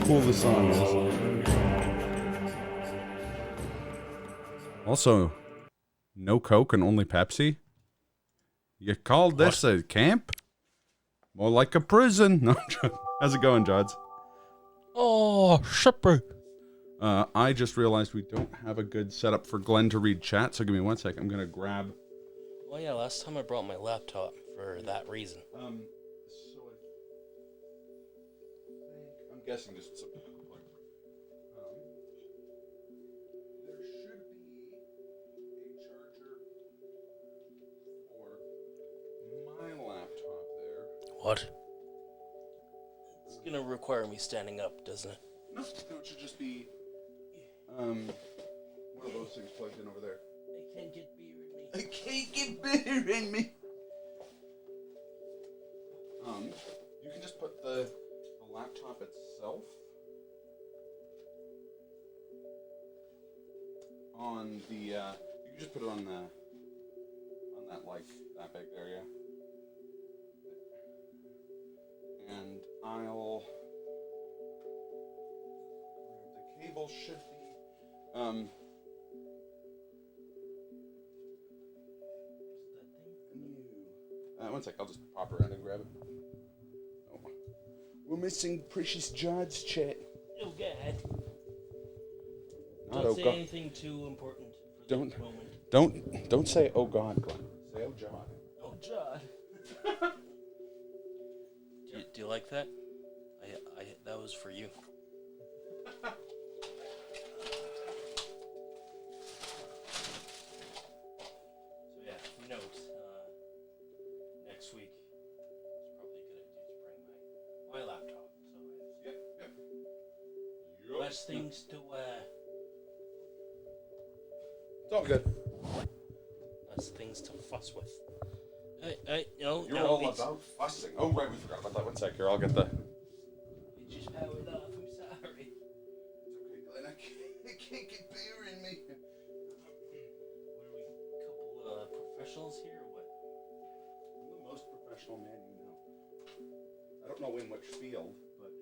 cool this song is. Also, no Coke and only Pepsi? You called this a camp? More like a prison. No, how's it going, Jods? Oh, shipper. I just realized we don't have a good setup for Glenn to read chat, so give me 1 second. I'm going to grab... Oh yeah, last time I brought my laptop for that reason. So I'm guessing just some... there should be a charger for my laptop there. What? It's gonna require me standing up, doesn't it? No, it should just be one of those things plugged in over there. I can't get beer in me. I can't get beer in me. You can just put the laptop itself on the. You can just put it on that like that big there, yeah. And I'll. The cable should be. One sec, I'll just pop around and grab it. Oh. We're missing Precious Jod's chat. Oh God. Not Don't oh say God. anything too important for this moment. Don't say oh God, Glenn. Say oh Jod. Oh Jod. do you like that? I that was for you. Next week, it's probably a good idea to bring my laptop. So Yep. less things to It's all good. less things to fuss with. No, You're all about fussing. Oh right, we forgot about that. 1 sec here. I'll get the. You just powered off. I'm sorry. It's okay, Glenn. I can't get beer in me. What are we? Couple professionals here or what? I'm the most professional man you know. I don't know in which field, but.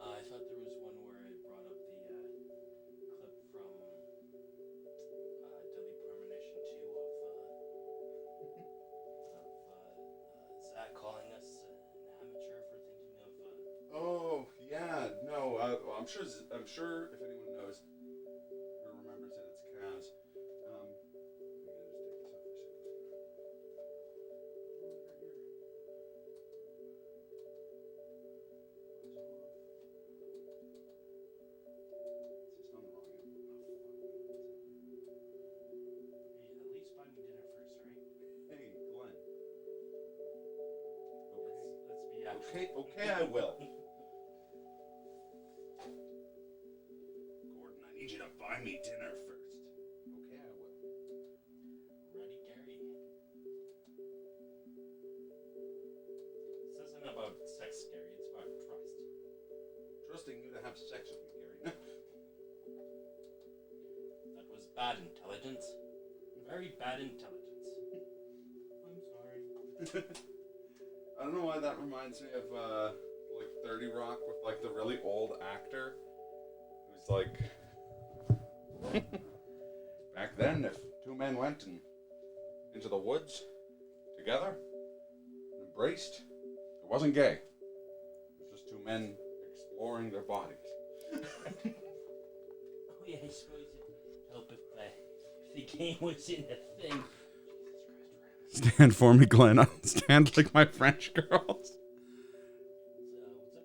I thought there was one where it brought up the clip from Deadly Premonition 2 of Zach calling us an amateur for thinking of. Oh yeah, no. I'm sure if anyone knows or remembers it, it's Kaz. I'm gonna just take this off for At least buy me dinner first, right? Hey, Glenn. Let's be actual. Okay, I will. Gordon, I need you to buy me dinner first. Okay, I will. Ready, Gary? This isn't about sex, Gary. It's about trust. Trusting you to have sex with me, Gary. That was bad intelligence. Very bad intelligence. I'm sorry. I don't know why that reminds me of like 30 Rock with like the really old actor who's like back then if two men went into the woods together and embraced, it wasn't gay. It was just two men exploring their bodies. Oh yeah, I suppose it'd help if the game was in a thing. Stand for me, Glenn. I'll stand like my French girls.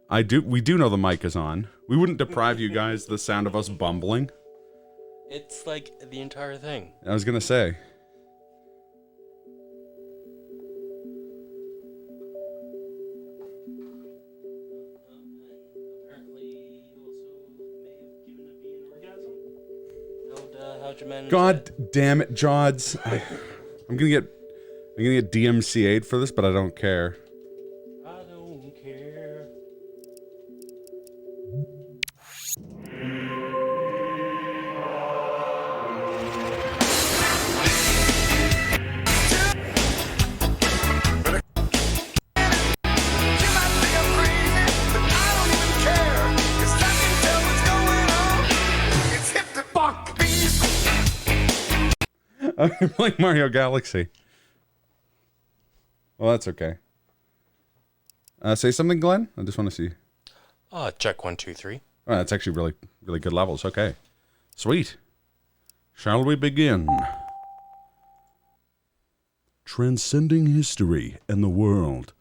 We do know the mic is on. We wouldn't deprive you guys the sound of us bumbling. It's like the entire thing. I was gonna say. Apparently, you also may have given a bee an orgasm. How'd you manage God that? damn it, Jods. I'm gonna get DMCA'd for this, but I don't care. I don't I'm playing Mario Galaxy. Well, that's okay. Say something, Glenn. I just want to see. Check 1, 2, 3. Oh, that's actually really, really good levels. Okay. Sweet. Shall we begin? Transcending history and the world.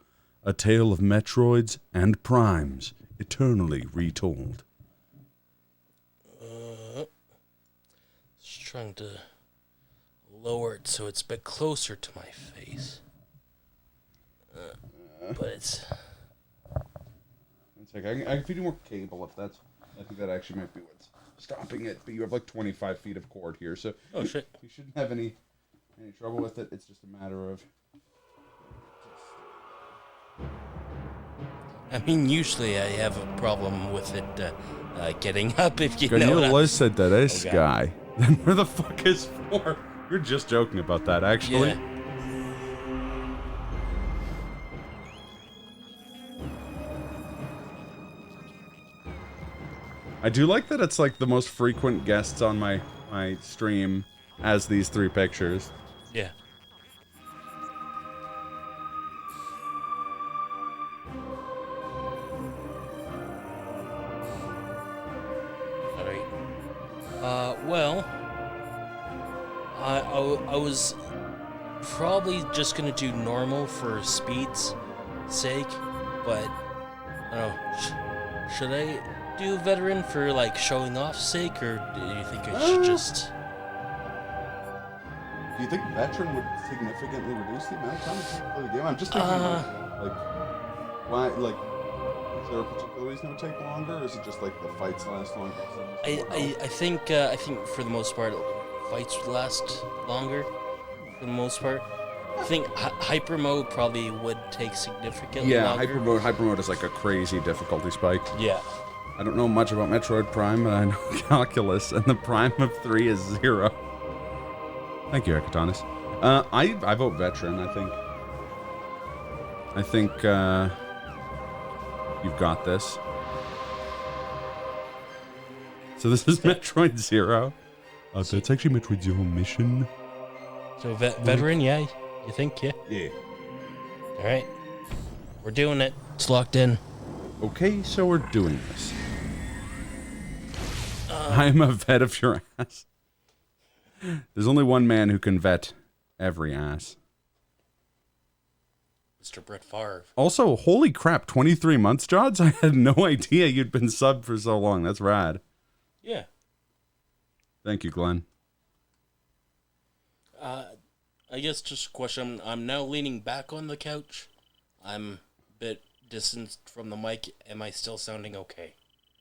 A tale of Metroids and Primes, eternally retold. Just trying to lower it so it's a bit closer to my face. But it's... One sec, I can feed you more cable if that's... I think that actually might be what's stopping it, but you have like 25 feet of cord here, so... Oh, shit. You shouldn't have any trouble with it. It's just a matter of... I mean, usually I have a problem with it getting up, if you know Can you what I'm... listen to this Okay. guy? Then where the fuck is 4? You're just joking about that, actually. Yeah. I do like that it's like the most frequent guests on my stream as these 3 pictures. Yeah. Alright. Well, I was probably just gonna do normal for speed's sake, but I don't know. Should I do veteran for like showing off sake, or do you think I should just? Do you think veteran would significantly reduce the amount of time it takes to play the game? I'm just thinking like why, like, is there a particular reason it would take longer, or is it just like the fights last longer? I think for the most part fights would last longer for the most part. I think hyper mode probably would take significantly longer. hyper mode is like a crazy difficulty spike. Yeah. I don't know much about Metroid Prime, but I know calculus, and the prime of 3 is 0. Thank you, Ekatanis. I vote veteran. I think you've got this. So this is Metroid 0. So it's actually Metroid 0 mission. So veteran, yeah, you think, yeah? Yeah. All right, we're doing it. It's locked in. Okay, so we're doing this. I'm a vet of your ass. There's only one man who can vet every ass. Mr. Brett Favre. Also, holy crap, 23 months, Jods? I had no idea you'd been subbed for so long. That's rad. Yeah. Thank you, Glenn. I guess just a question. I'm now leaning back on the couch. I'm a bit distant from the mic. Am I still sounding okay?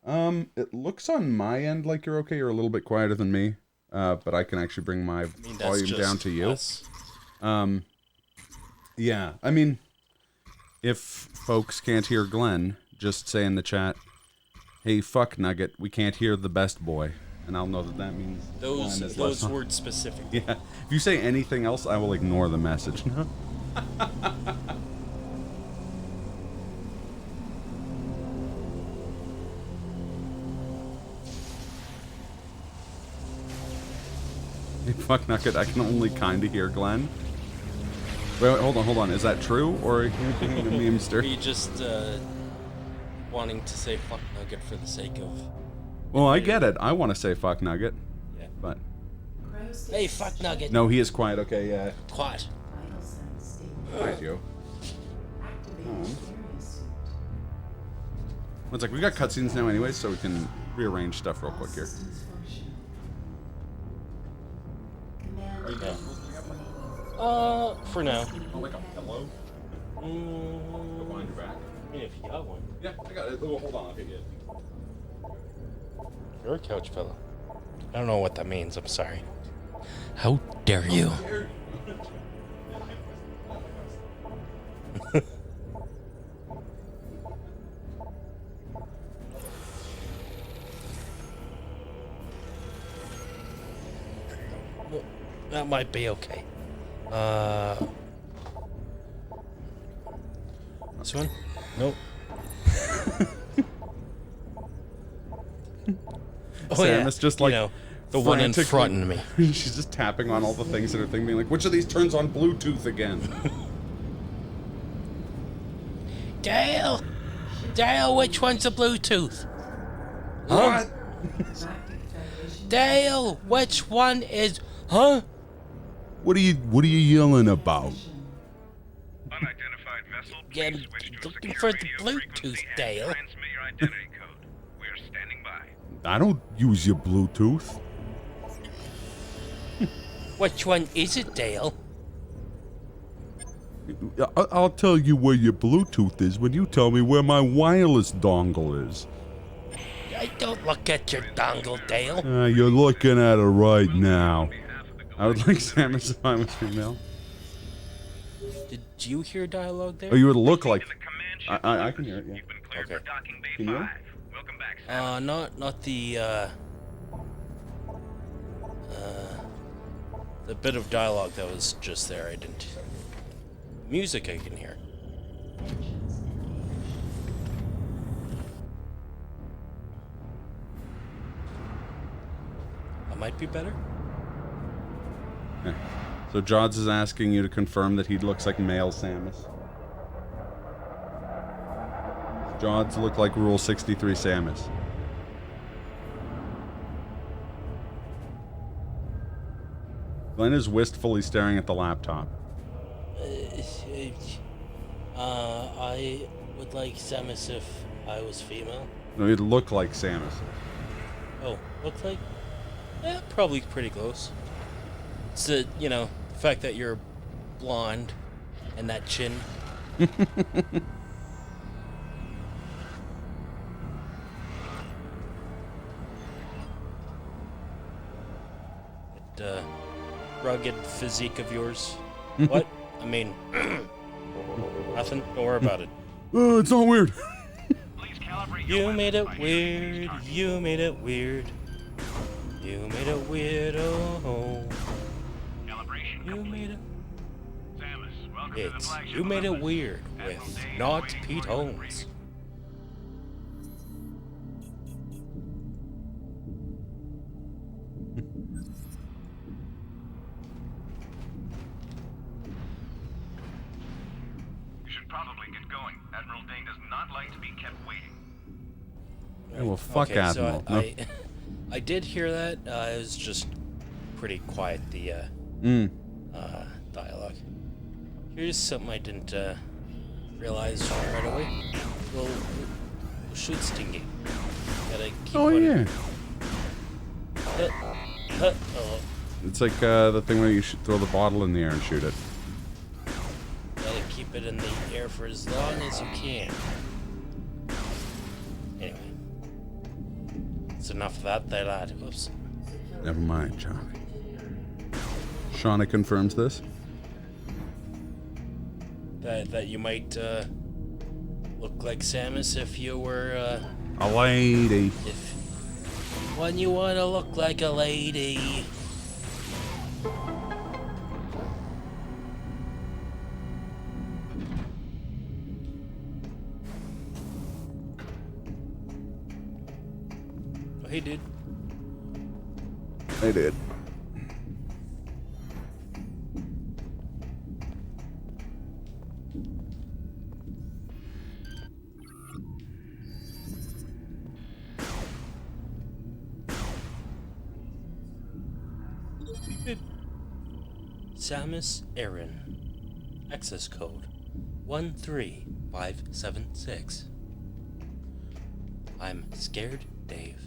It looks on my end like you're okay. You're a little bit quieter than me. But I can actually bring my volume down to you. Us. Yeah, I mean, if folks can't hear Glenn, just say in the chat, hey, fuck Nugget, we can't hear the best boy. And I'll know that that means Glenn is those less words specific. Yeah, if you say anything else, I will ignore the message. Hey, fuck Nugget, I can only kinda hear Glenn. Wait, hold on. Is that true, or are you being a memester? Are you just wanting to say fuck Nugget for the sake of... Well, I get it. I want to say fuck Nugget. Yeah. But... Hey, fuck Nugget. No, he is quiet. Okay, yeah. Quiet. Thank you. It's like we got cutscenes now anyway, so we can rearrange stuff real quick here. For now. Like a pillow? Behind your back? I mean, if you got one. Yeah, I got it. Well, hold on, I'll get you it. You're a couch pillow. I don't know what that means. I'm sorry. How dare you? That might be okay. This one? Nope. Sam is just like, The one in frantically- front of me. She's just tapping on all the things in her thing, being like, which of these turns on Bluetooth again? Dale! Dale, which one's the Bluetooth? What? Dale, which one is... Huh? What are you yelling about? Unidentified vessel, Yeah, I'm please switch to a looking secure for the radio frequency Bluetooth, and Dale. transmit your identity code. We are standing by. I don't use your Bluetooth. Which one is it, Dale? I'll tell you where your Bluetooth is when you tell me where my wireless dongle is. I don't look at your dongle, Dale. You're looking at it right now. I would like Samus if I was female. Did you hear dialogue there? Oh, you would look like... To the command ship I can hear it, yeah. You've been cleared Okay. for docking bay Can you? 5. Welcome back, Not the bit of dialogue that was just there. I didn't. Music I can hear. That might be better. Yeah. So Jods is asking you to confirm that he looks like male Samus. Jods look like Rule 63 Samus. Glenn is wistfully staring at the laptop. I would like Samus if I was female. No, he'd look like Samus. Oh, look like? Yeah, probably pretty close. It's the, the fact that you're blonde and that chin. That, rugged physique of yours. What? I mean, nothing. Don't worry about it. It's not weird. Please calibrate your You weapons made it by weird. target. You made it weird. You made it weird. Oh, Calibration you complete. made it. Samus, welcome to the It's flagship You Made It Olympus. Weird Admiral with Dane not awaiting Pete final Holmes. briefing. You should probably get going. Admiral Dane does not like to be kept waiting. Yeah, well, fuck Okay, Admiral. So No. I did hear that. It was just pretty quiet, the dialogue. Here's something I didn't realize right away. We'll shoot Stingy. Gotta keep Oh, on- yeah. Oh, It's like the thing where you should throw the bottle in the air and shoot it. gotta keep it in the air for as long as you can. Anyway. It's enough of that, lad. Whoops. Never mind, Johnny. Shauna confirms this. That you might look like Samus if you were A lady. if when you wanna look like a lady. Oh, hey dude. I did. Samus Aran. Access code 13576. I'm scared, Dave.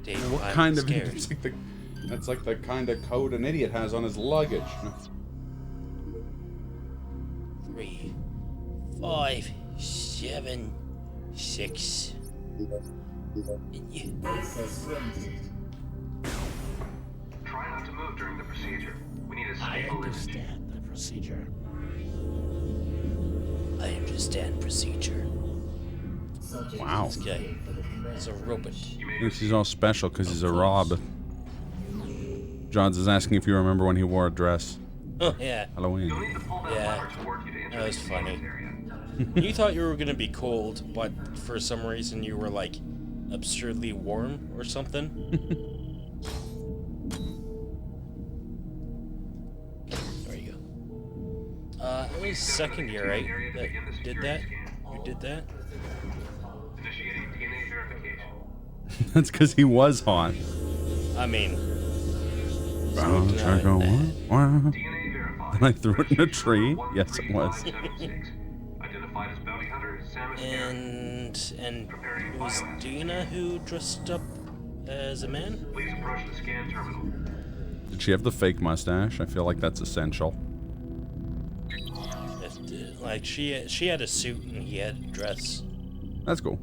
Dave, What I'm kind of? scared. That's like the kind of code an idiot has on his luggage. 3, 5, 7, 6. Try not to move during the procedure. We need a stable understand the procedure. I understand procedure. Wow. This guy is a robot. Thinks he's all special because he's a Rob. Johns is asking if you remember when he wore a dress. Oh, yeah. Halloween. Yeah. That was funny. You thought you were gonna be cold, but for some reason you were like absurdly warm or something. only second year, right? That did that? You did that? Initiating DNA verification. That's because he was hot. I mean, Oh, no, try to go, what? DNA verified. And I threw it in a tree. Yes, it was. 133576. Identified as bounty hunter Samus Aran. and it was Dina who dressed up as a man? Please approach the scan terminal. Did she have the fake mustache? I feel like that's essential. Like she had a suit and he had a dress. That's cool.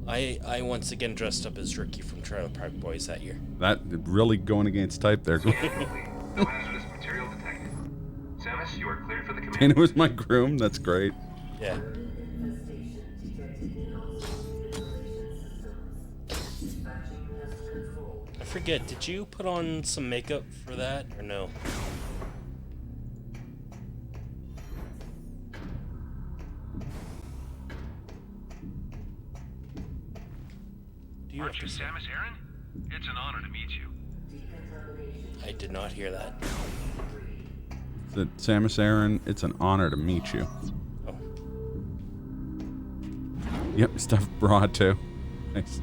I once again dressed up as Ricky from Trailer Park Boys that year. That really going against type there. No hazardous material detected. Samus, you are cleared for the command. And it was my groom. That's great. Yeah. I forget, did you put on some makeup for that or no? Do you Aren't you Samus Aran? It's an honor to meet you. I did not hear that. Samus Aran, it's an honor to meet you. Oh. Yep, stuffed bra too. Nice.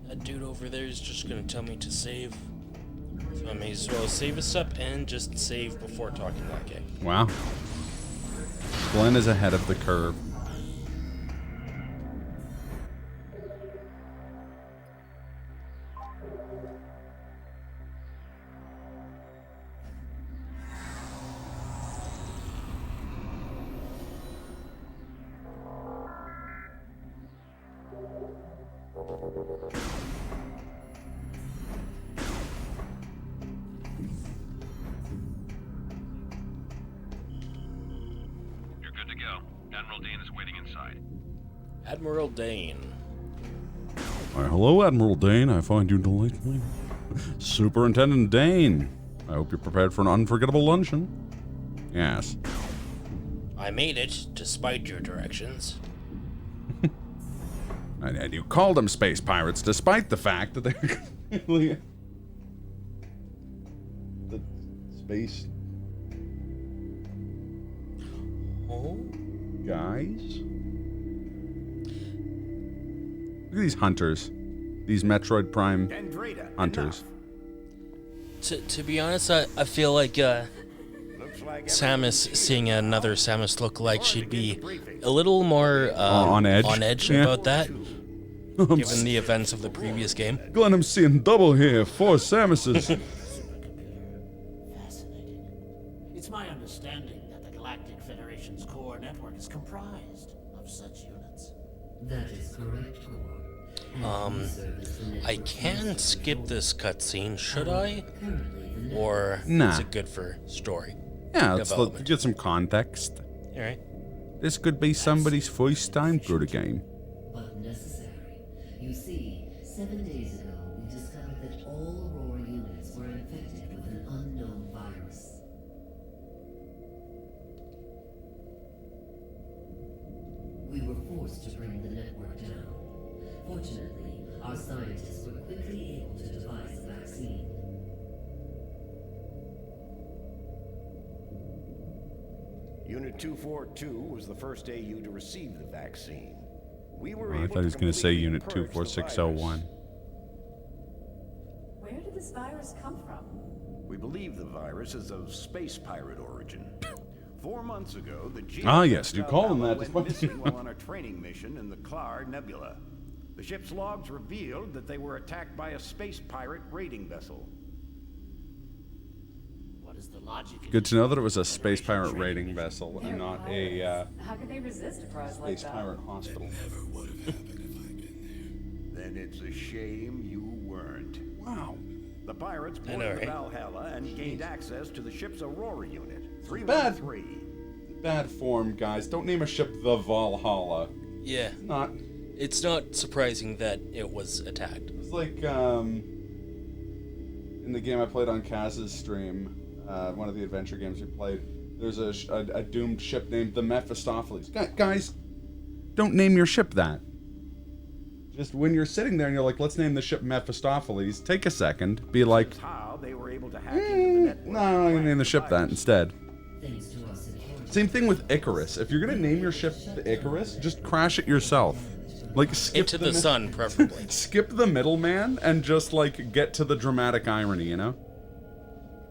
That dude over there is just gonna tell me to save. So I may as well save this up and just save before talking to that guy. Wow. Glenn is ahead of the curve. You're good to go. Admiral Dane is waiting inside. Admiral Dane. Why, hello, Admiral Dane. I find you delightful. Superintendent Dane. I hope you're prepared for an unforgettable luncheon. Yes. I made it, despite your directions. And you called them space pirates, despite the fact that they're completely... the space... Oh? guys? Look at these hunters. These Metroid Prime hunters. To be honest, I feel like Samus, seeing another Samus look like she'd be a little more on edge, yeah. about that, given the events of the previous game. Glenn, I'm seeing double here. 4 Samuses. Fascinating. It's my understanding that the Galactic Federation's core network is comprised of such units. That is correct, Core. I can skip this cutscene, should I? Currently, the Or Nah. is it good for story? Yeah, let's Development. get some context. Alright. This could be somebody's first time through the game. but necessary. You see, 7 days ago, we discovered that all Aurora units were infected with an unknown virus. We were forced to bring the network down. Fortunately, our scientists were quickly able to devise a vaccine. Unit 242 was the first AU to receive the vaccine. We were I able thought he was going to say completely Unit purge the 24601. virus. Where did this virus come from? We believe the virus is of space pirate origin. 4 months ago, the Ah, yes, you call them that, went despite- missing while on a training mission in the Clar Nebula. The ship's logs revealed that they were attacked by a space pirate raiding vessel. What is the logic? in Good to know that it was a Federation space pirate training raiding mission? vessel and They're not pirates. a How could they resist a prize like space that? pirate hospital. Then it's a shame you weren't. Wow. The pirates I know, boarded the right? Valhalla and gained access to the ship's Aurora unit, bad. 313. Bad form, guys. Don't name a ship the Valhalla. Yeah. Not. It's not surprising that it was attacked. It's like in the game I played on Kaz's stream, one of the adventure games we played. There's a doomed ship named the Mephistopheles. Guys, don't name your ship that. Just when you're sitting there and you're like, let's name the ship Mephistopheles, take a second, be like, How they were able to hack into the network. no, I'm gonna name the ship that instead. Thanks to our security. Same thing with Icarus. If you're gonna name your ship the Icarus, just crash it yourself. Like skip Into the sun, preferably. skip the middleman and just like get to the dramatic irony, you know?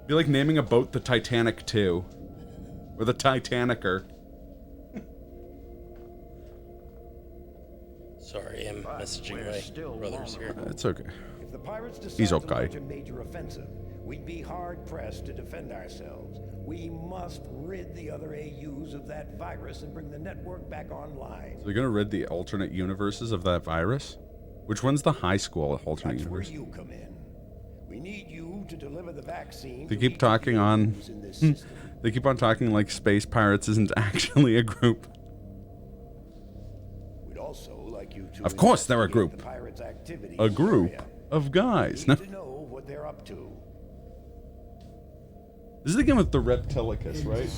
Be like naming a boat the Titanic 2. Or the Titanicer. Sorry, I'm messaging we're my still brothers here. It's okay. If the pirates decide He's to okay. launch a major offensive, we'd be hard-pressed to defend ourselves. We must rid the other AUs of that virus and bring the network back online. So they're gonna rid the alternate universes of that virus? Which one's the high school alternate That's where universe? you come in. We need you to deliver the vaccine. They to keep each talking of the on. AUs in this system. They keep on talking like space pirates isn't actually a group. We'd also like you to Of course they're a investigate group. the pirates' activities A in the group area. of guys. We No, need to know what they're up to. this is the game with the Reptilicus, right?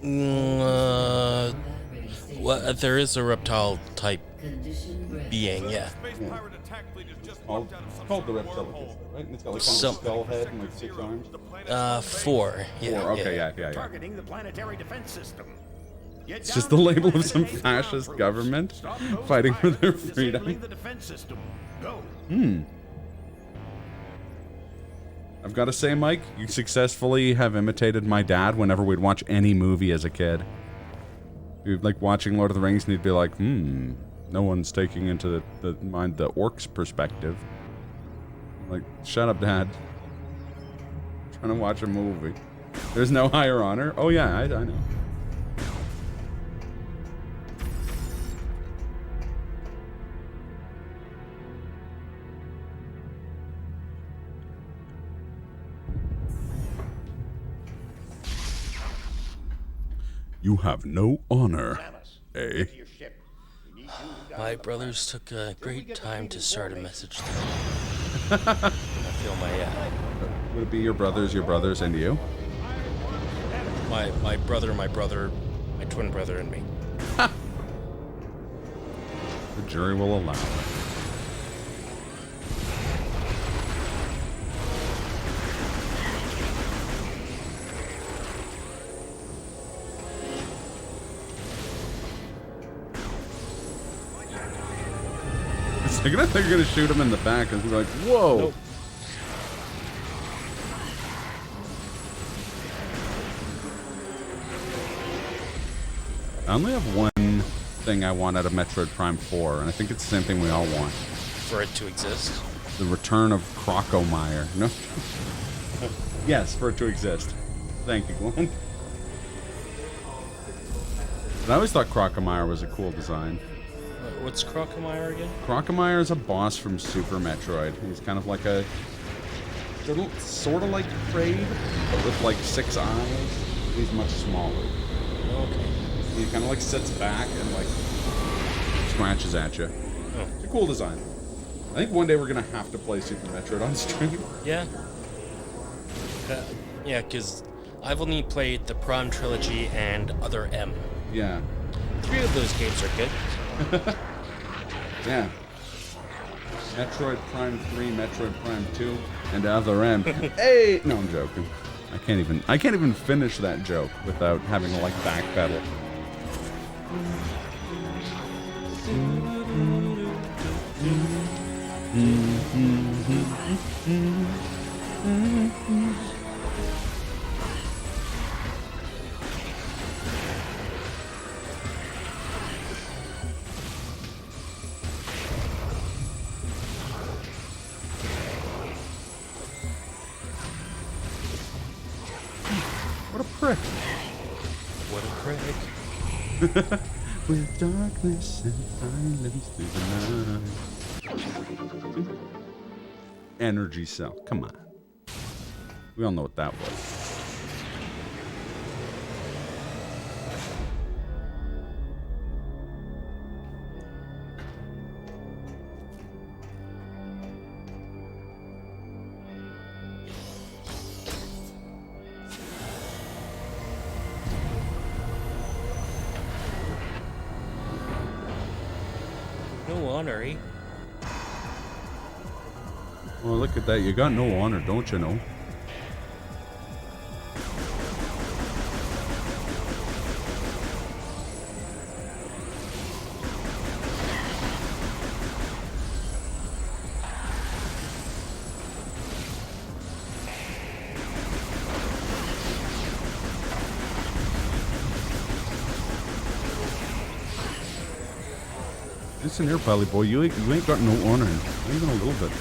Condition red. Well, there is a reptile type Condition red. being, yeah. It's called the Reptilicus, right? And it's got like kind of a Some- skull head and like 6 arms. 4. Yeah. Four, okay, yeah. Targeting the planetary defense system. Get It's down just the to label of planet some A ground fascist troops. government Stop those fighting for their pirates from freedom. disabling the defense system. Go. I've got to say, Mike, you successfully have imitated my dad whenever we'd watch any movie as a kid. We'd like watching Lord of the Rings and he'd be like, no one's taking into the mind the orcs' perspective. I'm like, shut up, Dad. I'm trying to watch a movie. There's no higher honor? Oh yeah, I know. You have no honor, Samus, eh? get to your ship. We need you down My at the brothers took a great get the time to legal start a formation. message thread. I feel Would it be your brothers, and you? my brother, my twin brother, and me. The jury will allow it. They're gonna shoot him in the back and be like, whoa. Nope. I only have one thing I want out of Metroid Prime 4, and I think it's the same thing we all want. For it to exist. The return of Crocomire. No? Yes, for it to exist. Thank you, Glenn. But I always thought Crocomire was a cool design. What's Crocomire again? Crocomire is a boss from Super Metroid. He's kind of like a sort of like Kraid, but with like 6 eyes. He's much smaller. Okay. He kind of like sits back and like scratches at you. Oh. It's a cool design. I think one day we're gonna have to play Super Metroid on stream. Yeah. Yeah, because I've only played the Prime Trilogy and Other M. Yeah. 3 of those games are good. Yeah. Metroid Prime 3, Metroid Prime 2, and Other M. Hey! No, I'm joking. I can't even finish that joke without having to like backpedal. What a prick. What a prick. With darkness and silence through the night. Energy cell. Come on. We all know what that was. no honor, eh? Well, look at that. You got no honor, don't you know? Listen here, Pally boy. You ain't got no honor. Not even a little bit.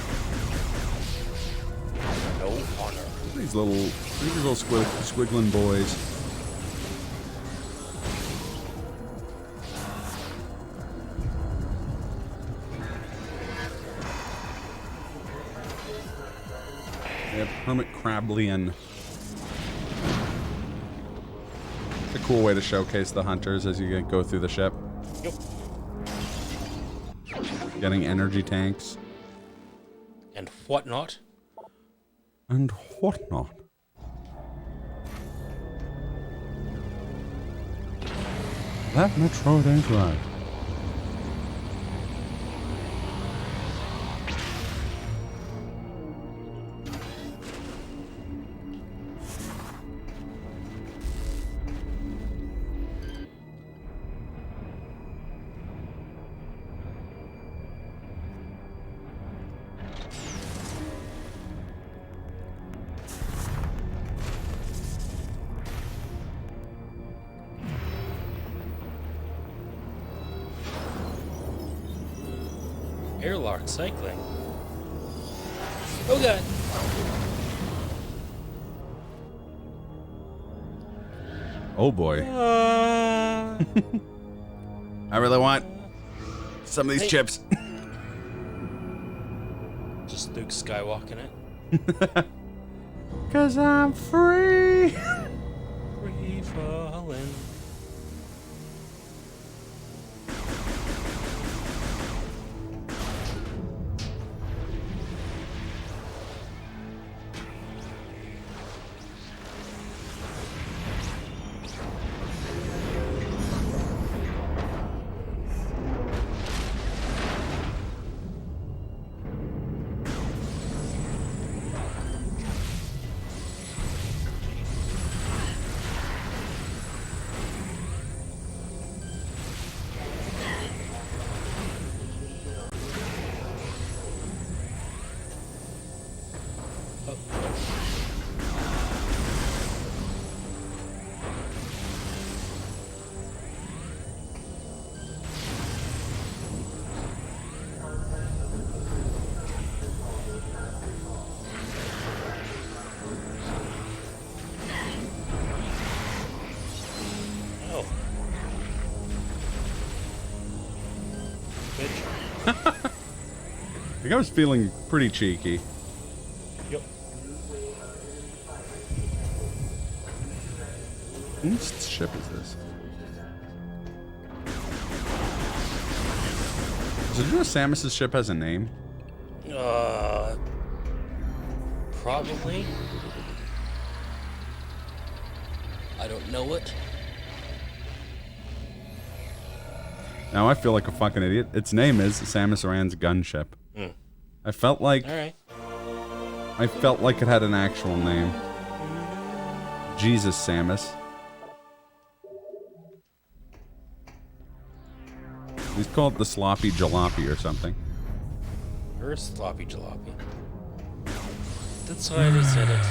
No honor. These little squiggling boys. Yeah, Hermit Crablian. It's a cool way to showcase the hunters as you go through the ship. Yep. Getting energy tanks. And whatnot. And whatnot. That Metroid ain't right. Airlock cycling. Oh god. Oh boy. I really want some of these chips. Just Luke Skywalking it. 'Cause I'm free. Free falling. Oh. Bitch. I think I was feeling pretty cheeky. Yep. Whose ship is this? Did you know Samus's ship has a name? Probably. I don't know it. Now I feel like a fucking idiot. Its name is Samus Aran's gunship. I felt like Alright. I felt like it had an actual name. Jesus, Samus. He's called the Sloppy Jalopy or something. Or sloppy jalopy. That's why they said it.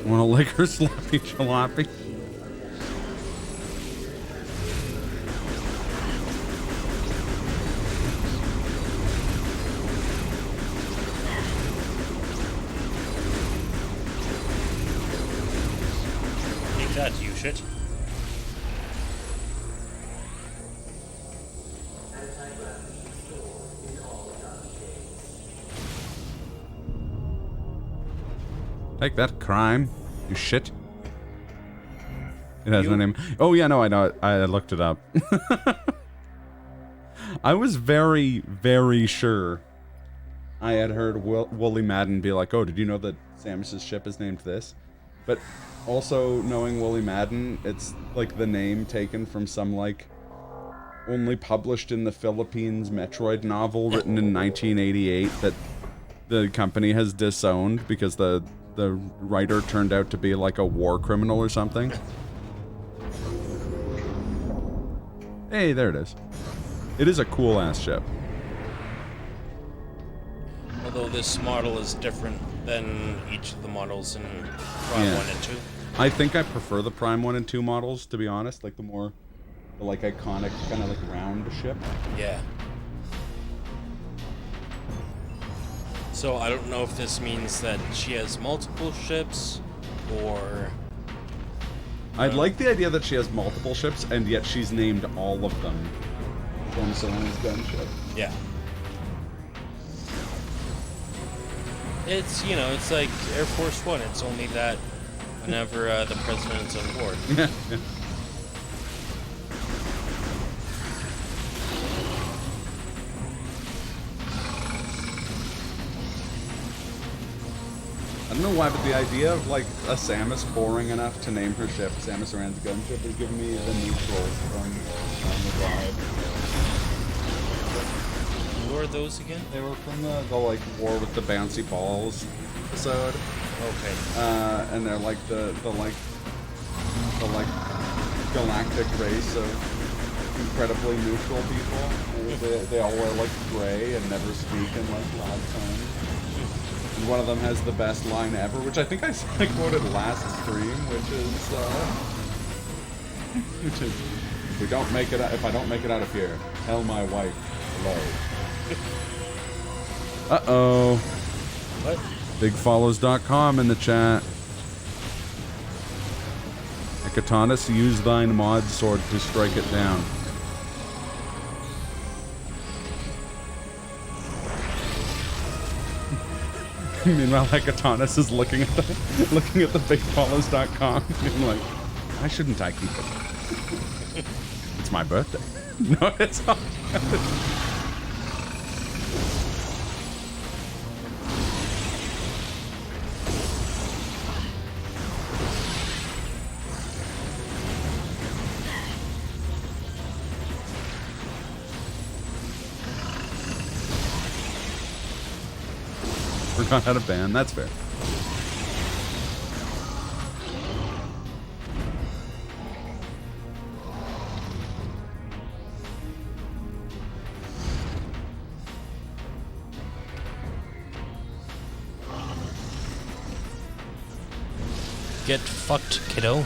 Want to lick her Sloppy Jalopy? Take that, you shit. Take that, crime. You shit. It has no name. Oh, yeah, no, I know it. I looked it up. I was very, very sure I had heard Wooly Madden be like, oh, did you know that Samus's ship is named this? But also, knowing Wooly Madden, it's like the name taken from some, like, only published in the Philippines Metroid novel written in 1988 that the company has disowned because the writer turned out to be like a war criminal or something. Hey, there it is. It is a cool-ass ship. Although this model is different than each of the models in Prime 1 and 2. I think I prefer the Prime 1 and 2 models, to be honest. Like, the more, like, iconic, kind of, like, round ship. Yeah. So I don't know if this means that she has multiple ships, or... I'd like the idea that she has multiple ships, and yet she's named all of them from someone's gunship. Yeah. It's, you know, it's like Air Force One. It's only that whenever the president's on board. Yeah, yeah. I don't know why, but the idea of, like, a Samus boring enough to name her ship Samus Aran's gunship is giving me the neutrals from the vibe. Who are those again? They were from the like, War with the Bouncy Balls episode. Okay. And they're, like, the galactic race of incredibly neutral people. They all wear, like, gray and never speak in, like, loud tones. And one of them has the best line ever, which I think I quoted last stream, which is, if I don't make it out of here, tell my wife hello. Uh-oh. What? Bigfollows.com in the chat. Ekatanis, use thine mod sword to strike it down. Meanwhile, Ekatanis is looking at the bigfollows.com being like, why shouldn't I keep it? It's my birthday. No, it's not. Forgot how to ban. That's fair. Get fucked, kiddo.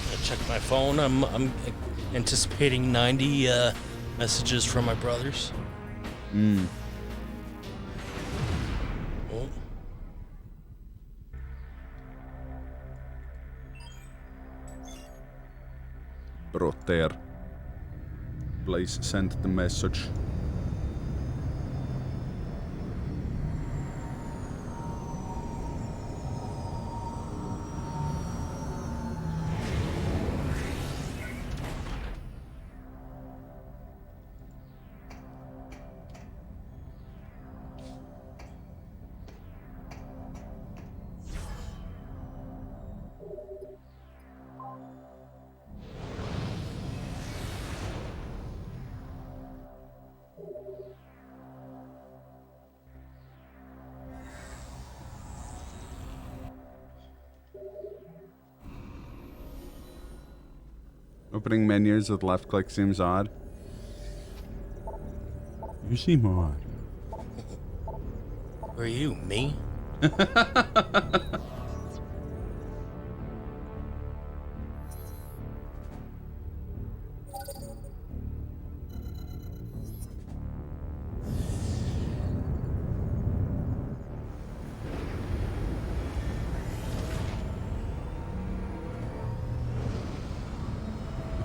I check my phone. I'm anticipating 90 messages from my brothers. Mm. Oh. Brother. Please send the message. Opening menus with left click seems odd. You seem odd. Who are you? Me?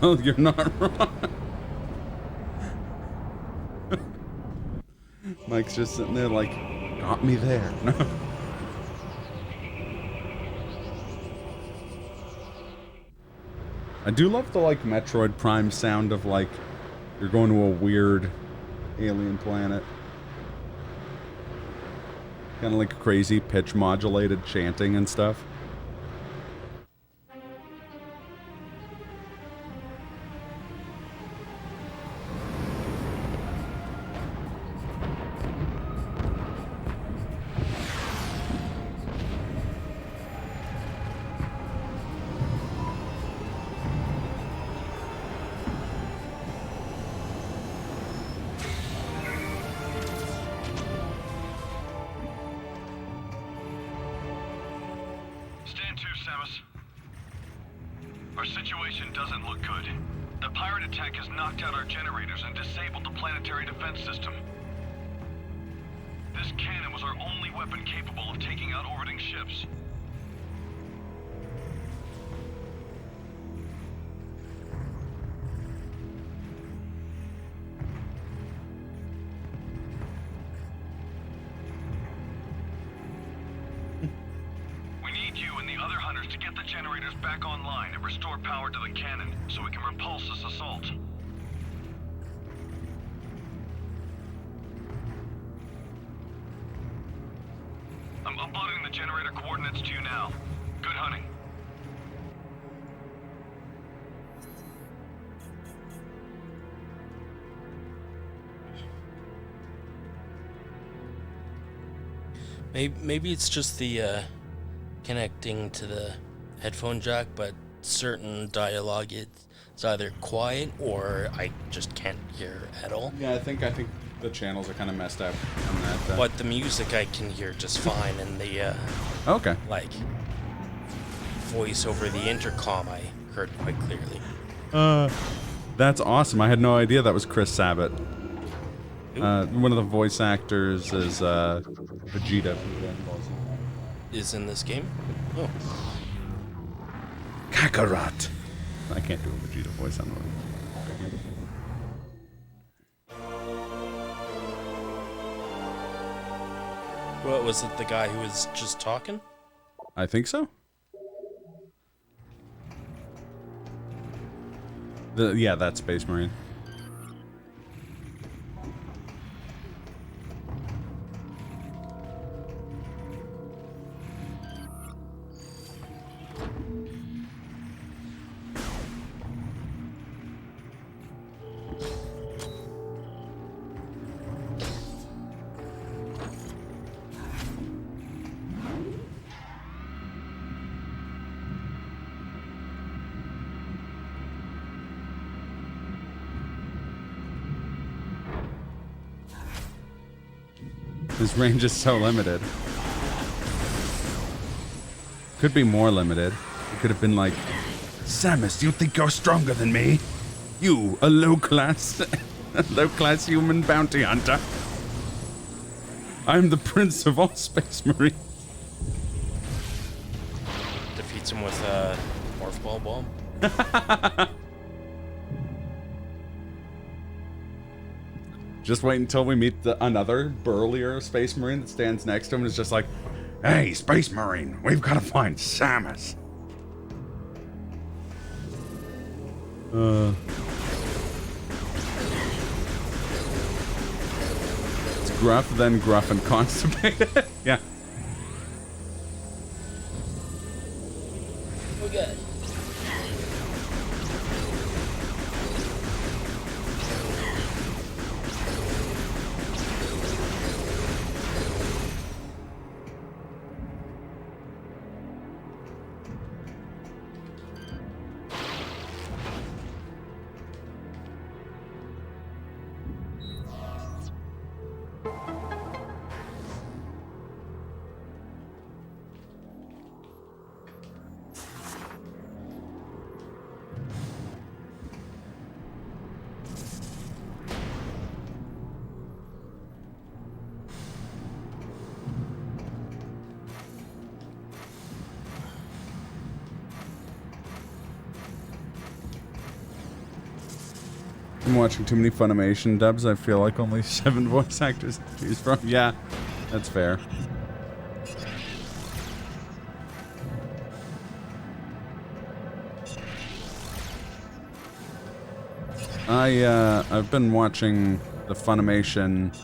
Well, you're not wrong. Mike's just sitting there like, got me there. I do love the like Metroid Prime sound of like you're going to a weird alien planet. Kind of like crazy pitch modulated chanting and stuff. Stand to, Samus. Our situation doesn't look good. The pirate attack has knocked out our generators and disabled the planetary defense system. This cannon was our only weapon capable of taking out orbiting ships. We need you and the other hunters to get the generators back online and restore power to the cannon so we can repulse this assault. I'm uploading the generator coordinates to you now. Good hunting. Maybe it's just the connecting to the headphone jack, but certain dialogue it's either quiet or I just can't hear at all. Yeah, I think the channels are kind of messed up on that. But the music I can hear just fine, and the Okay. like voice over the intercom I heard quite clearly. That's awesome. I had no idea that was Chris Sabat. One of the voice actors is Vegeta from Dragon Ball Z. Is in this game? Oh. Kakarot. I can't do a Vegeta voice. I'm not. What was it? The guy who was just talking? I think so. Yeah, that's Space Marine. His range is so limited. Could be more limited. It could have been like, Samus, you think you're stronger than me? You, a low-class human bounty hunter. I'm the prince of all Space Marines. Defeats him with a morph ball bomb. Just wait until we meet another burlier Space Marine that stands next to him and is just like, hey, Space Marine, we've got to find Samus. It's gruff, then gruff and constipated. Yeah. Oh god. been watching too many Funimation dubs. I feel like only 7 voice actors to choose from. Yeah, that's fair. I've been watching the Funimation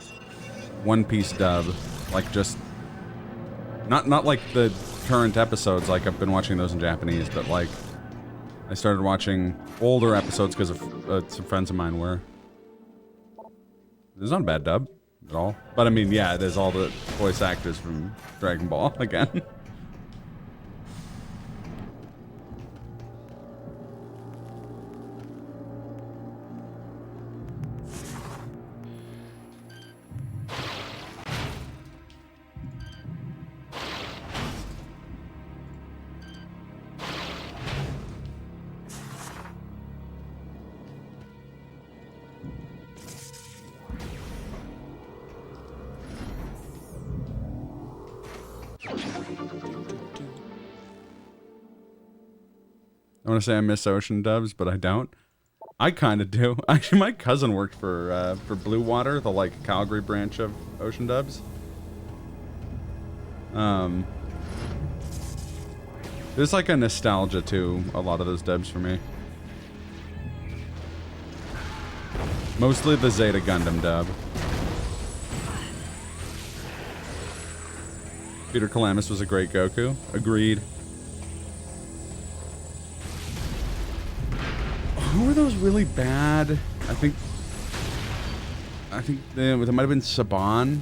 One Piece dub, like just not like the current episodes. Like I've been watching those in Japanese, but like I started watching older episodes because of some friends of mine were. It's not a bad dub at all, but I mean, yeah, it is all the voice actors from Dragon Ball again. I want to say I miss Ocean dubs, but I don't. I kind of do. Actually, my cousin worked for Blue Water, the like Calgary branch of Ocean dubs. There's like a nostalgia to a lot of those dubs for me. Mostly the Zeta Gundam dub. Peter Kalamis was a great Goku. Agreed. Who were those really bad? I think there might have been Saban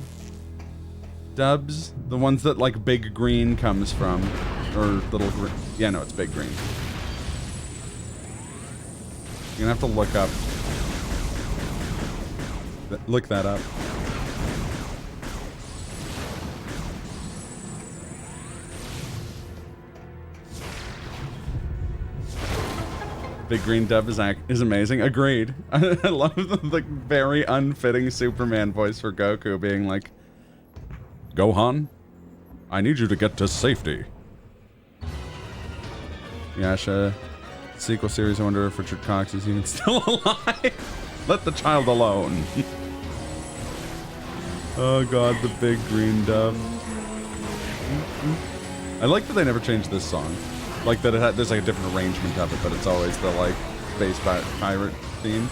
dubs. The ones that like Big Green comes from. Or Little Green. Yeah, no, it's Big Green. You're gonna have to look up. Look that up. Big Green dub is amazing. Agreed. I love the very unfitting Superman voice for Goku being like, Gohan, I need you to get to safety. Yasha, sequel series, I wonder if Richard Cox is even still alive. Let the child alone. Oh god, the Big Green dub. I like that they never changed this song. Like that there's like a different arrangement of it, but it's always the like bass pirate theme.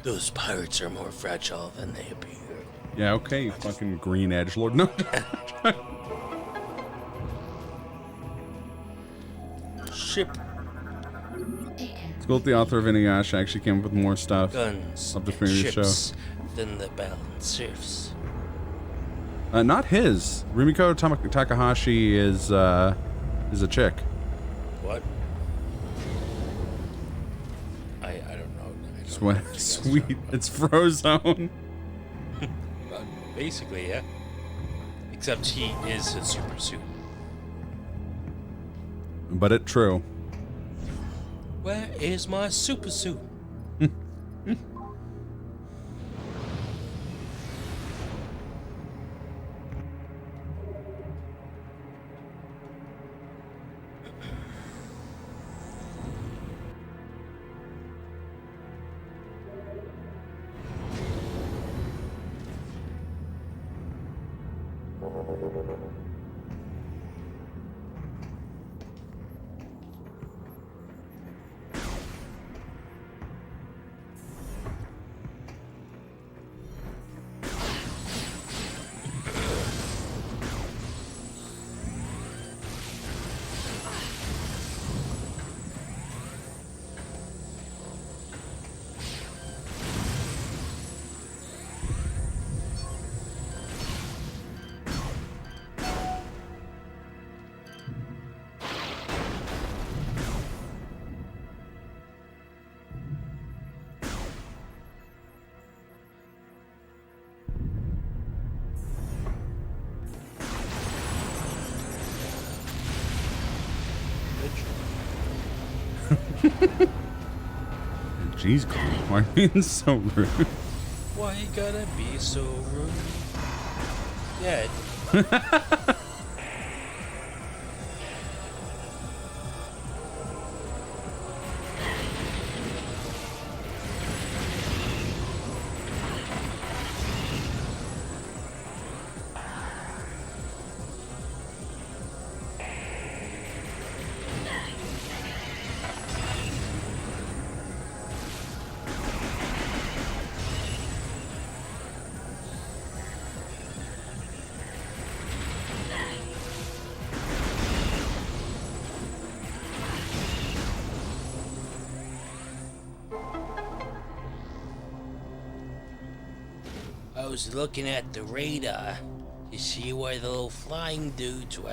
Those pirates are more fragile than they appear. Yeah, okay, you fucking green edgelord. No. Ship. It's cool that the author of Inuyasha actually came up with more stuff Guns of the and previous ships show. Than the balanced surfs. Not his. Rumiko Takahashi is is a chick. What? I don't know. I don't Sweet, know what you guys are sweet. talking about. It's Frozone. Basically, yeah. Except he is a super suit. But it true. Where is my super suit? Jeez, Carl, why are you being so rude? Why you gotta be so rude? Yeah. I was looking at the radar to see where the little flying dudes were.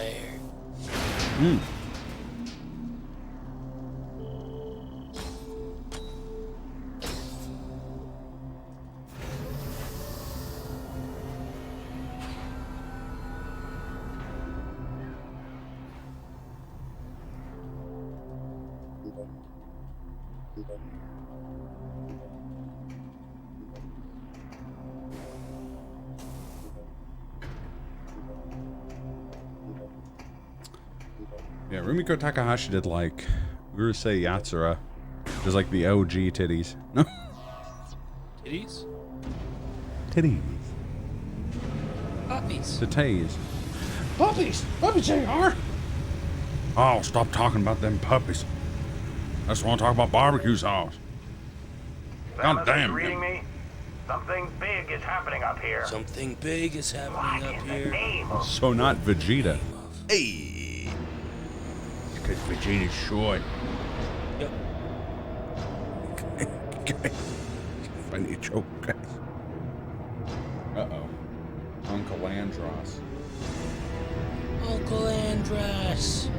Yeah, Rumiko Takahashi did like Urusei Yatsura. There's like the OG titties. No. Titties? Titties. Puppies. Titties. Puppies! Puppies, JR! Oh, stop talking about them puppies. I just want to talk about barbecue sauce. God damn. Reading me? Something big is happening up here. Something big is happening up here. Name of So not Vegeta. Hey! Because Vegeta's short. Yep. Funny joke, guys. Uh-oh. Uncle Andros. Uncle Andros.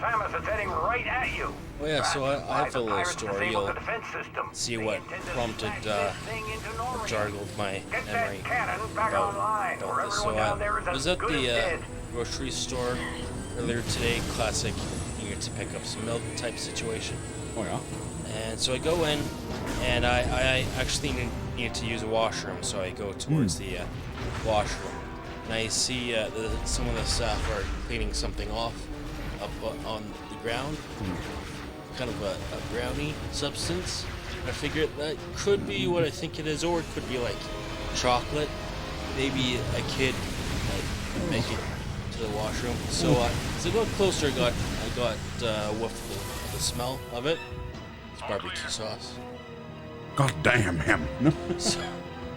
Samus is heading right at you. Oh yeah, so I have a little Pirates story. disabled You'll the defense system. see They what intend to prompted, smash this thing into Norian. jargled my Get memory that cannon back about online, or this. So everyone down there is I was as at good as the dead. grocery store earlier today. Classic, you need to pick up some milk type situation. Oh, yeah? And so I go in, and I actually need to use a washroom, so I go towards the washroom. And I see some of the staff are cleaning something off up on the ground. Kind of a brownie substance. I figured that could be what I think it is, or it could be like chocolate. Maybe a kid like make it to the washroom. So as I got closer, I got whiff the smell of it. It's barbecue sauce. God damn him. So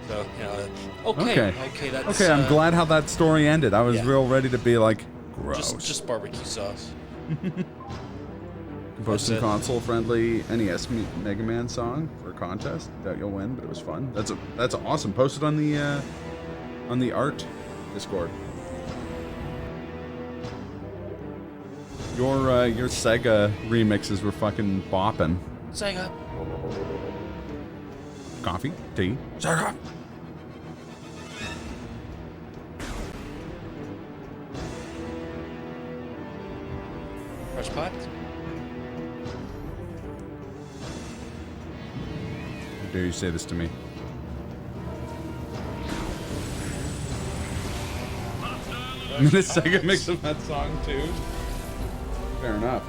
you know, okay, that's Okay, I'm glad how that story ended. I was yeah. real ready to be like, gross. just barbecue sauce. Post a That's it. console-friendly NES Mega Man song for a contest. Doubt you'll win, but it was fun. That's awesome. Post it on the art Discord. Your Sega remixes were fucking bopping. Sega. Coffee, tea, Sega. Fresh pot. How dare you say this to me? And the Sega mix of that song too. Fair enough.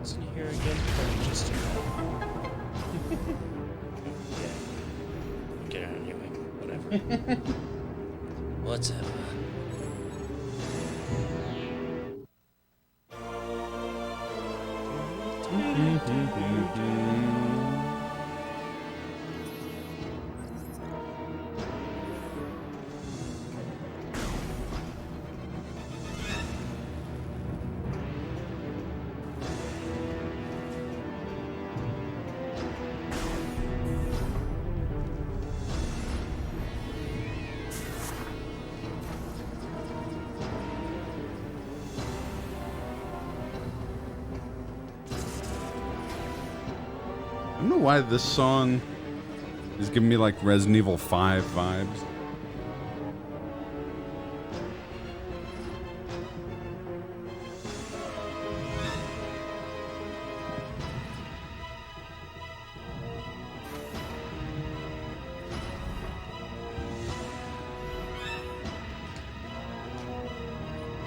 Isn't he here again? Or just yeah. Get it anyway. Whatever. What's up? I don't know why this song is giving me like Resident Evil 5 vibes.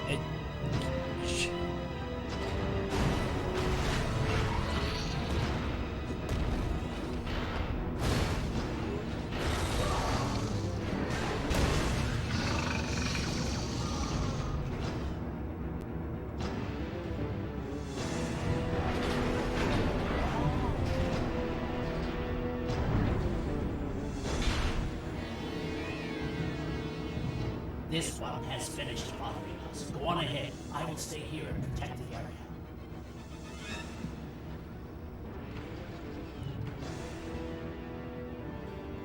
It, This one has finished following us. Go on ahead. I will stay here and protect the area.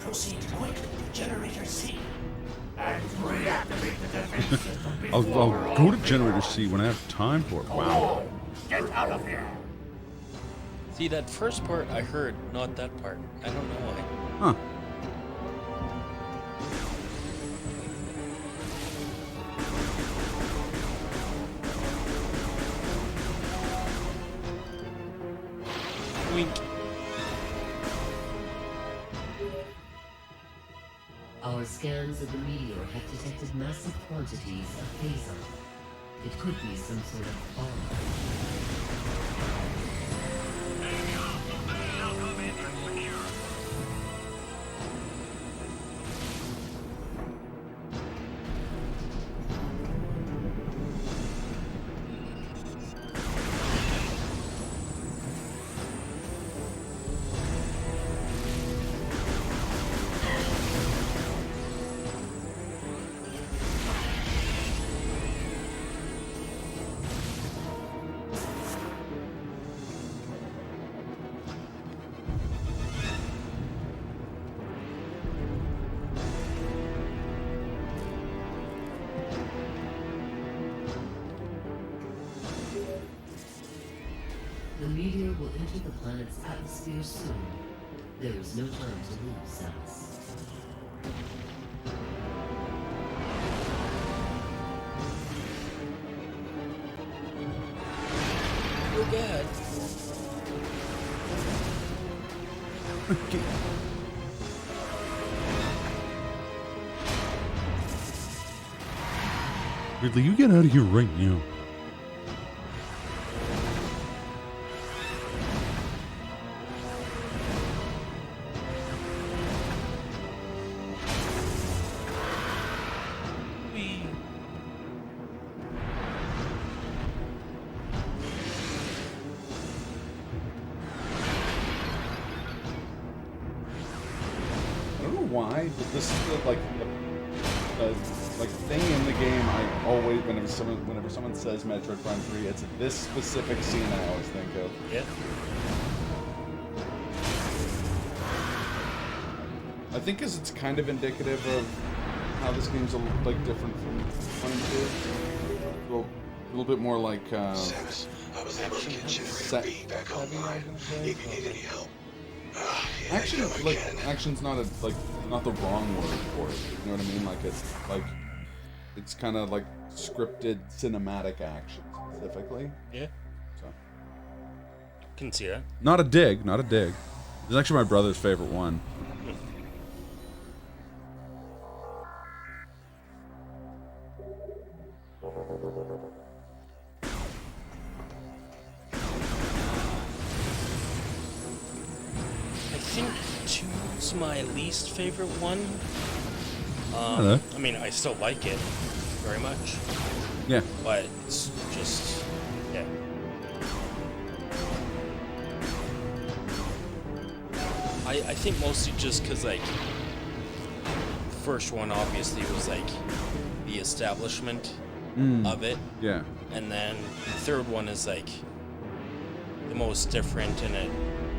Proceed quickly to Generator C. And reactivate the defense system I'll before go to Generator C when I have time for it. Wow. Get out of here. see, that first part I heard, not that part. I don't know why. Huh. Wink. Our scans of the meteor have detected massive quantities of phazon. It could be some sort of bomb. The meteor will enter the planet's atmosphere soon. There is no time to lose, Alice. Oh god. Ridley, you get out of here right now. why, but this is the thing in the game. I always, whenever someone says Metroid Prime 3, it's this specific scene I always think of. Yeah. I think because it's kind of indicative of how this game's different from Prime 2. A little bit more like Samus, I was able to get Generator B back online. If you need any help. Action's not not the wrong word for it. You know what I mean? It's kind of like scripted cinematic action specifically. Yeah. So. Can see that. Not a dig. It's actually my brother's favorite one. I think 2's my least favorite one. Hello. I mean, I still like it very much. Yeah. But it's just, yeah. I think mostly just because, like, the first one obviously was, like, the establishment of it. Yeah. And then the third one is, like, the most different, and it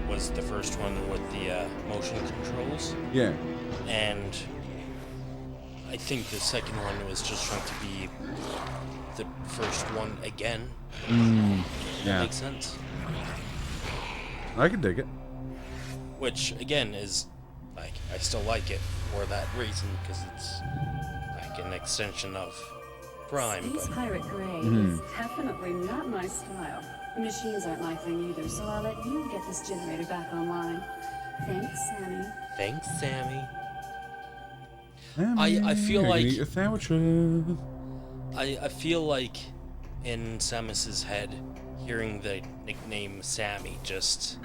was the first one with the motion controls. Yeah. And I think the second one was just trying to be the first one again. Yeah. That makes sense. I can dig it. Which, again, is, like, I still like it for that reason, because it's, like, an extension of Prime. Space But Pirate Grey is definitely not my style. The machines aren't my thing either, so I'll let you get this generator back online. Thanks, Sammy. thanks, Sammy. I feel like- eat your sandwiches. I feel like in Samus's head, hearing the nickname Sammy just,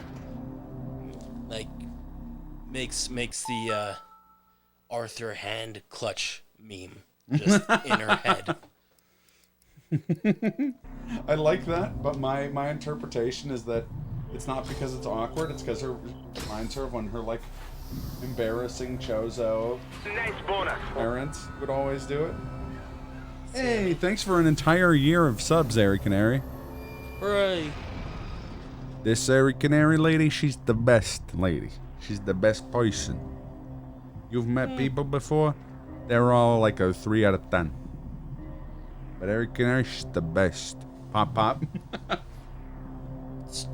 like, makes the Arthur hand clutch meme just in her head. I like that, but my interpretation is that it's not because it's awkward, it's because it reminds her of when her, like, embarrassing Chozo parents would always do it. Hey, thanks for an entire year of subs, Airy Canary. Hooray! This Airy Canary lady, she's the best lady. She's the best person. You've met people before? They're all like a 3 out of 10. But Airy Canary, she's the best. Pop, pop.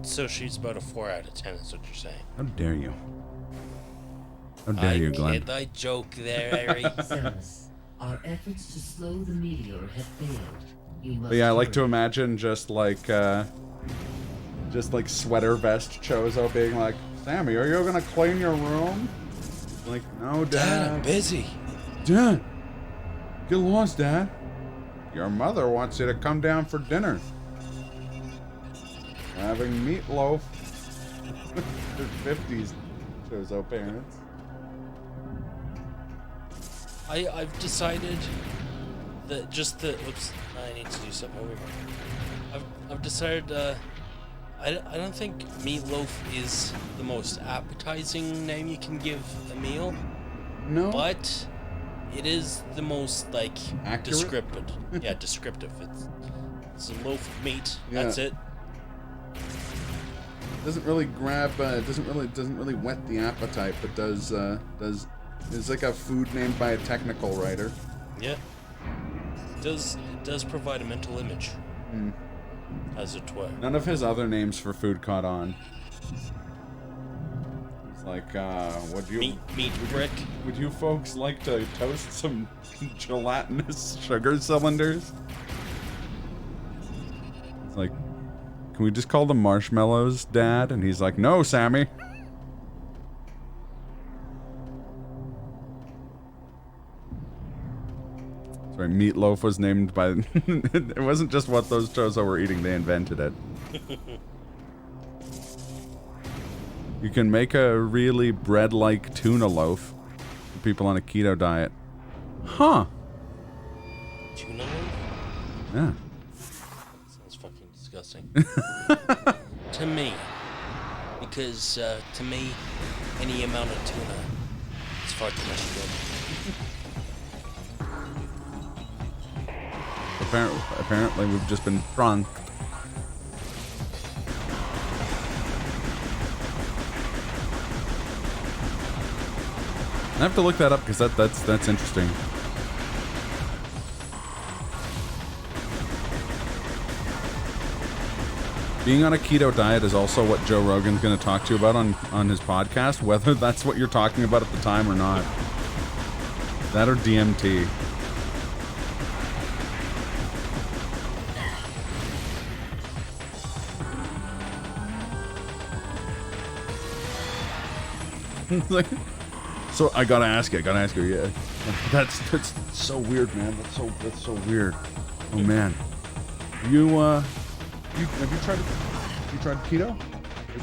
So she's about a 4 out of 10, is what you're saying. How dare you? How dare you, Glenn? I joke there, Ari. Samus, our efforts to slow the meteor have failed. You must But yeah, I like to hurry. imagine just like sweater vest Chozo being like, Sammy, are you gonna clean your room? Like, no, Dad, I'm Dad. busy. Dad, get lost, Dad. Your mother wants you to come down for dinner. We're having meatloaf. Their 50s Chozo parents. I've decided that oops, I need to do something over here. I've decided I don't think meatloaf is the most appetizing name you can give a meal, No. but it is the most, like, Accurate? descriptive. Yeah, descriptive. It's a loaf of meat. Yeah. That's it. Doesn't really grab. Doesn't really whet the appetite, but does. It's like a food named by a technical writer. Yeah. It does provide a mental image. As it were. None of his other names for food caught on. It's like, would you Meat brick. would you folks like to toast some gelatinous sugar cylinders? It's like, can we just call them marshmallows, Dad? And he's like, no, Sammy. Sorry, meatloaf was named by... It wasn't just what those Chozo were eating, they invented it. You can make a really bread-like tuna loaf for people on a keto diet. Huh. Tuna loaf? Yeah. Sounds fucking disgusting. To me. Because, to me, any amount of tuna It's far too much good. Apparently we've just been drunk. I have to look that up because that's interesting. Being on a keto diet is also what Joe Rogan's going to talk to you about on his podcast, whether that's what you're talking about at the time or not. That or DMT. Like, so I gotta ask you, yeah. That's so weird, man. That's so weird. Oh man. Have you tried keto?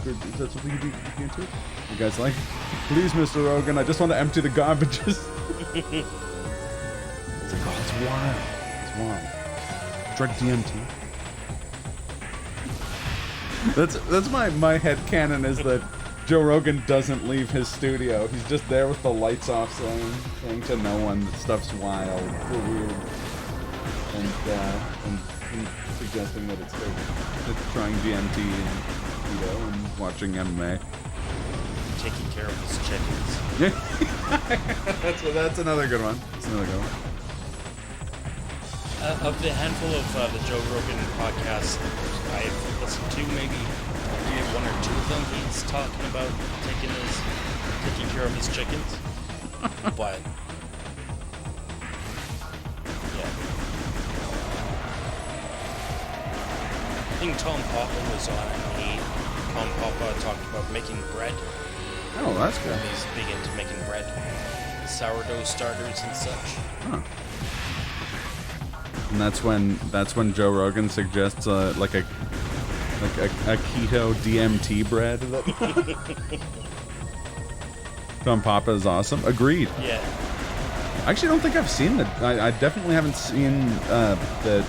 Is that something you'd be into? You guys like? Please, Mr. Rogan, I just want to empty the garbages. It's like, oh, it's wild. It's wild. Tried DMT. That's my headcanon is that Joe Rogan doesn't leave his studio. He's just there with the lights off saying to no one that stuff's wild or weird. And suggesting that it's trying DMT and keto and watching MMA. Taking care of his chickens. That's another good one. That's another good one. Of the handful of the Joe Rogan podcasts I've listened to, maybe one or two of them, he's talking about taking care of his chickens. But yeah, I think Tom Papa was on it. Tom Papa talked about making bread. Oh, that's good. He's big into making bread, sourdough starters and such. Huh. And that's when Joe Rogan suggests like a keto DMT bread. Tom Papa is awesome. Agreed. Yeah. I actually don't think I've seen I definitely haven't seen the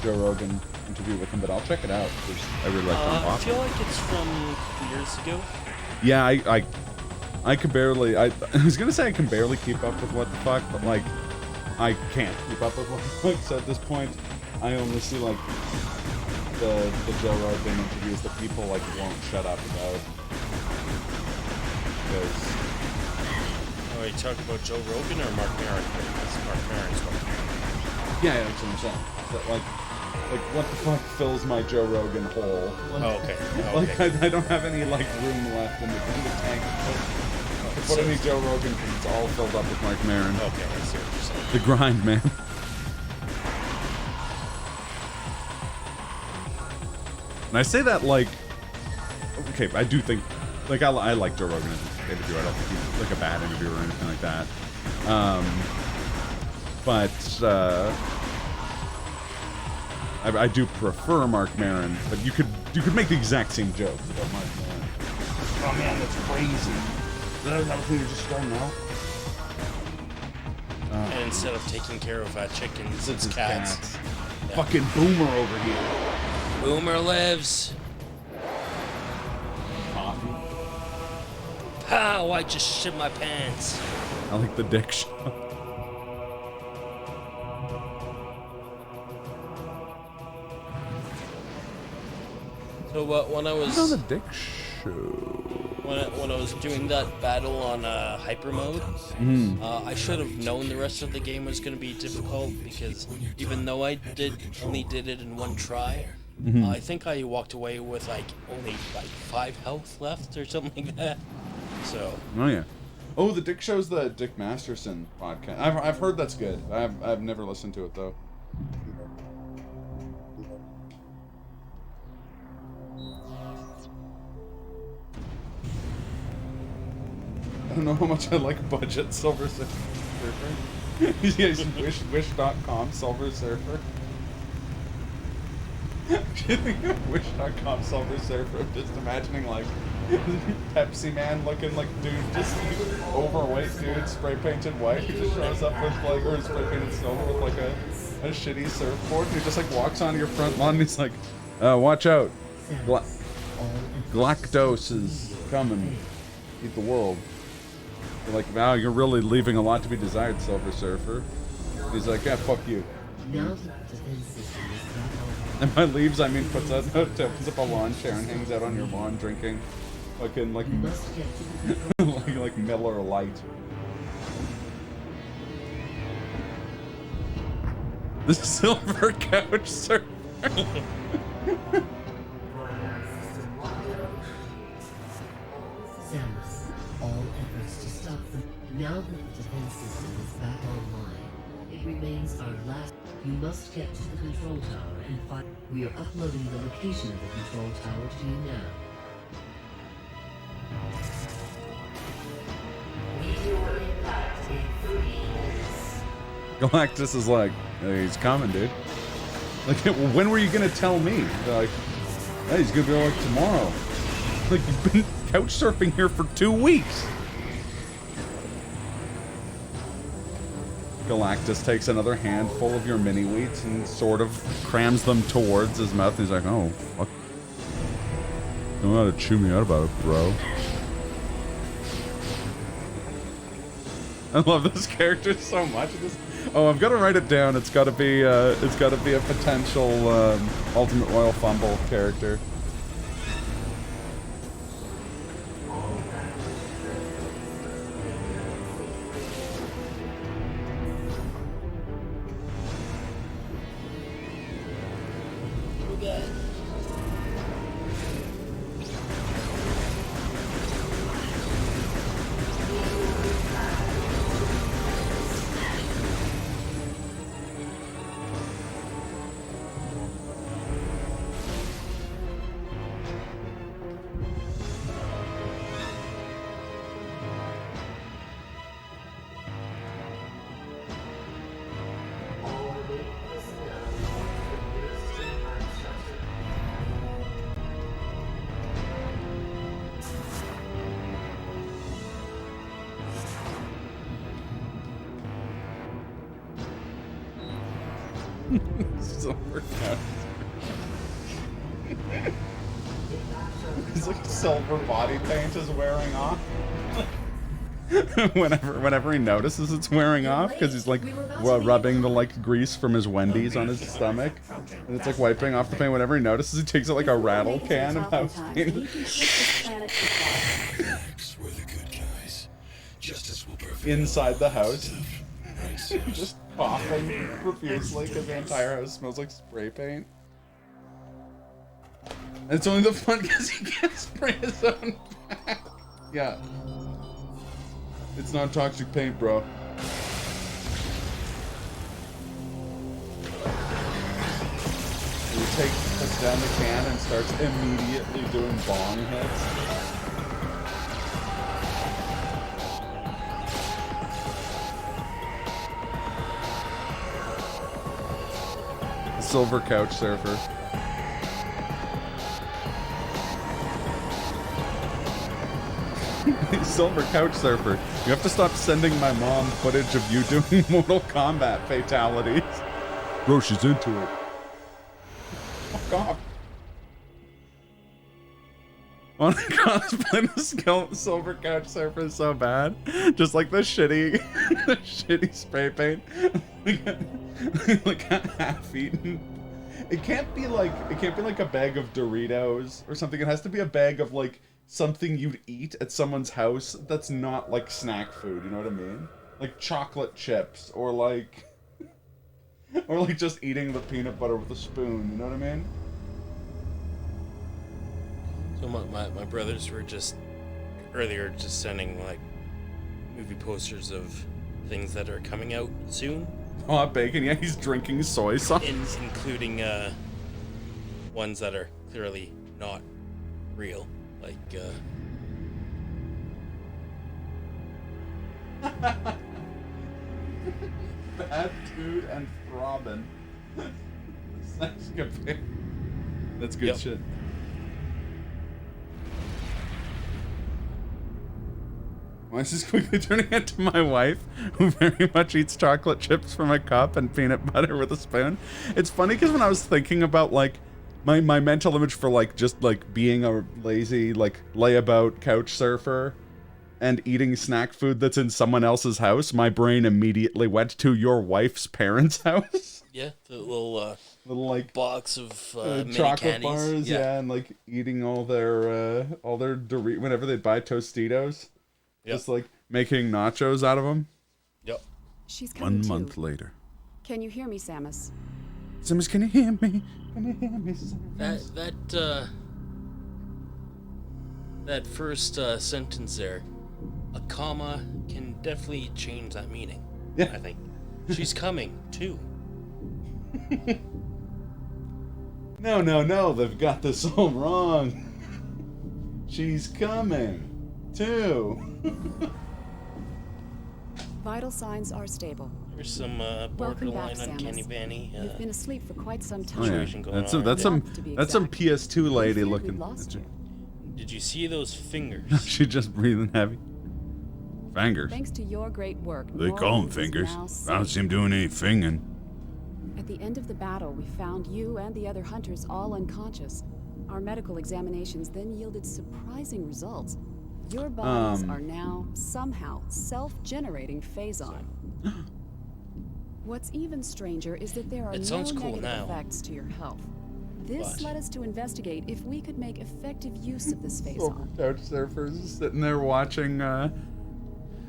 Joe Rogan interview with him, but I'll check it out because I really like Tom Papa. I feel like it's from years ago. Yeah, I could barely. I was gonna say I can barely keep up with what the fuck, but like I can't keep up with what the fuck. So at this point, I only see like the Joe Rogan interviews that people like won't shut up about. Because are you talking about Joe Rogan or Mark Maron? That's Mark Maron's one. Yeah, that's what I'm saying. That, like what the fuck fills my Joe Rogan hole? Oh, okay. Like I don't have any like room left in the tank to put any Joe Rogan because it's all filled up with Mark Maron. Okay, I see what you're saying. The grind, man. And I say that like, okay, I do think, like I like Joe Rogan as an interviewer. I don't think he's like a bad interviewer or anything like that. I do prefer Mark Maron, but you could make the exact same jokes about Mark Maron. Oh man, that's crazy. That thing you're just starting out. And instead of taking care of chickens, it's cats. Yeah. Fucking Boomer over here. Boomer lives. Coffee. Pow! I just shit my pants. I like the dick show. So when I was on the dick show. When I was doing that battle on hyper mode, I should have known the rest of the game was going to be difficult because even though I only did it in one try, I think I walked away with only 5 health left or something like that. So. Oh yeah. Oh, the Dick Show's the Dick Masterson podcast. I've heard that's good. I've never listened to it though. I don't know how much I like budget Silver Surfer. Yes, wish.com Silver Surfer. You think of wish.com Silver Surfer, just imagining like Pepsi Man looking like dude, just overweight dude, spray painted white, who just shows up with or spray painted silver with like a shitty surfboard, and he just like walks onto your front lawn and he's like, watch out. Galactose is coming. Eat the world. They're like, wow, you're really leaving a lot to be desired, Silver Surfer. He's like, yeah, fuck you. Now that the defense system is back on, And by leaves, I mean puts up a lawn chair and hangs out on your lawn drinking fucking like you must get to the control like Miller Lite. The Silver Couch Surfer. Samus, all efforts to stop them. Now that the defense system is back online, it remains our last. You must get to the control tower and find. We are uploading the location of the control tower to you now. Meteor impact in 3 minutes. Galactus is like, hey, he's coming, dude. Like, when were you gonna tell me? They're like, hey, he's gonna be like tomorrow. Like, you've been couch surfing here for 2 weeks. Galactus takes another handful of your mini wheats and sort of crams them towards his mouth. He's like, oh, fuck. Don't know how to chew me out about it, bro. I love this character so much. Oh, I've got to write it down. It's got to be a potential Ultimate Royal Fumble character. Silver couch. His like silver body paint is wearing off. whenever he notices it's wearing off, because he's like rubbing the like grease from his Wendy's on his stomach, and it's like wiping off the paint. Whenever he notices, he takes it like a rattle can of house paint. We're the good guys. Justice will prevail. Inside the house. Just coughing profusely because the entire house smells like spray paint. And it's only the fun because he can't spray his own back. Yeah. It's not toxic paint, bro. He puts down the can and starts immediately doing bong hits. Silver Couch Surfer. Silver Couch Surfer. You have to stop sending my mom footage of you doing Mortal Kombat fatalities. Bro, she's into it. Fuck off. I want to cosplay the Silver Couch Surfer so bad. Just like the shitty, the shitty spray paint. Like half-eaten. It can't be like a bag of Doritos or something. It has to be a bag of like something you'd eat at someone's house that's not like snack food, you know what I mean? Like chocolate chips or like just eating the peanut butter with a spoon, you know what I mean? So my brothers were just earlier just sending like movie posters of things that are coming out soon. Hot bacon, yeah, he's drinking soy sauce. Including ones that are clearly not real. Like Bad Dude and Throbbin. That's good shit. Why is this quickly turning into my wife, who very much eats chocolate chips from a cup and peanut butter with a spoon? It's funny because when I was thinking about like my mental image for like just like being a lazy like layabout couch surfer and eating snack food that's in someone else's house, my brain immediately went to your wife's parents' house. Yeah, the little like box of mini chocolate candies. bars, yeah, and like eating all their Doritos whenever they buy Tostitos, just like making nachos out of them. Yep. She's coming 1 month later. Can you hear me, Samus? Samus, can you hear me? Can you hear me, Samus? That first sentence there, a comma can definitely change that meaning. Yeah. I think. She's coming, too. No, they've got this all wrong. She's coming, too. Vital signs are stable. There's some Welcome borderline back, uncanny Samus. valley You've been asleep for quite some time. situation going That's on. that's right some PS2 lady We looking. lost you. there. Did you see those fingers? She's just breathing heavy. Fingers. Thanks to your great work, They call them Norwood is fingers. now I don't safe. see him doing any fingering. At the end of the battle, we found you and the other hunters all unconscious. Our medical examinations then yielded surprising results. Your bodies are now somehow self-generating phazon. What's even stranger is that there are It no sounds cool negative now. effects to your health. This But- led us to investigate if we could make effective use of this Silver phazon. couch surfers sitting there watching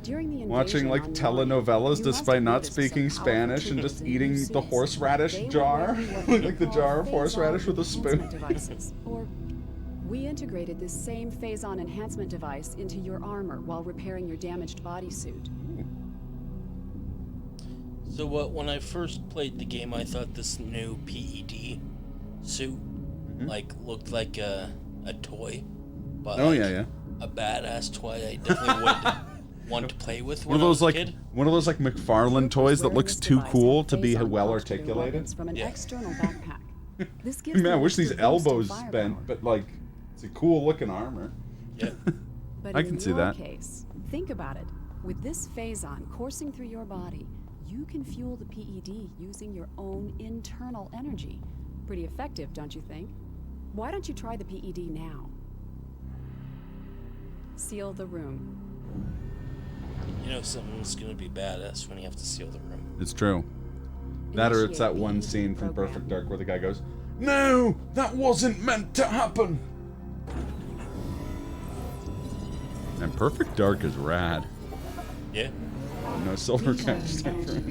During the watching invasion like on telenovelas Norwood, you despite must not have noticed speaking some powerful Spanish and tools just in eating your the suits. horseradish They were jar, wearing what we like the call jar of phazon horseradish with a enhancement spoon. devices, or we integrated this same phazon enhancement device into your armor while repairing your damaged bodysuit. So when I first played the game, I thought this new PED suit like looked like a toy, but Oh like, yeah. a badass toy. I definitely would want to play with One when of I was those a like kid. McFarlane toys that Wearing looks this too device cool have to be phazon well punched through your articulated. weapons from an Yeah. external backpack. This gives Man, I them wish extra these boost in elbows firepower. bent, but like it's a cool looking armor. Yeah. But I in can see your that. case, think about it. With this phazon coursing through your body, you can fuel the PED using your own internal energy. Pretty effective, don't you think? Why don't you try the PED now? Seal the room. You know something's gonna be badass when you have to seal the room. It's true. That or it's that one scene from Perfect Dark where the guy goes, "No, that wasn't meant to happen." And Perfect Dark is rad. Yeah. No silver couch surfer.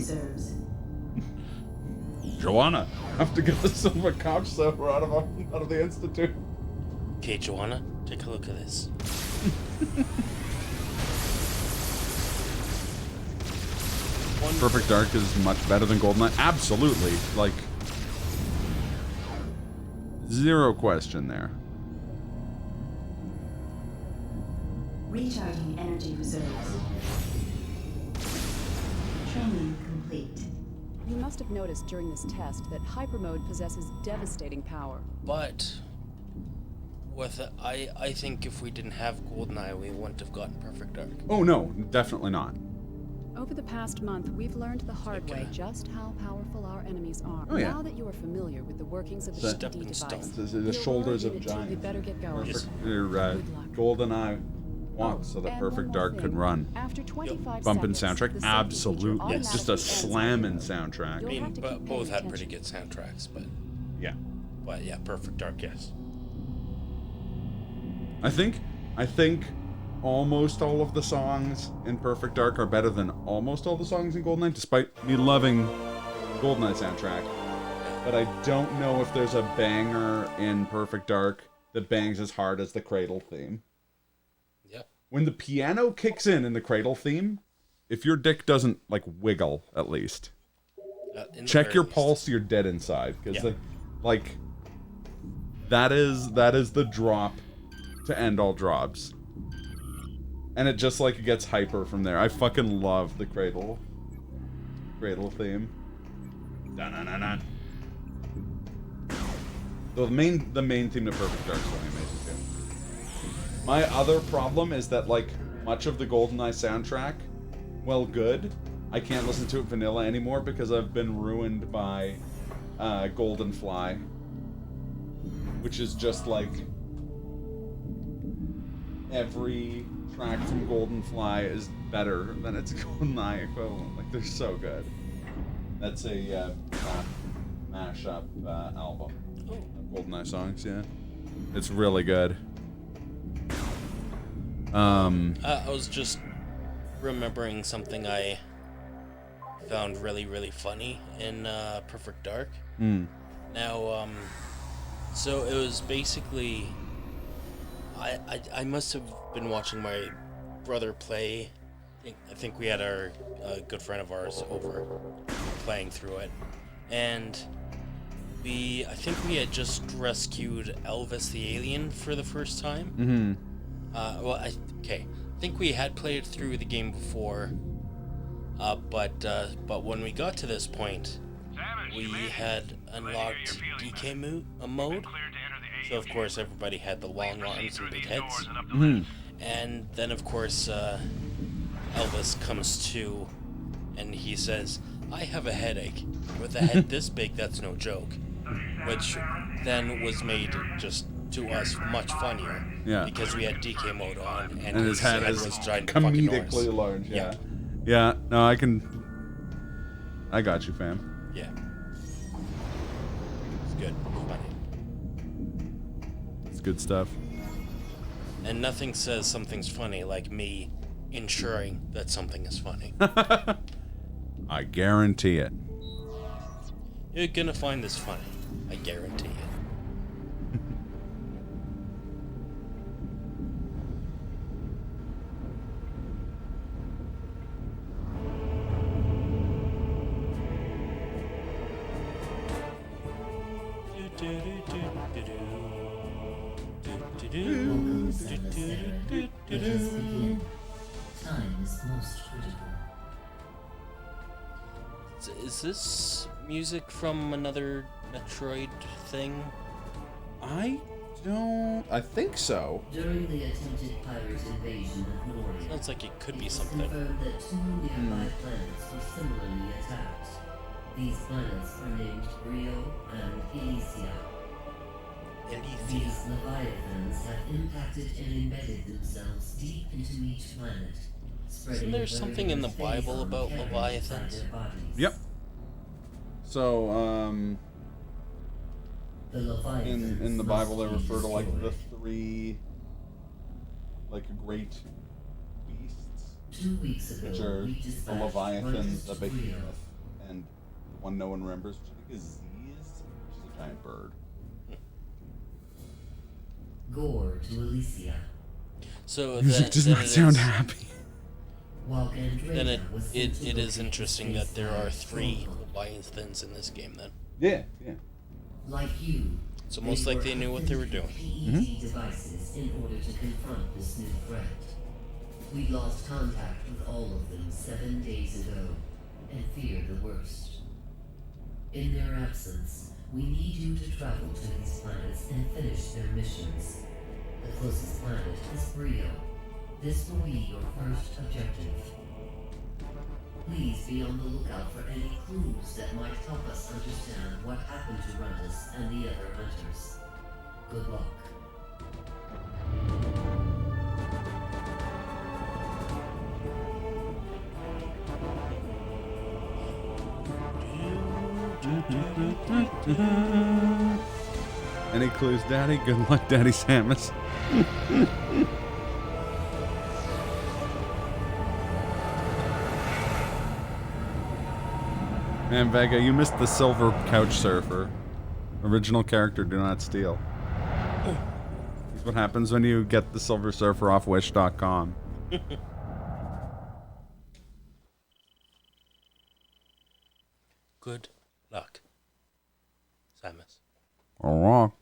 Joanna, have to get the silver couch surfer out of the institute. Okay, Joanna, take a look at this. Perfect Dark is much better than GoldenEye. Absolutely, like zero question there. Recharging energy reserves. Training complete. You must have noticed during this test that hyper mode possesses devastating power. But with I think if we didn't have GoldenEye, we wouldn't have gotten Perfect Dark. Oh no, definitely not. Over the past month, we've learned the hard way just how powerful our enemies are. Oh, yeah. Now that you are familiar with the workings of the Stepping PED device, The shoulders of you giants. better get going. GoldenEye walked so that And Perfect one more Dark thing. could run. After 25 Bumpin' seconds, soundtrack, the safety absolute. feature Just a automatically ends slamming on zero. soundtrack. I You'll mean, have to keep both paying had pretty attention. good soundtracks, but Yeah. yeah, Perfect Dark, yes. I think almost all of the songs in Perfect Dark are better than almost all the songs in GoldenEye, despite me loving GoldenEye soundtrack. But I don't know if there's a banger in Perfect Dark that bangs as hard as the Cradle theme. Yeah. When the piano kicks in the Cradle theme, if your dick doesn't like wiggle at least, In the check very your least. pulse, you're dead inside, because Yeah. like that is the drop to end all drops. And it just like gets hyper from there. I fucking love the Cradle theme. Dun-dun-dun-dun. The main theme to Perfect Dark is really amazing too. My other problem is that like much of the GoldenEye soundtrack, well, good, I can't listen to it vanilla anymore because I've been ruined by Goldenfly, which is just like every track from Goldenfly is better than its GoldenEye equivalent. Like, they're so good. That's a mashup album. GoldenEye songs, yeah. It's really good. I was just remembering something I found really, really funny in Perfect Dark. Now, so it was basically, I must have been watching my brother play. I think we had our good friend of ours over playing through it, and I think we had just rescued Elvis the alien for the first time. I think we had played through the game before, but when we got to this point, we had unlocked DK mode. So of course everybody had the long arms and big heads, and then of course Elvis comes to, and he says, "I have a headache. With a head this big, that's no joke," which then was made just to us much funnier. Yeah. Because we had DK mode on, and his head is was giant fucking comedically enormous. large. Yeah. No, I got you, fam. Yeah. It's good. Funny. It's good stuff. And nothing says something's funny like me ensuring that something is funny. I guarantee it. You're gonna find this funny. I guarantee it. Welcome, Samus Aran. Let us begin. Time is most critical. Is this music from another Metroid thing? I think so. During the attempted pirate invasion of Noria, Sounds like it could be it was something. confirmed that 2 nearby planets were similarly attacked. These planets are named Brio and Elysia. These leviathans have impacted and embedded themselves deep into each planet, spreading Isn't there a very something in the phase Bible on about carrion leviathans? inside their bodies. Yep. So, The leviathans in the Bible, they must be refer to like the destroyed. 3 like great beasts, 2 weeks ago, which are we the dispatched Leviathan, runners the to Brio. Behemoth, and the one no one remembers, which I think is Z's, which is a giant bird. Gore to Elysia. So Music does then not it sound is- happy. While Gandrea Then was sent it to is locate interesting the that there are space 3 stronghold. leviathans in this game then. Yeah. Like you, It's almost like they knew what they were doing. PET devices in order to confront this new threat. We lost contact with all of them 7 days ago, and fear the worst. In their absence, we need you to travel to these planets and finish their missions. The closest planet is Brio. This will be your first objective. Please be on the lookout for any clues that might help us understand what happened to Runtus and the other hunters. Good luck. Any clues, Daddy? Good luck, Daddy Samus. Man, Vega, you missed the silver couch surfer. Original character, do not steal. That's what happens when you get the silver surfer off wish.com. Good luck, Samus. All wrong.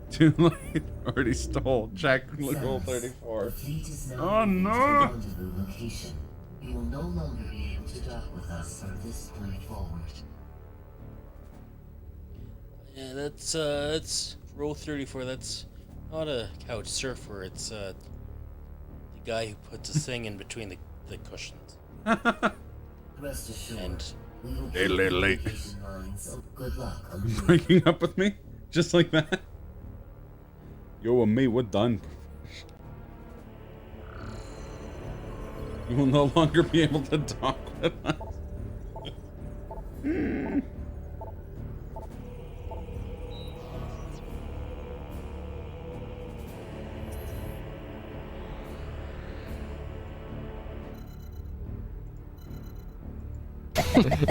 Too late. Already stole. Check goal 34. The fleet is now Oh, moving to no. the rendezvous location. You will no longer be able to dock with us from this point forward. Yeah, that's row 34. That's not a couch surfer. It's the guy who puts a thing in between the cushions. Rest assured, And we will Hey, keep late, the late. communication lines, so good luck on the way. Breaking up with me? Just like that. You and me, we're done. You will no longer be able to talk with us.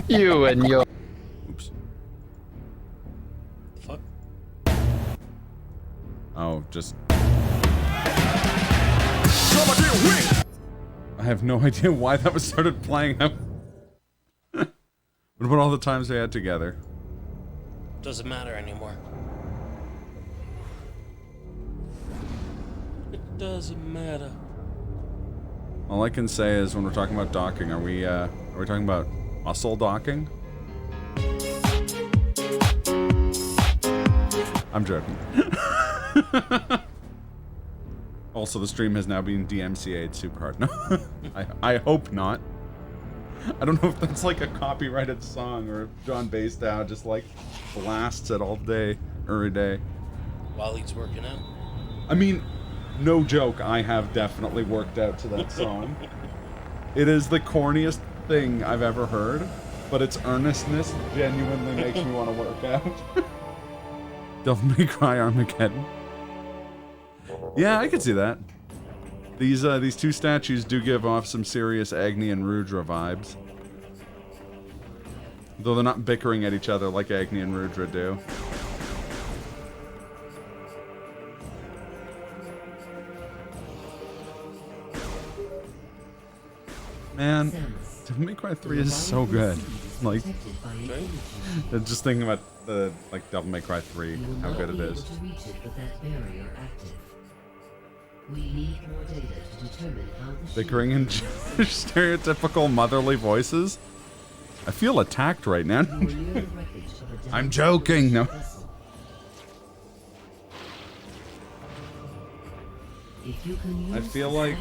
You and your... Oops. Fuck. Oh, just... I have no idea why that was started playing. What about all the times we had together? Doesn't matter anymore. It doesn't matter. All I can say is when we're talking about docking, are we talking about muscle docking? I'm joking. Also, the stream has now been DMCA'd super hard. No, I hope not. I don't know if that's like a copyrighted song or if John Bastow just like blasts it all day, every day. While he's working out. I mean, no joke, I have definitely worked out to that song. It is the corniest thing I've ever heard, but its earnestness genuinely makes me want to work out. Devil May Cry Armageddon. Yeah, I could see that. These two statues do give off some serious Agni and Rudra vibes. Though they're not bickering at each other like Agni and Rudra do. Man, Devil May Cry 3 is so good. Like, just thinking about the Devil May Cry 3, how good it is. We need more data to determine how the Bickering in stereotypical motherly voices. I feel attacked right now. I'm joking. No. I feel like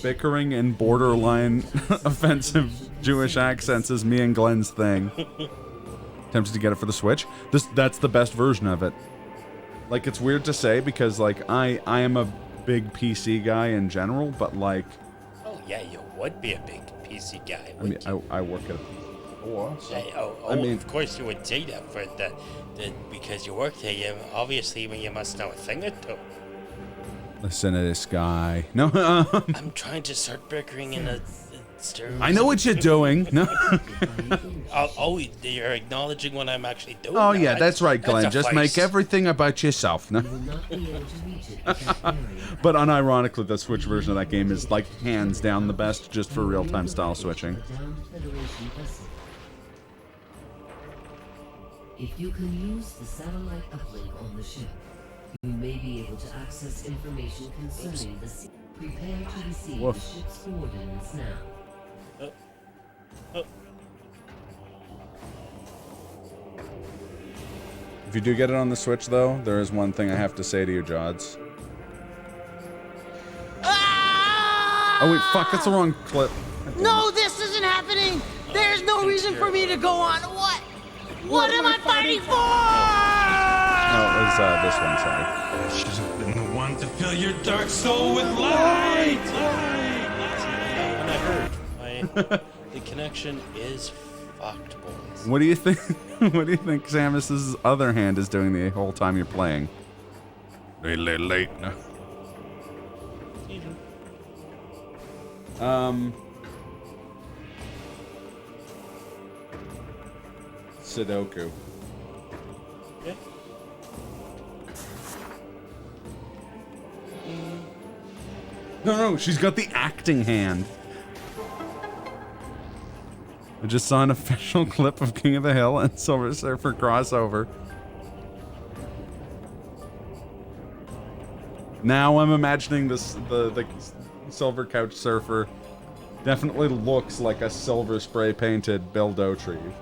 bickering in borderline offensive Jewish accents is me and Glenn's thing. Tempted to get it for the Switch. That's the best version of it. Like, it's weird to say because, like, I am a big PC guy in general, but, like... Oh, yeah, you would be a big PC guy, I mean, I work at a store, so... I mean, of course you would say that, for the because you work there, obviously you must know a thing or two. Listen to this guy. No, I'm trying to start bickering in a stereotype. I know what you're doing. No. Oh, you're acknowledging what I'm actually doing. Oh, now. yeah, that's right, Glenn. That's Just make everything about yourself. No. But unironically, the Switch version of that game is, like, hands down the best just for real-time style switching. If you can use the satellite uplink on the ship, you may be able to access information concerning the sea. Prepare to receive the ship's coordinates now. If you do get it on the Switch, though, there is one thing I have to say to you, Jods. Oh, wait, fuck, that's the wrong clip. No, this isn't happening! There's no reason for me to go on. What? What am I fighting for? No, it was this one, sorry. Should have been the one to fill your dark soul with light! When I heard, the connection is fucked, boys. What do you think? What do you think Samus's other hand is doing the whole time you're playing? Late. No. Sudoku. Okay. No, she's got the acting hand. I just saw an official clip of King of the Hill and Silver Surfer crossover. Now I'm imagining this the Silver Couch Surfer definitely looks like a silver spray painted Bill Dauterive.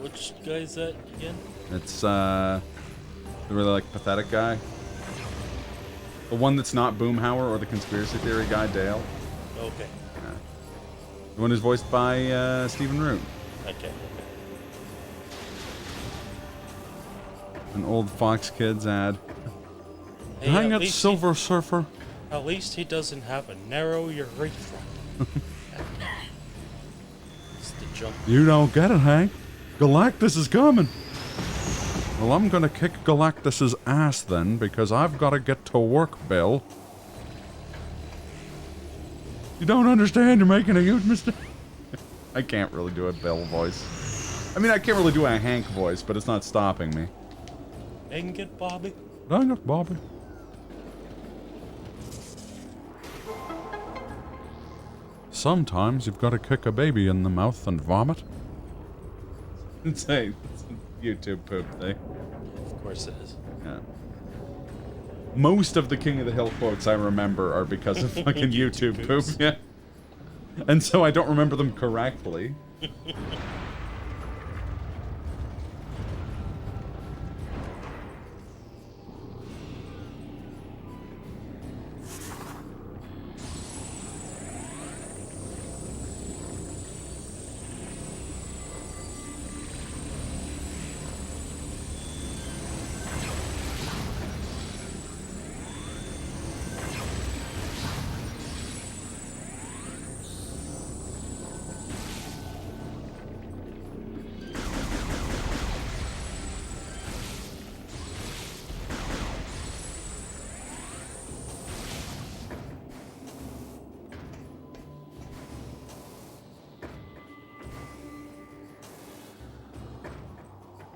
Which guy is that again? It's the really like pathetic guy. The one that's not Boomhauer or the conspiracy theory guy, Dale. Okay. Yeah. The one who's voiced by Stephen Root. Okay. An old Fox Kids ad. Hey, Dang at it, least Silver Surfer. At least he doesn't have a narrow urethra. It's the jump. You don't get it, Hank. Galactus is coming. Well, I'm gonna kick Galactus's ass then, because I've gotta get to work, Bill. You don't understand, you're making a huge mistake. I can't really do a Bill voice. I mean, I can't really do a Hank voice, but it's not stopping me. Dang it, Bobby. Dang it, Bobby. Sometimes you've got to kick a baby in the mouth and vomit. It's a YouTube poop thing. Of course it is. Yeah. Most of the King of the Hill quotes I remember are because of fucking YouTube poop. Yeah. And so I don't remember them correctly.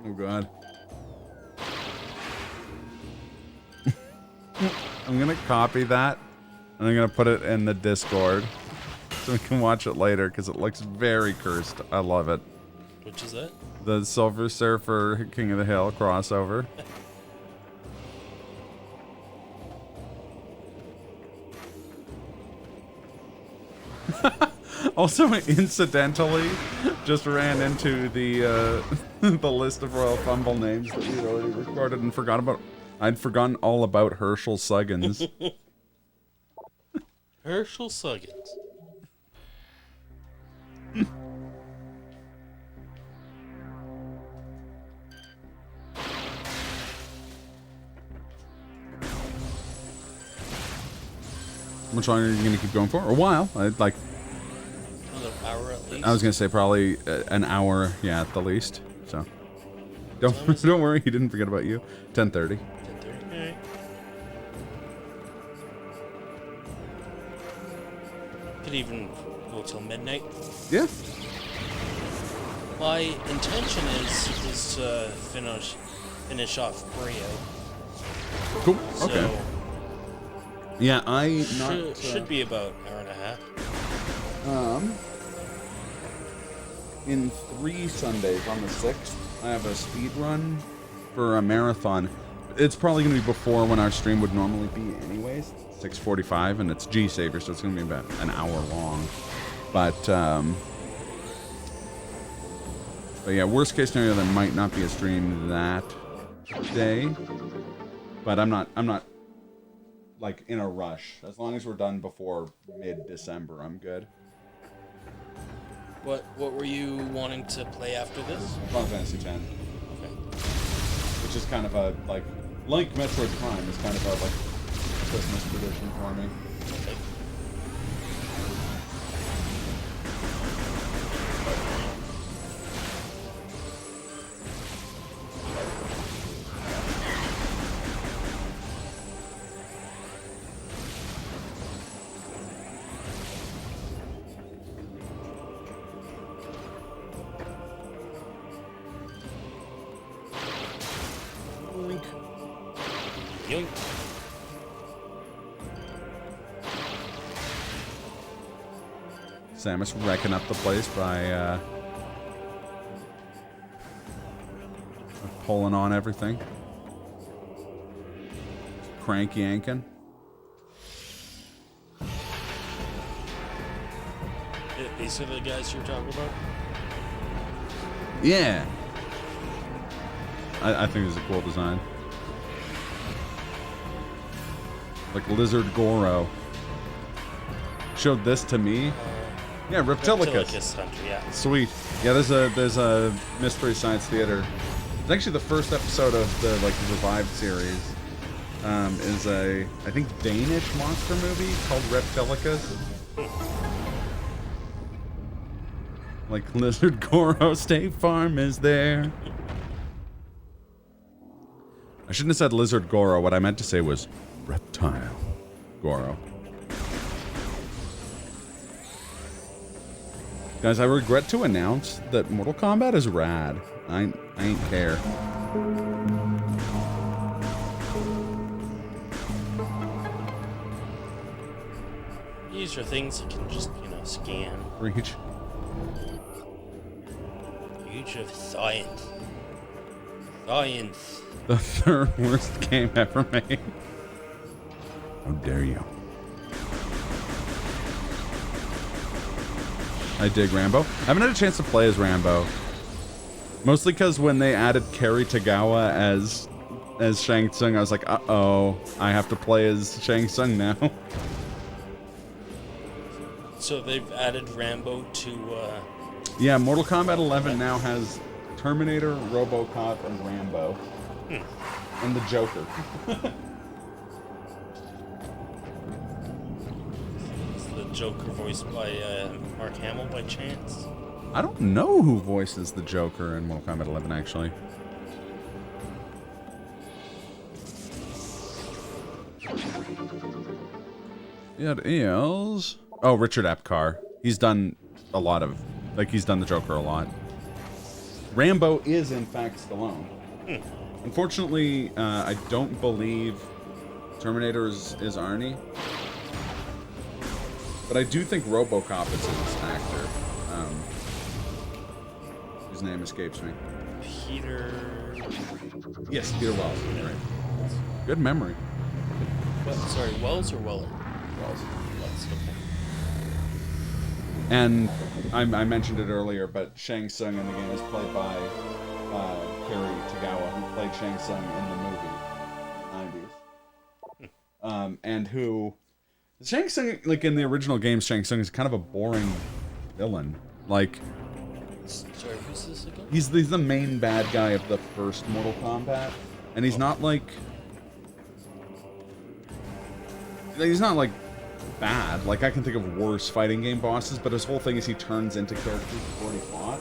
Oh god. I'm gonna copy that and I'm gonna put it in the Discord so we can watch it later because it looks very cursed. I love it. Which is that? The Silver Surfer King of the Hill crossover. Also, incidentally, just ran into the the list of Royal Fumble names that we'd already recorded and forgot about. I'd forgotten all about Herschel Suggins. Herschel Suggins. How much longer are you going to keep going for? A while. I'd like... Another hour at least? I was going to say probably an hour, yeah, at the least. So... Don't worry, he didn't forget about you. 10:30. 10:30. Alright. Could even go till midnight. Yeah. My intention is to finish off Brio. Cool. So Okay. Yeah, should be about an hour and a half. In 3 Sundays on the 6th, I have a speed run for a marathon. It's probably going to be before when our stream would normally be anyways. 6:45, and it's G-Saver, so it's going to be about an hour long. But yeah, worst case scenario, there might not be a stream that day. But I'm not like in a rush. As long as we're done before mid-December, I'm good. What were you wanting to play after this? Final Fantasy X. Okay. Which is kind of a, like Metroid Prime is kind of a, like, Christmas tradition for me. Okay. Yoink. Samus wrecking up the place by pulling on everything. Crank yanking. These are the guys you're talking about? Yeah. I think it's a cool design. Like Lizard Goro. Showed this to me Yeah, Reptilicus. Reptilicus Hunter, yeah. Sweet. Yeah, there's a Mystery Science Theater. It's actually the first episode of the revived series. Is a I think Danish monster movie called Reptilicus. Like Lizard Goro State Farm is there. I shouldn't have said Lizard Goro. What I meant to say was Reptile Goro. Guys, I regret to announce that Mortal Kombat is rad. I ain't care. These are things you can just, scan. Reach. Future of science. Science. The third worst game ever made. How dare you? I dig Rambo. I haven't had a chance to play as Rambo. Mostly because when they added Kerry Tagawa as Shang Tsung, I was like, uh-oh, I have to play as Shang Tsung now. So they've added Rambo to, Yeah, Mortal Kombat 11 now has Terminator, RoboCop, and Rambo. And the Joker. Is the Joker voiced by Mark Hamill by chance? I don't know who voices the Joker in Mortal Kombat 11, actually. It is... Oh, Richard Epcar. He's done a lot of... he's done the Joker a lot. Rambo is, in fact, Stallone. Unfortunately, I don't believe Terminator is Arnie. But I do think RoboCop is his actor. His name escapes me. Peter... Yes, Peter Wells. Right. Good memory. Sorry, Wells or Weller? Wells. Okay. And I mentioned it earlier, but Shang Tsung in the game is played by Kerry Tagawa, who played Shang Tsung in the movie, 90s. And who... Shang Tsung, in the original games, Shang Tsung is kind of a boring villain. Sorry, who's this again? He's the main bad guy of the first Mortal Kombat, and he's not he's not bad. I can think of worse fighting game bosses, but his whole thing is he turns into characters before he fought.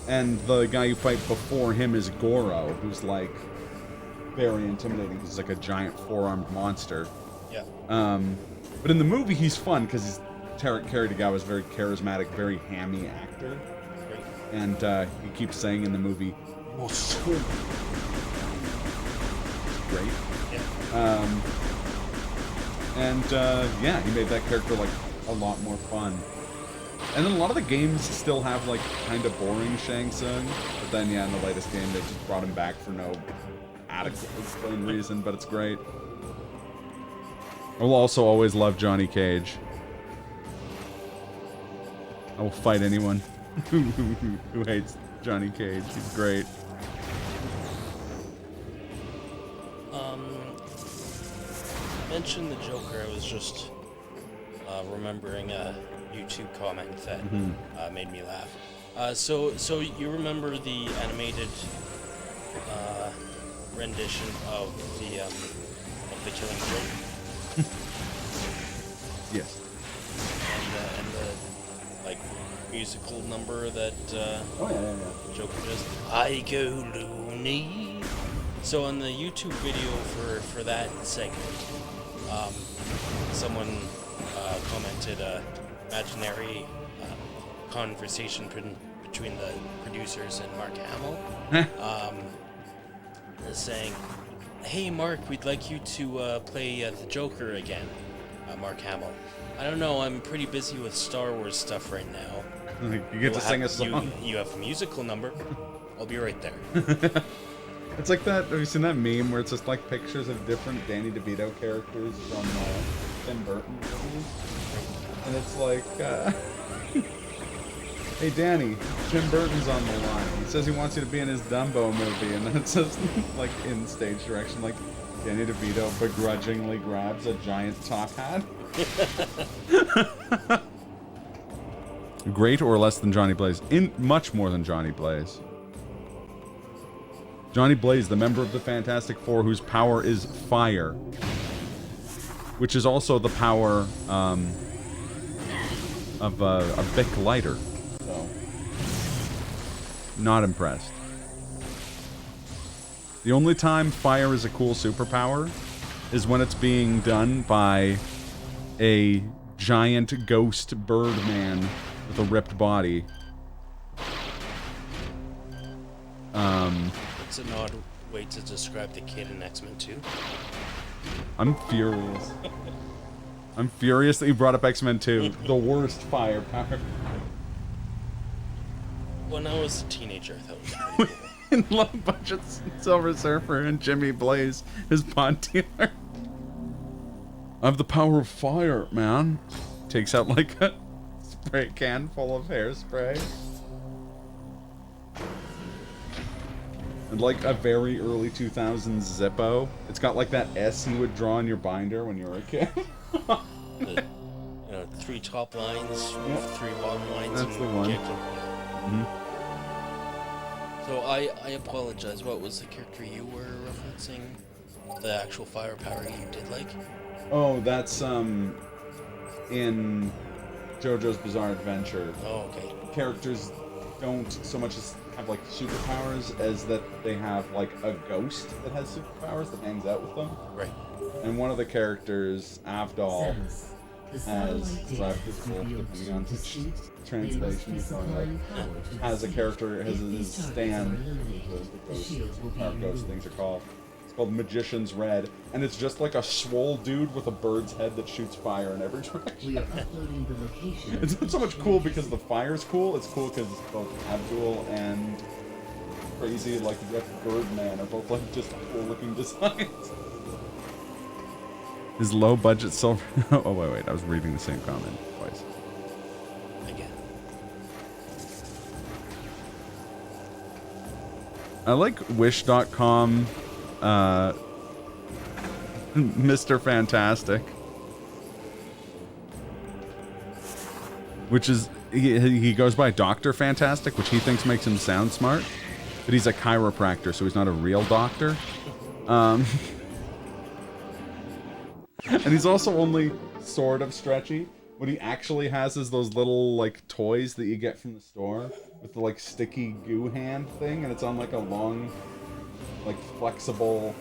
And the guy you fight before him is Goro, who's very intimidating. He's a giant four-armed monster. Yeah. But in the movie, he's fun because Kerry Tagawa is a very charismatic, very hammy actor. And he keeps saying in the movie, "It's great." Yeah. Yeah, he made that character a lot more fun. And then a lot of the games still have kind of boring Shang Tsung, but then in the latest game they just brought him back for no adequate explained reason, but it's great. I will also always love Johnny Cage. I will fight anyone who hates Johnny Cage. He's great. Mentioned the Joker. I was just remembering a YouTube comment that made me laugh. So you remember the animated rendition of the Killing Joke? Yes. And the musical number that Joker does. I go loony. So on the YouTube video for that segment, someone commented imaginary conversation between the producers and Mark Hamill, saying, "Hey Mark, we'd like you to play the Joker again." Mark Hamill, "I don't know, I'm pretty busy with Star Wars stuff right now." You get to sing a song. You have a musical number. I'll be right there. It's like that. Have you seen that meme where it's just pictures of different Danny DeVito characters from Tim Burton movies? And it's hey Danny, Tim Burton's on the line. He says he wants you to be in his Dumbo movie, and then it says in stage direction Danny DeVito begrudgingly grabs a giant top hat. Great or less than Johnny Blaze? Much more than Johnny Blaze. Johnny Blaze, the member of the Fantastic Four whose power is fire. Which is also the power of a Bic lighter. So, not impressed. The only time fire is a cool superpower is when it's being done by a giant ghost bird man with a ripped body. It's an odd way to describe the kid in X-Men 2. I'm furious. I'm furious that you brought up X-Men 2. The worst firepower. When I was a teenager, I thought it was pretty cool. In low budget Silver Surfer and Jimmy Blaze, his pod dealer. I have the power of fire, man. Takes out like a spray can full of hairspray. And like a very early 2000s Zippo. It's got like that S you would draw on your binder when you were a kid. The, 3 top lines, 3 bottom lines. That's the one. So I apologize. What was the character you were referencing? The actual firepower you did like? Oh, that's in JoJo's Bizarre Adventure. Oh, okay. Characters don't so much as have like superpowers as that they have like a ghost that has superpowers that hangs out with them. Right. And one of the characters, Avdol, has depending on which translation you're talking about, has a character, has his stand, the ghost things are called. It's called Magician's Red, and it's just like a swole dude with a bird's head that shoots fire in every direction. It's not so much cool because the fire's cool, it's cool because both Abdul and crazy, like, ripped Birdman are both, like, just cool-looking designs. His low-budget silver... Oh, wait, I was reading the same comment twice. Again. I like Wish.com, Mr. Fantastic. Which is... He goes by Dr. Fantastic, which he thinks makes him sound smart. But he's a chiropractor, so he's not a real doctor. And he's also only sort of stretchy. What he actually has is those little, like, toys that you get from the store with the, like, sticky goo hand thing, and it's on, like, a long, like, flexible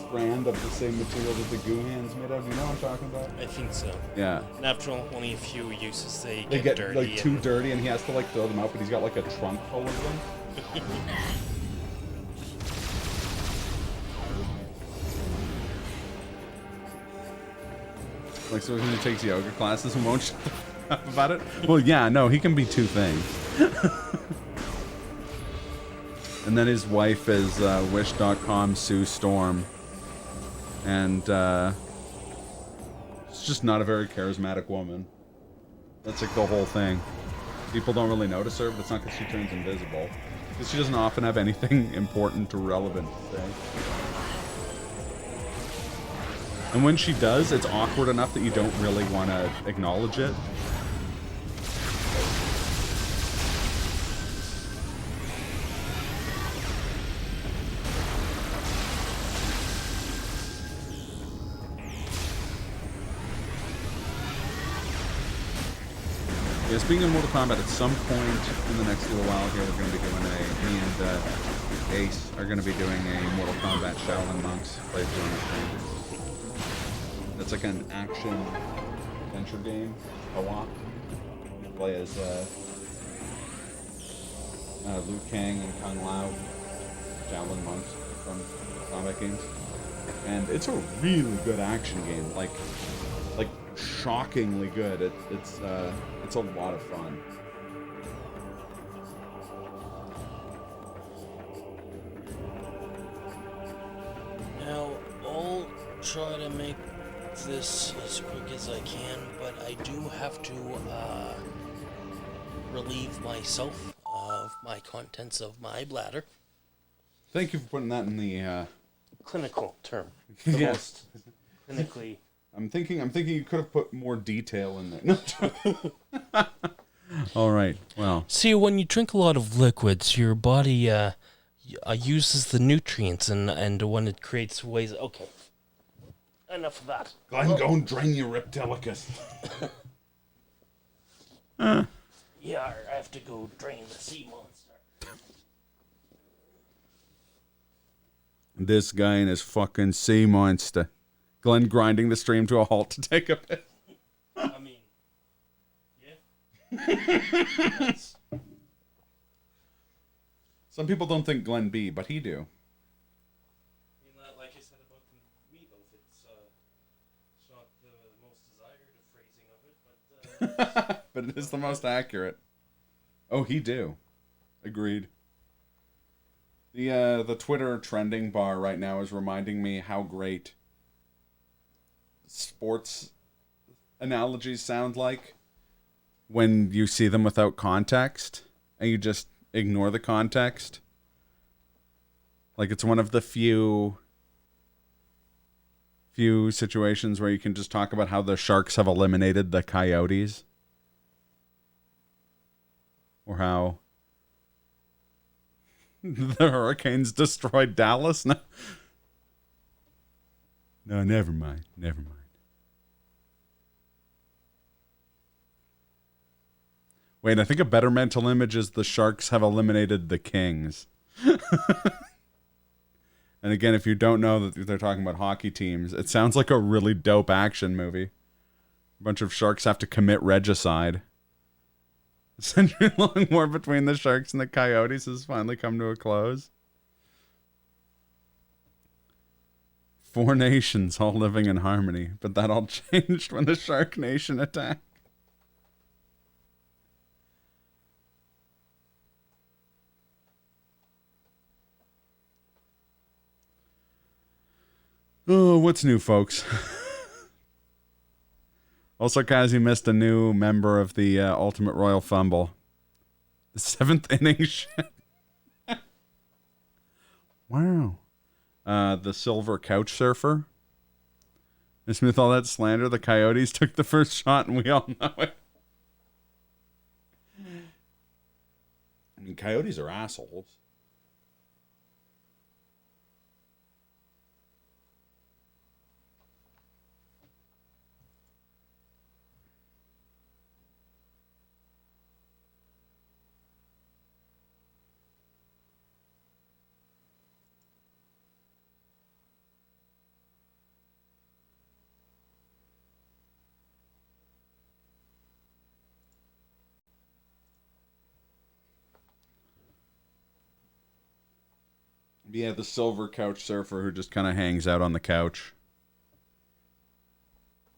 strand of the same material that the goo hand's made of. You know what I'm talking about? I think so. Yeah. And after only a few uses, they get dirty. like, too dirty, and he has to, like, throw them out, but he's got, like, a trunk full of them. Like, so he takes yoga classes and won't shut up about it? Well, yeah, no, he can be two things. And then his wife is Wish.com Sue Storm. And she's just not a very charismatic woman. That's like the whole thing. People don't really notice her, but it's not because she turns invisible. Because she doesn't often have anything important or relevant to say. And when she does, it's awkward enough that you don't really want to acknowledge it. Yeah, speaking of Mortal Kombat, at some point in the next little while here, we're going to be doing me and Ace are going to be doing a Mortal Kombat Shaolin Monks playthrough on the stream. It's like an action adventure game, co-op. You play as Liu Kang and Kung Lao, Shaolin monks from combat games, and it's a really good action game. Like shockingly good. It's a lot of fun. Now, I'll try to make this as quick as I can, but I do have to relieve myself of my contents of my bladder. Thank you for putting that in the clinical term. Yes. Clinically. I'm thinking you could have put more detail in there. No. All right. Well. See, when you drink a lot of liquids, your body uses the nutrients, and when it creates ways. Okay. Enough of that. Glenn, go and drain your reptilicus. Yeah, I have to go drain the sea monster. This guy and his fucking sea monster. Glenn grinding the stream to a halt to take a piss. I mean, yeah. Some people don't think Glenn B, but he do. I mean, like I said about the meatloaf, it's not the most desired phrasing of it, but... but it is the most accurate. Oh, he do. Agreed. The Twitter trending bar right now is reminding me how great sports analogies sound like when you see them without context and you just ignore the context. Like, it's one of the few situations where you can just talk about how the Sharks have eliminated the Coyotes, or how the Hurricanes destroyed Dallas. No, never mind. Wait, I think a better mental image is the Sharks have eliminated the Kings. And again, if you don't know that they're talking about hockey teams, it sounds like a really dope action movie. A bunch of sharks have to commit regicide. A century-long war between the Sharks and the Coyotes has finally come to a close. 4 nations all living in harmony, but that all changed when the Shark Nation attacked. Oh, what's new, folks? Also, Kazi missed a new member of the Ultimate Royal Fumble. The 7th inning shit. Wow. The Silver Couch Surfer. And Smith, all that slander, the Coyotes took the first shot, and we all know it. I mean, Coyotes are assholes. Yeah, the Silver Couch Surfer who just kind of hangs out on the couch.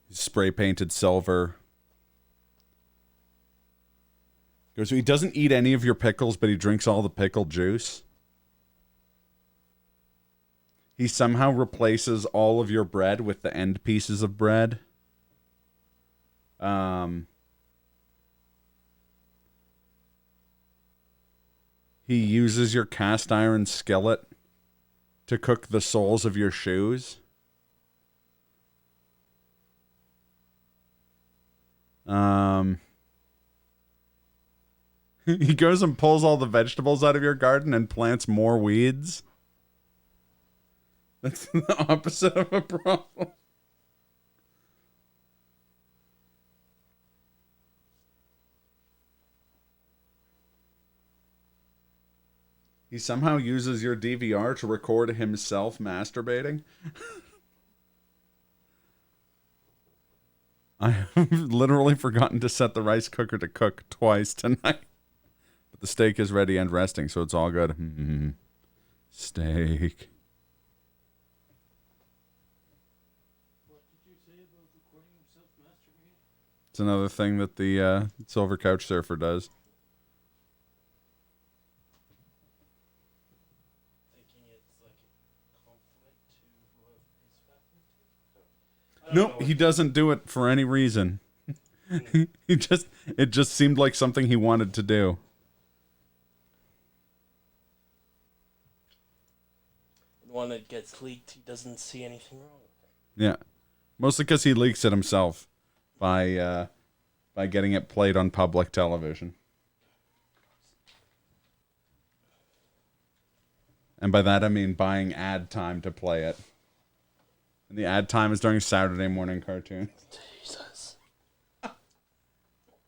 He's spray painted silver. Goes, he doesn't eat any of your pickles, but he drinks all the pickle juice. He somehow replaces all of your bread with the end pieces of bread. He uses your cast iron skillet to cook the soles of your shoes. He goes and pulls all the vegetables out of your garden and plants more weeds. That's the opposite of a problem. He somehow uses your DVR to record himself masturbating. I have literally forgotten to set the rice cooker to cook twice tonight. But the steak is ready and resting, so it's all good. Steak. What did you say about recording himself masturbating? It's another thing that the Silver Couch Surfer does. Nope, he doesn't do it for any reason. It just seemed like something he wanted to do. When it gets leaked, he doesn't see anything wrong with it. Yeah. Mostly because he leaks it himself by by getting it played on public television. And by that I mean buying ad time to play it. And the ad time is during Saturday morning cartoons. Jesus.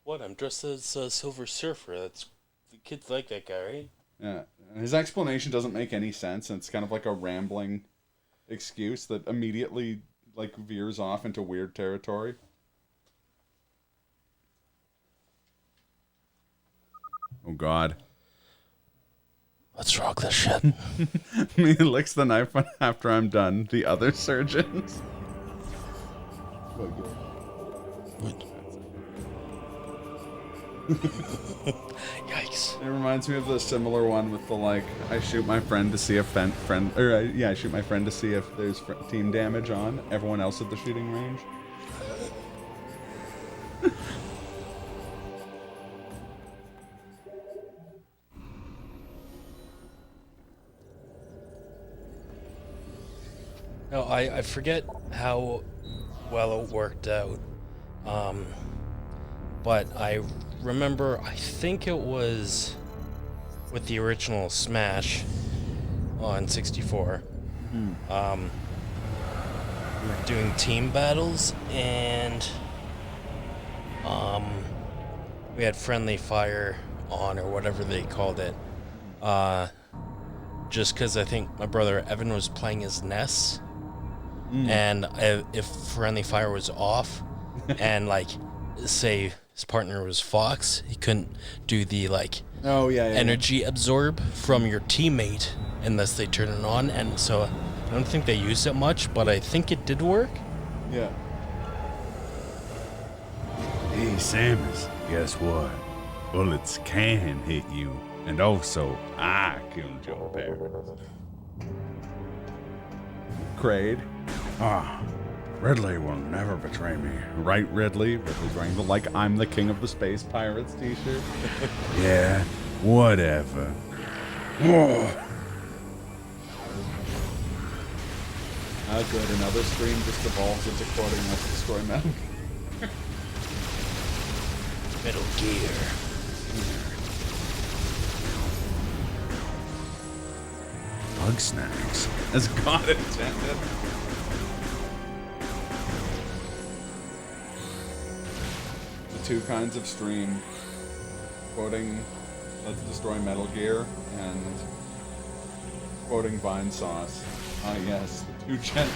What? I'm dressed as a Silver Surfer. That's the kids like that guy, right? Yeah. His explanation doesn't make any sense, and it's kind of like a rambling excuse that immediately like veers off into weird territory. Oh God. Let's rock this shit. He licks the knife after I'm done. The other surgeons. Yikes. It reminds me of the similar one with the like, I shoot my friend to see if I shoot my friend to see if there's team damage on everyone else at the shooting range. No, I forget how well it worked out. But I remember, I think it was with the original Smash on 64. We were doing team battles, and we had friendly fire on, or whatever they called it. Just because I think my brother Evan was playing as Ness. And if friendly fire was off, and like, say his partner was Fox, he couldn't do the like energy absorb from your teammate unless they turn it on. And so I don't think they used it much, but I think it did work. Yeah. Hey, Samus, guess what? Bullets can hit you, and also I killed your parents. Kraid. Ridley will never betray me. Right, Ridley? Ridley's wearing the like I'm the king of the space pirates t-shirt. Yeah, whatever. Good. Another stream just evolves into quoting Let's Destroy Metal Gear. Metal Gear. Bug snacks. As God intended. The two kinds of stream. Quoting Let's Destroy Metal Gear and quoting Vine Sauce. Ah yes, the two genders.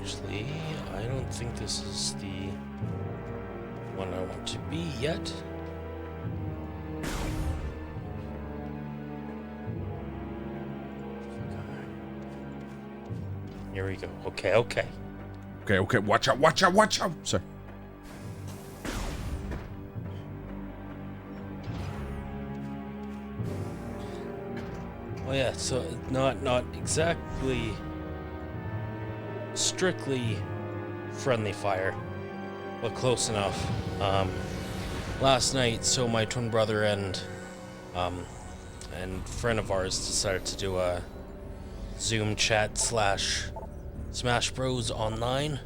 Actually, I don't think this is the one I want to be yet. Here we go. Okay. Okay, watch out. Sorry. Oh yeah, so not exactly strictly friendly fire, but close enough. Last night, so my twin brother and friend of ours decided to do a Zoom chat / Smash Bros online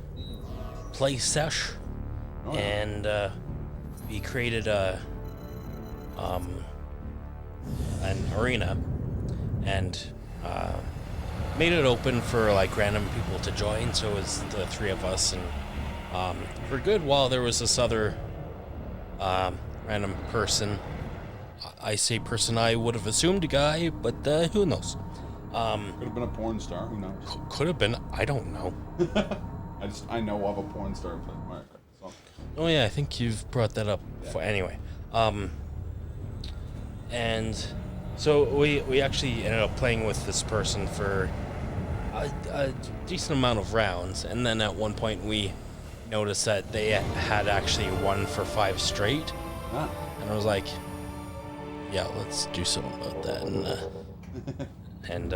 play sesh, and we created an arena and made it open for like random people to join. So it was the three of us, and for a good while there was this other random person. I say person, I would have assumed a guy, but who knows? Could have been a porn star. Who knows? Could have been. I don't know. I know of a porn star in America. So. Oh yeah, I think you've brought that up. Yeah. Anyway, and so we actually ended up playing with this person for a decent amount of rounds, and then at one point we noticed that they had actually won for 5 straight, and I was like, yeah, let's do something about that. And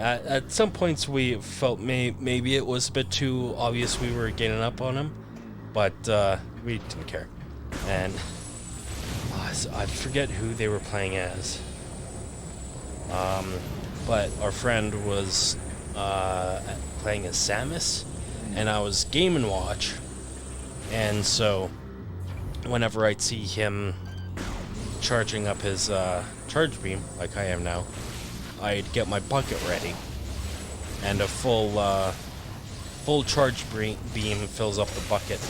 at some points we felt maybe it was a bit too obvious we were gaining up on him, but we didn't care. And so I forget who they were playing as. But our friend was playing as Samus, and I was Game & Watch. And so whenever I'd see him charging up his charge beam, like I am now, I'd get my bucket ready. And a full charge beam fills up the bucket.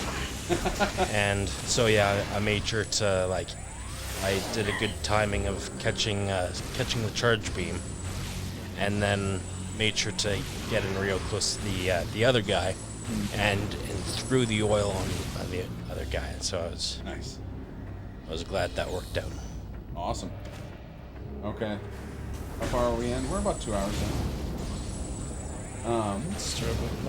And so yeah, I made sure to I did a good timing of catching the charge beam, and then made sure to get in real close to the other guy, and threw the oil on the other guy. And so I was glad that worked out. Awesome. Okay. How far are we in? We're about 2 hours in. Start with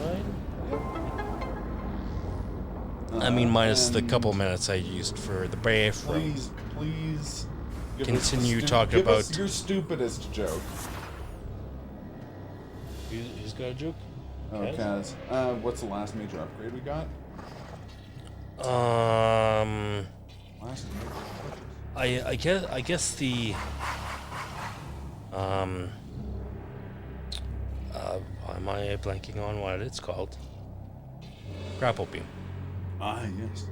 9. I mean, minus the couple minutes I used for the bathroom. Please. Continue talking give about us your stupidest joke. Who's got a joke? Oh, Kaz. What's the last major upgrade we got? Last I guess the am I blanking on what it's called? Grapple beam. Ah, yes.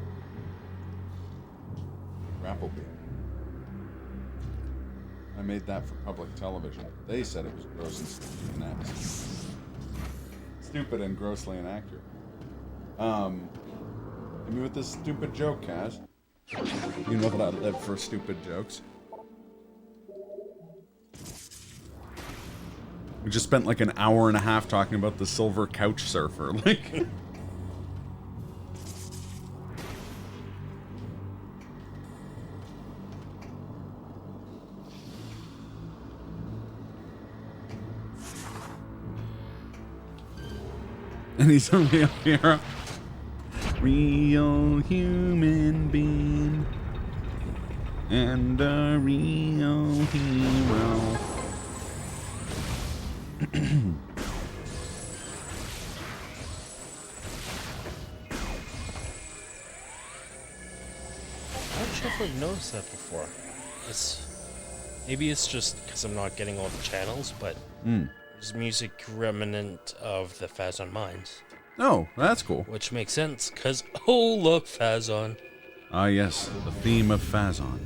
Grapple beam. I made that for public television. They said it was gross and stupid and stupid and grossly inaccurate. Hit me with this stupid joke, Kaz. You know that I live for stupid jokes. We just spent like an hour and a half talking about the silver couch surfer. Like. And he's a real hero. Real human being. And a real hero. I've never noticed that before. Maybe it's just because I'm not getting all the channels, but there's music remnant of the Phazon Mines. Oh, that's cool. Which makes sense, because, oh, look, Phazon. Ah, yes, the theme of Phazon.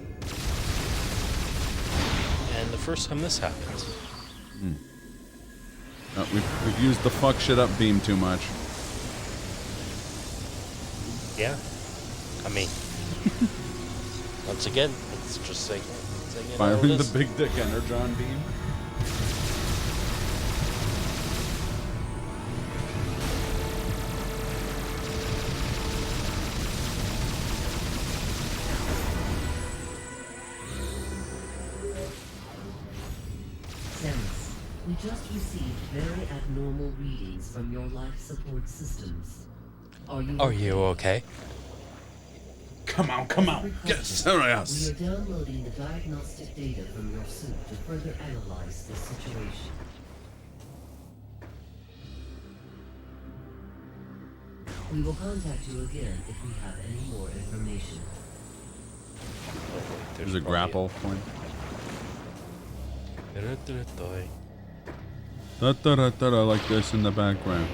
And the first time this happened. We've used the fuck shit up beam too much. Yeah. I mean, once again, it's just saying firing the big dick energon beam. We just received very abnormal readings from your life support systems. Are you okay? Come on. Get serious. We are downloading the diagnostic data from your suit to further analyze the situation. We will contact you again if we have any more information. There's a grapple point. Like this in the background.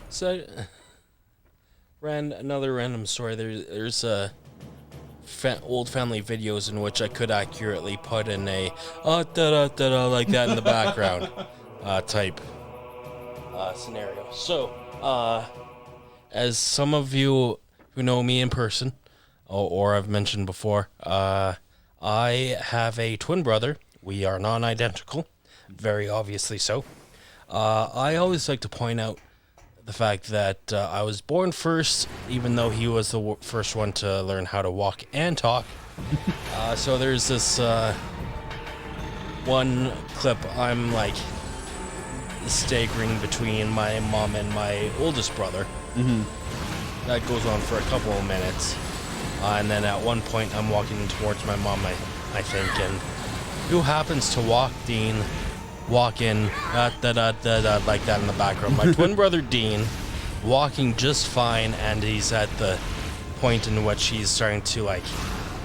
So, another random story. There's old family videos in which I could accurately put in a like that in the background type scenario. So, as some of you who know me in person, or I've mentioned before, I have a twin brother. We are non-identical, very obviously so. I always like to point out the fact that I was born first, even though he was the first one to learn how to walk and talk. So there's this one clip. I'm like staggering between my mom and my oldest brother. That goes on for a couple of minutes. And then at one point, I'm walking towards my mom, I think, and who happens to walk in, like that in the background. My twin brother, Dean, walking just fine, and he's at the point in which he's starting to, like,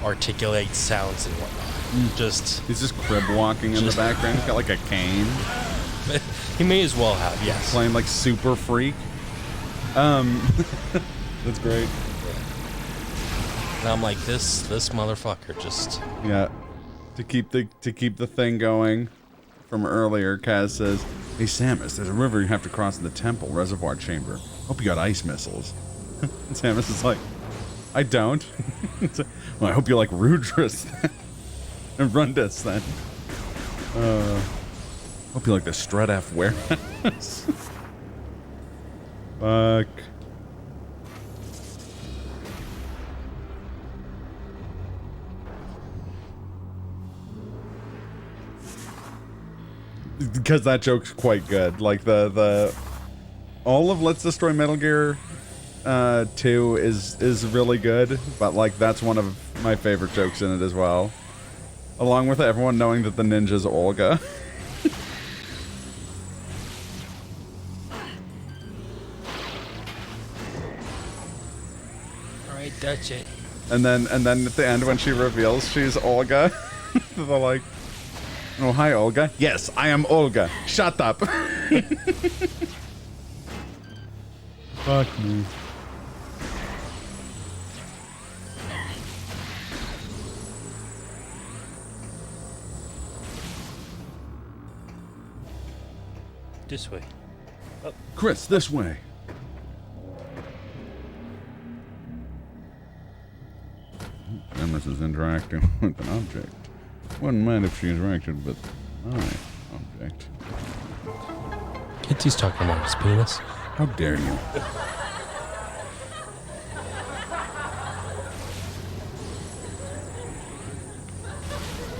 articulate sounds and whatnot. He's just crib walking in the background. He's got, like, a cane. He may as well have, yes. Playing, like, Super Freak. That's great. And I'm like, this motherfucker just... Yeah. To keep the thing going from earlier, Kaz says, "Hey Samus, there's a river you have to cross in the temple reservoir chamber. Hope you got ice missiles." And Samus is like, "I don't." Well, I hope you like Rudris and Rundus then. Hope you like the Strut F warehouse. Fuck. Because that joke's quite good. Like the all of Let's Destroy Metal Gear 2 is really good, but like that's one of my favorite jokes in it as well. Along with everyone knowing that the ninja's Olga. Alright, that's it. And then at the end when she reveals she's Olga, they're like, "Oh, hi, Olga." "Yes, I am Olga. Shut up." Fuck me. This way. Oh. Chris, this way. Samus is interacting with an object. Wouldn't mind if she interacted with my object. Kids, he's talking about his penis. How dare you?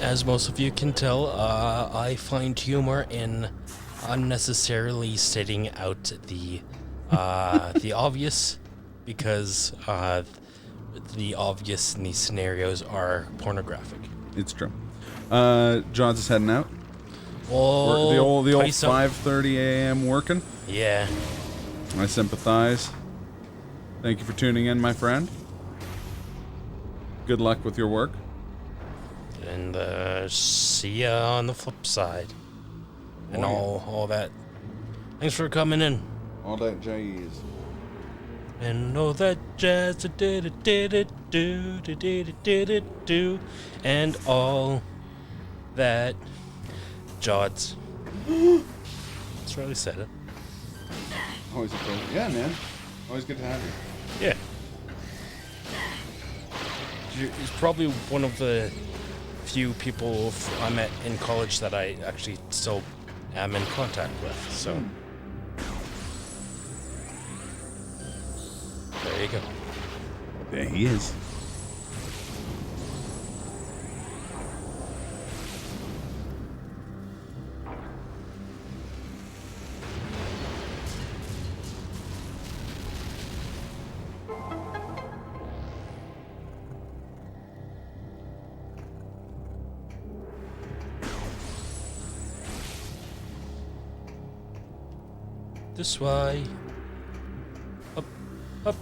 As most of you can tell, I find humor in unnecessarily stating out the obvious, because the obvious in these scenarios are pornographic. It's true. Johns is heading out. Oh, the old 5:30 a.m. working. Yeah. I sympathize. Thank you for tuning in, my friend. Good luck with your work. And see ya on the flip side. And all that. Thanks for coming in. All that jazz. And all that jazz, do, and all that jods. That's right, I said it. Always a pleasure. Yeah, man. Always good to have you. Yeah. He's probably one of the few people I met in college that I actually still am in contact with, so. There you go. There he is. This way. Up, up.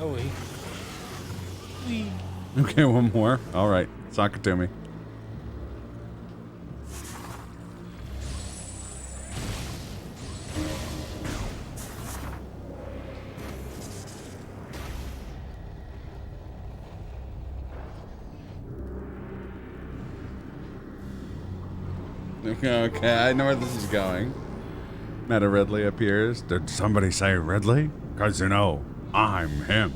Oh, wait. Okay, one more. All right, sock it to me. Okay, I know where this is going. Meta Ridley appears. Did somebody say Ridley? 'Cause you know, I'm him.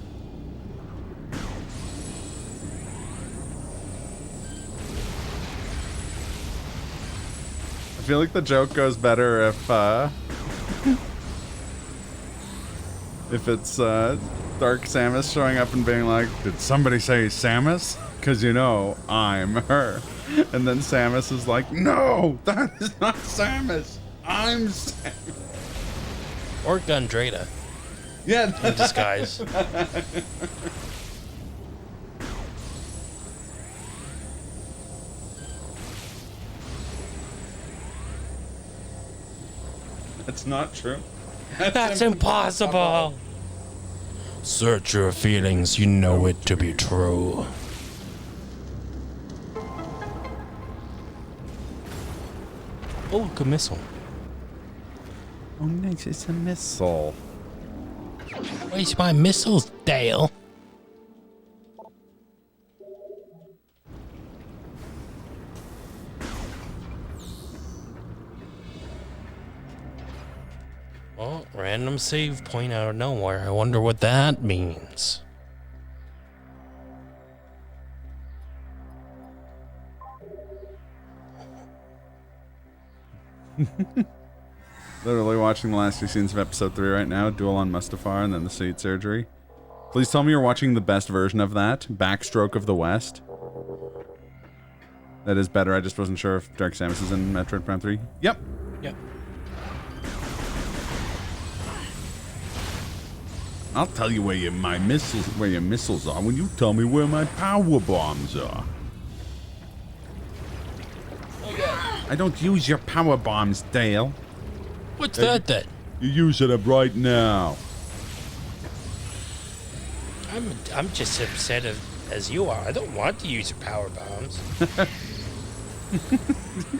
feel like the joke goes better if it's Dark Samus showing up and being like, "Did somebody say Samus? Because you know I'm her." And then Samus is like, "No, that is not Samus. I'm Samus." Or Gundrada. Yeah. In disguise. That's not true. That's impossible. Search your feelings, you know it to be true. Oh, look, a missile. Oh, nice. It's a missile. Where's my missiles, Dale? Well, random save point out of nowhere. I wonder what that means. Literally watching the last 2 scenes of episode 3 right now. Duel on Mustafar and then the suit surgery. Please tell me you're watching the best version of that. Backstroke of the West. That is better. I just wasn't sure if Dark Samus is in Metroid Prime 3. Yep. Yep. I'll tell you where your missiles are when you tell me where my power bombs are. I don't use your power bombs, Dale. What's that then? You use it up right now. I'm just upset as you are. I don't want to use your power bombs.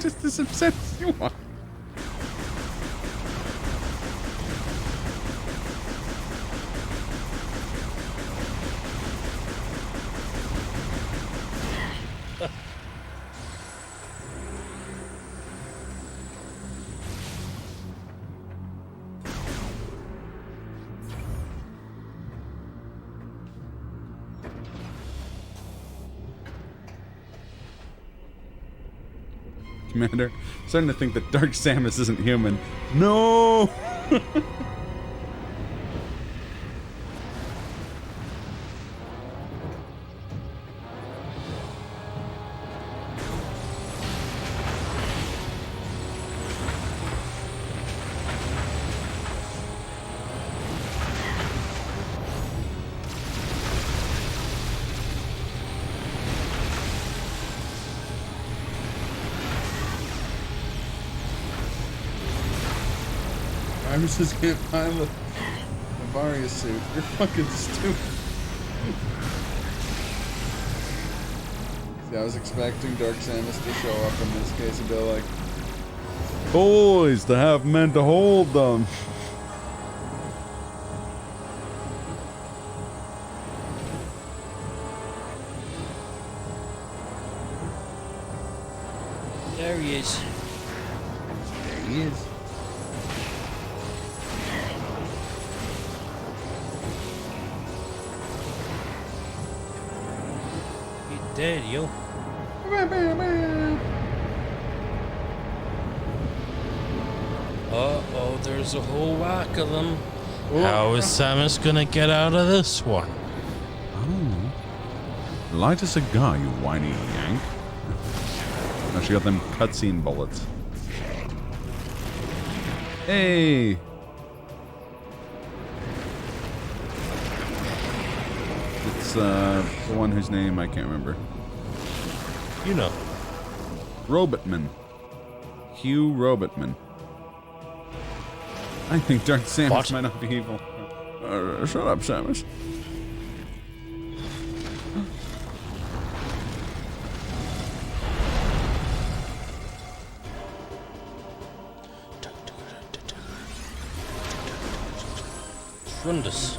Just as upset as you are. Commander, I'm starting to think that Dark Samus isn't human. No! Viruses can't pilot a Varia suit. You're fucking stupid. See, I was expecting Dark Samus to show up in this case and be like, "Boys, to have men to hold them." There he is. There he is. Dead, yo. Uh-oh, there's a whole whack of them. How is Samus gonna get out of this one? I don't know. Light a cigar, you whiny yank. Now she got them cutscene bullets. Hey! It's the one whose name I can't remember. You know. Robotman. Hugh Robotman. I think Dark Samus might not be evil. Shut up, Samus. Trundus.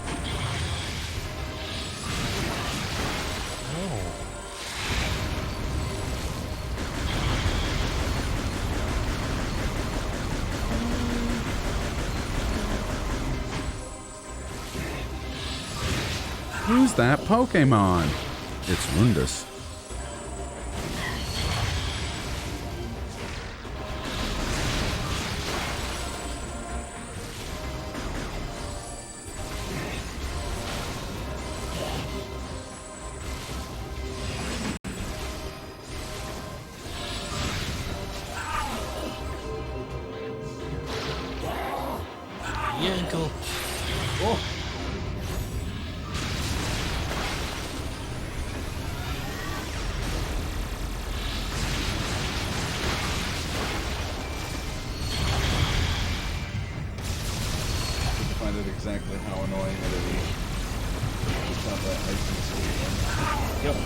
Who's that Pokemon? It's Rundus. Yanko. Oh. Find out exactly how annoying it is. Just have that ice and sweet. Yep.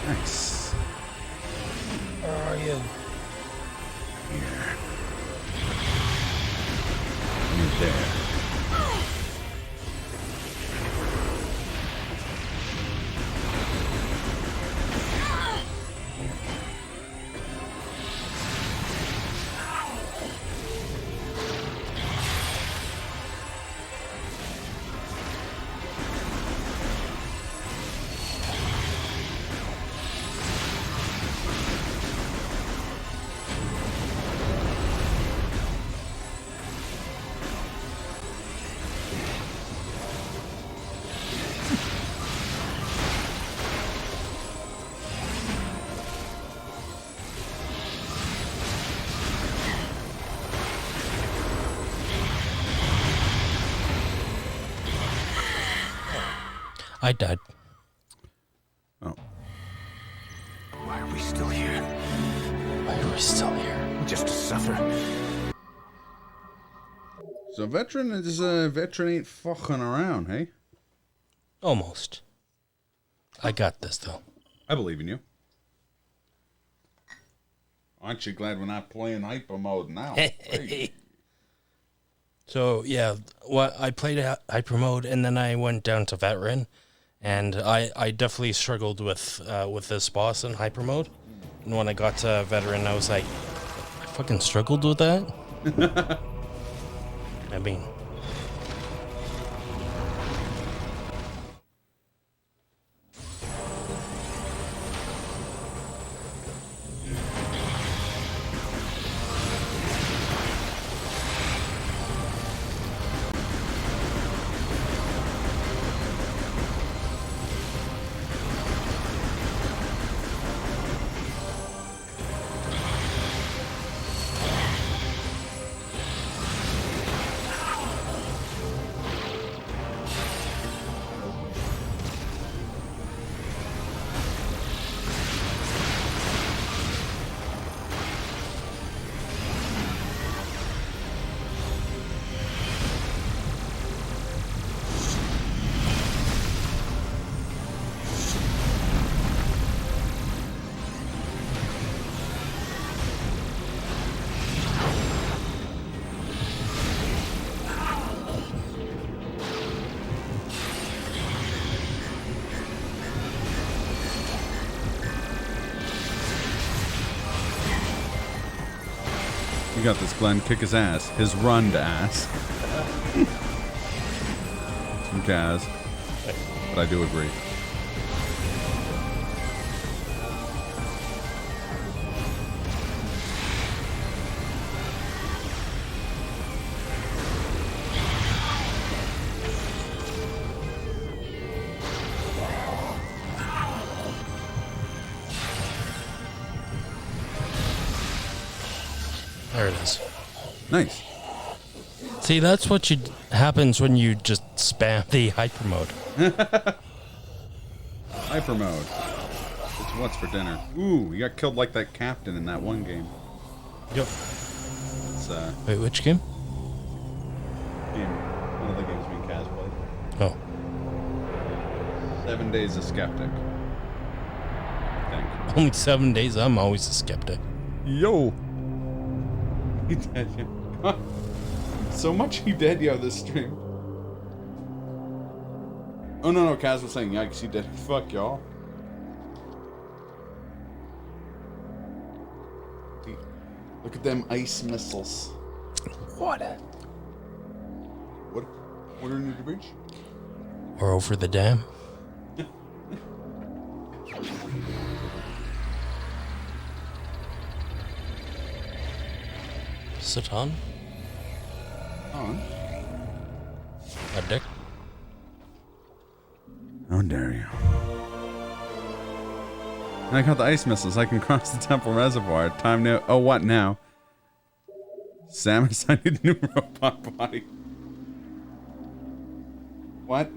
Nice. Where are you? Here. You're there. I died. Oh. Why are we still here? Why are we still here? Just to suffer. So veteran is veteran ain't fucking around, hey? Almost. I got this though. I believe in you. Aren't you glad we're not playing hyper mode now? Hey. So yeah, what I played hyper mode and then I went down to veteran, and I definitely struggled with this boss in hyper mode. And when I got to veteran, I was like, I fucking struggled with that. I mean. You got this, Glenn. Kick his ass. His runned ass. Some Kaz. But I do agree. There it is. Nice. See, that's what happens when you just spam the hyper mode. Hyper mode. It's what's for dinner. Ooh, you got killed like that captain in that one game. Yep. It's, Wait, which game? One of the games me and Kaz played. Oh. 7 Days a Skeptic. I think. Only 7 days. I'm always a skeptic. Yo. He dead, yeah. So much he dead, yo, this stream. Oh, no, Kaz was saying, yikes, he dead. Fuck, y'all. Look at them ice missiles. What? What are you to reach? Or over the dam. Sit on? On? A dick? How dare you? I got the ice missiles. I can cross the temple reservoir. Time now. Oh, what now? Samus, I need a new robot body. What?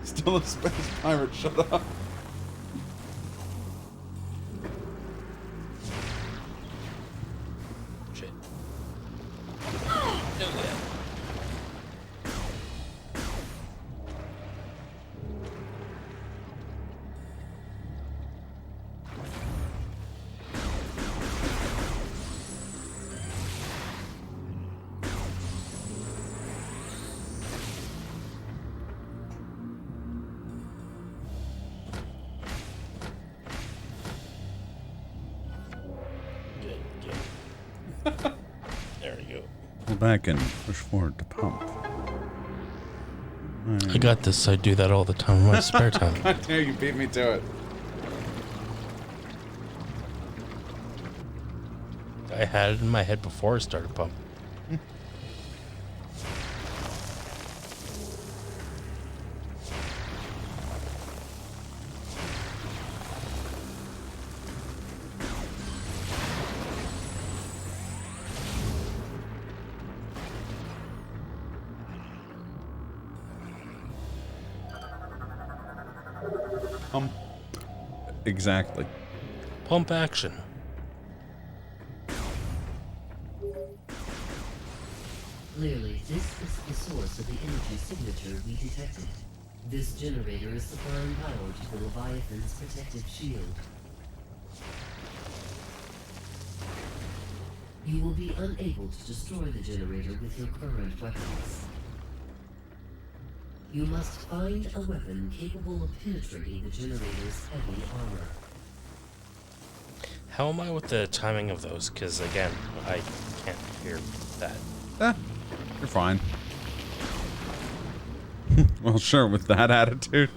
Still a space pirate, shut up. Shit. There we go. Pull back and push forward to pump. I got this. I do that all the time in my spare time. God damn, you beat me to it. I had it in my head before I started pumping. Exactly. Pump action. Clearly, this is the source of the energy signature we detected. This generator is supplying power to the Leviathan's protective shield. You will be unable to destroy the generator with your current weapons. You must find a weapon capable of penetrating the generator's heavy armor. How am I with the timing of those? Because, again, I can't hear that. You're fine. Well, sure, with that attitude.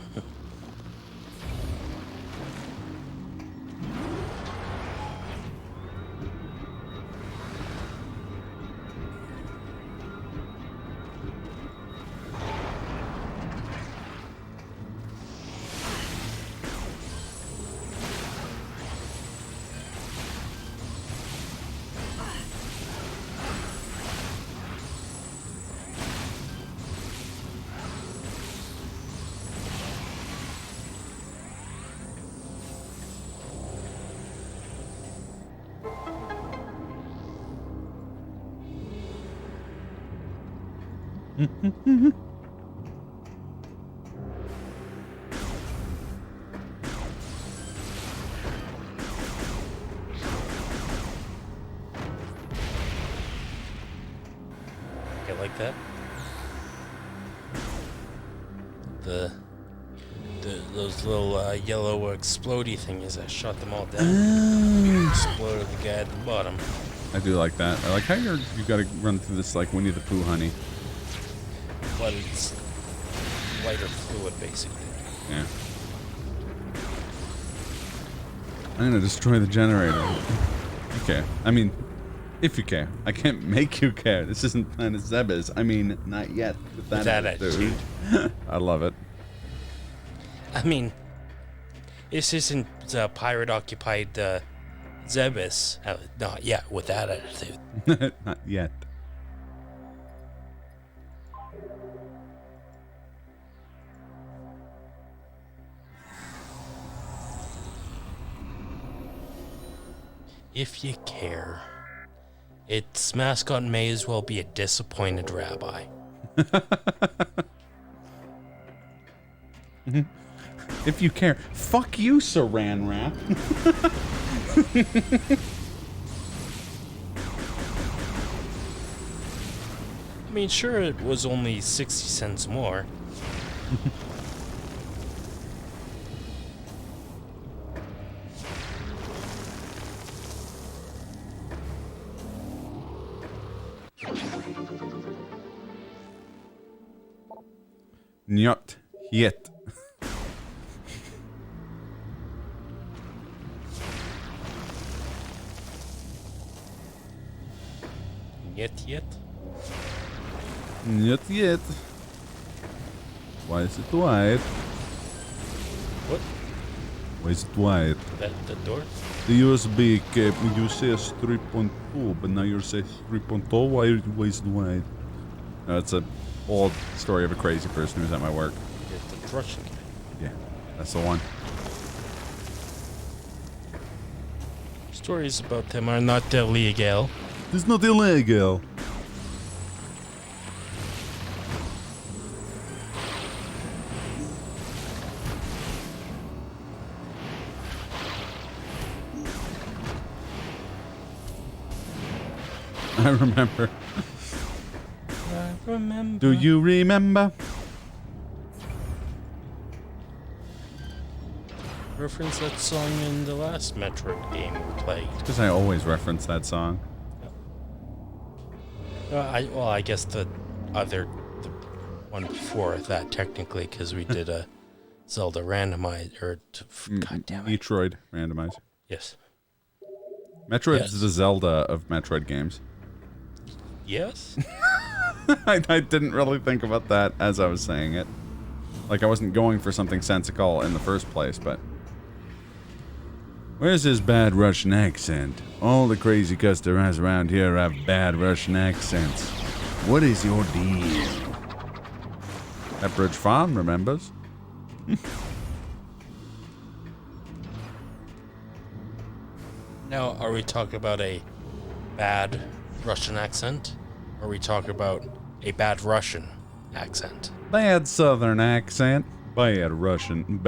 Get like that. Those little yellow explodey thingies, I shot them all down. Exploded the guy at the bottom. I do like that. I like how you gotta run through this like Winnie the Pooh, honey. But it's lighter fluid, basically. Yeah. I'm gonna destroy the generator. Okay. I mean, If you care. I can't make you care. This isn't Planet Zebes. I mean, not yet. With that attitude. I love it. I mean, this isn't pirate-occupied Zebes. Not yet, with that attitude. Not yet. If you care. Its mascot may as well be a disappointed rabbi. If you care. Fuck you, Saran Wrap. I mean, sure, it was only 60 cents more. Not yet. Yet? Not yet. Why is it wide? What? Why is it wide? The door? The USB cable, you says 3.2, but now you say 3.0. Why is it wide? No, it's a old story of a crazy person who's at my work. The Russian guy. Yeah, that's the one. Stories about them are not illegal. It's not illegal. I remember. I remember. Do you remember? Reference that song in the last Metroid game we played. Because I always reference that song. I guess the one before that technically, because we did a Zelda randomize God damn it. Metroid randomize. Yes. Metroid Yes. is the Zelda of Metroid games. Yes. I didn't really think about that as I was saying it. Like I wasn't going for something sensical in the first place, but... Where's this bad Russian accent? All the crazy customers around here have bad Russian accents. What is your deal? Pepperidge Farm remembers. Now, are we talking about a bad Russian accent? Or are we talking about a bad Russian accent? Bad Southern accent. Bad Russian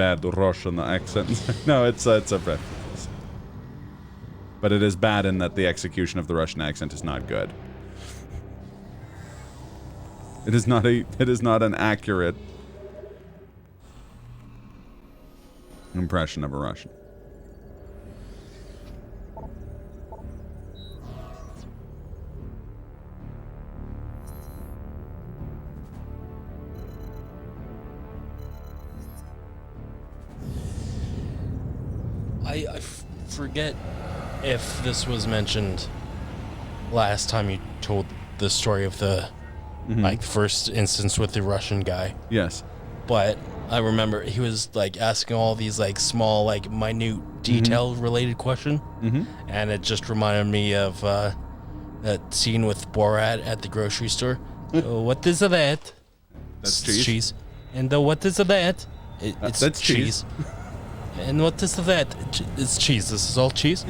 accent. No, it's a reference. But it is bad in that the execution of the Russian accent is not good. It is not an accurate impression of a Russian. I forget if this was mentioned last time you told the story of the like first instance with the Russian guy. Yes. But I remember he was like asking all these like small, like minute detail related question. And it just reminded me of that scene with Borat at the grocery store. What is that? That's It's cheese. And what is that? It's that's cheese. And what is that? It's cheese. This is all cheese.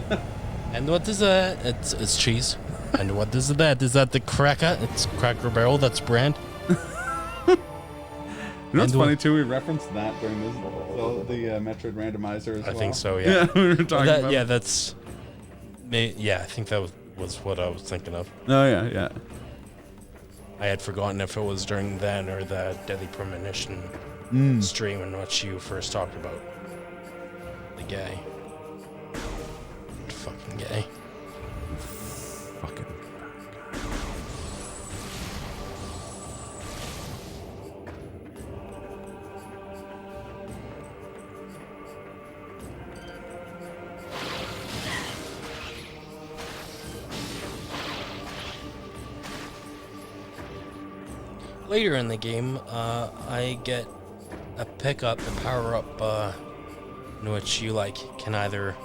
And what is that? It's cheese. And what is that? Is that the cracker? It's Cracker Barrel. That's brand. You know what's funny too? We referenced that during the Metroid randomizer as well. I think so. Yeah. Yeah, we were talking about. Yeah, that's. Yeah, I think that was what I was thinking of. Oh yeah. I had forgotten if it was during then or the Deadly Premonition stream in which you first talked about the guy. Fucking gay. Fucking. later in the game, I get a pickup, a power up, in which you like can either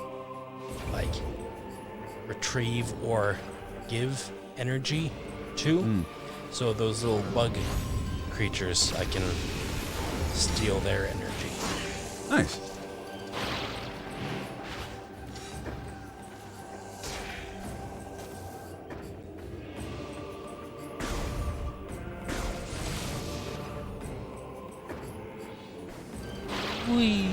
like retrieve or give energy to. So those little bug creatures, I can steal their energy. Nice. Whee!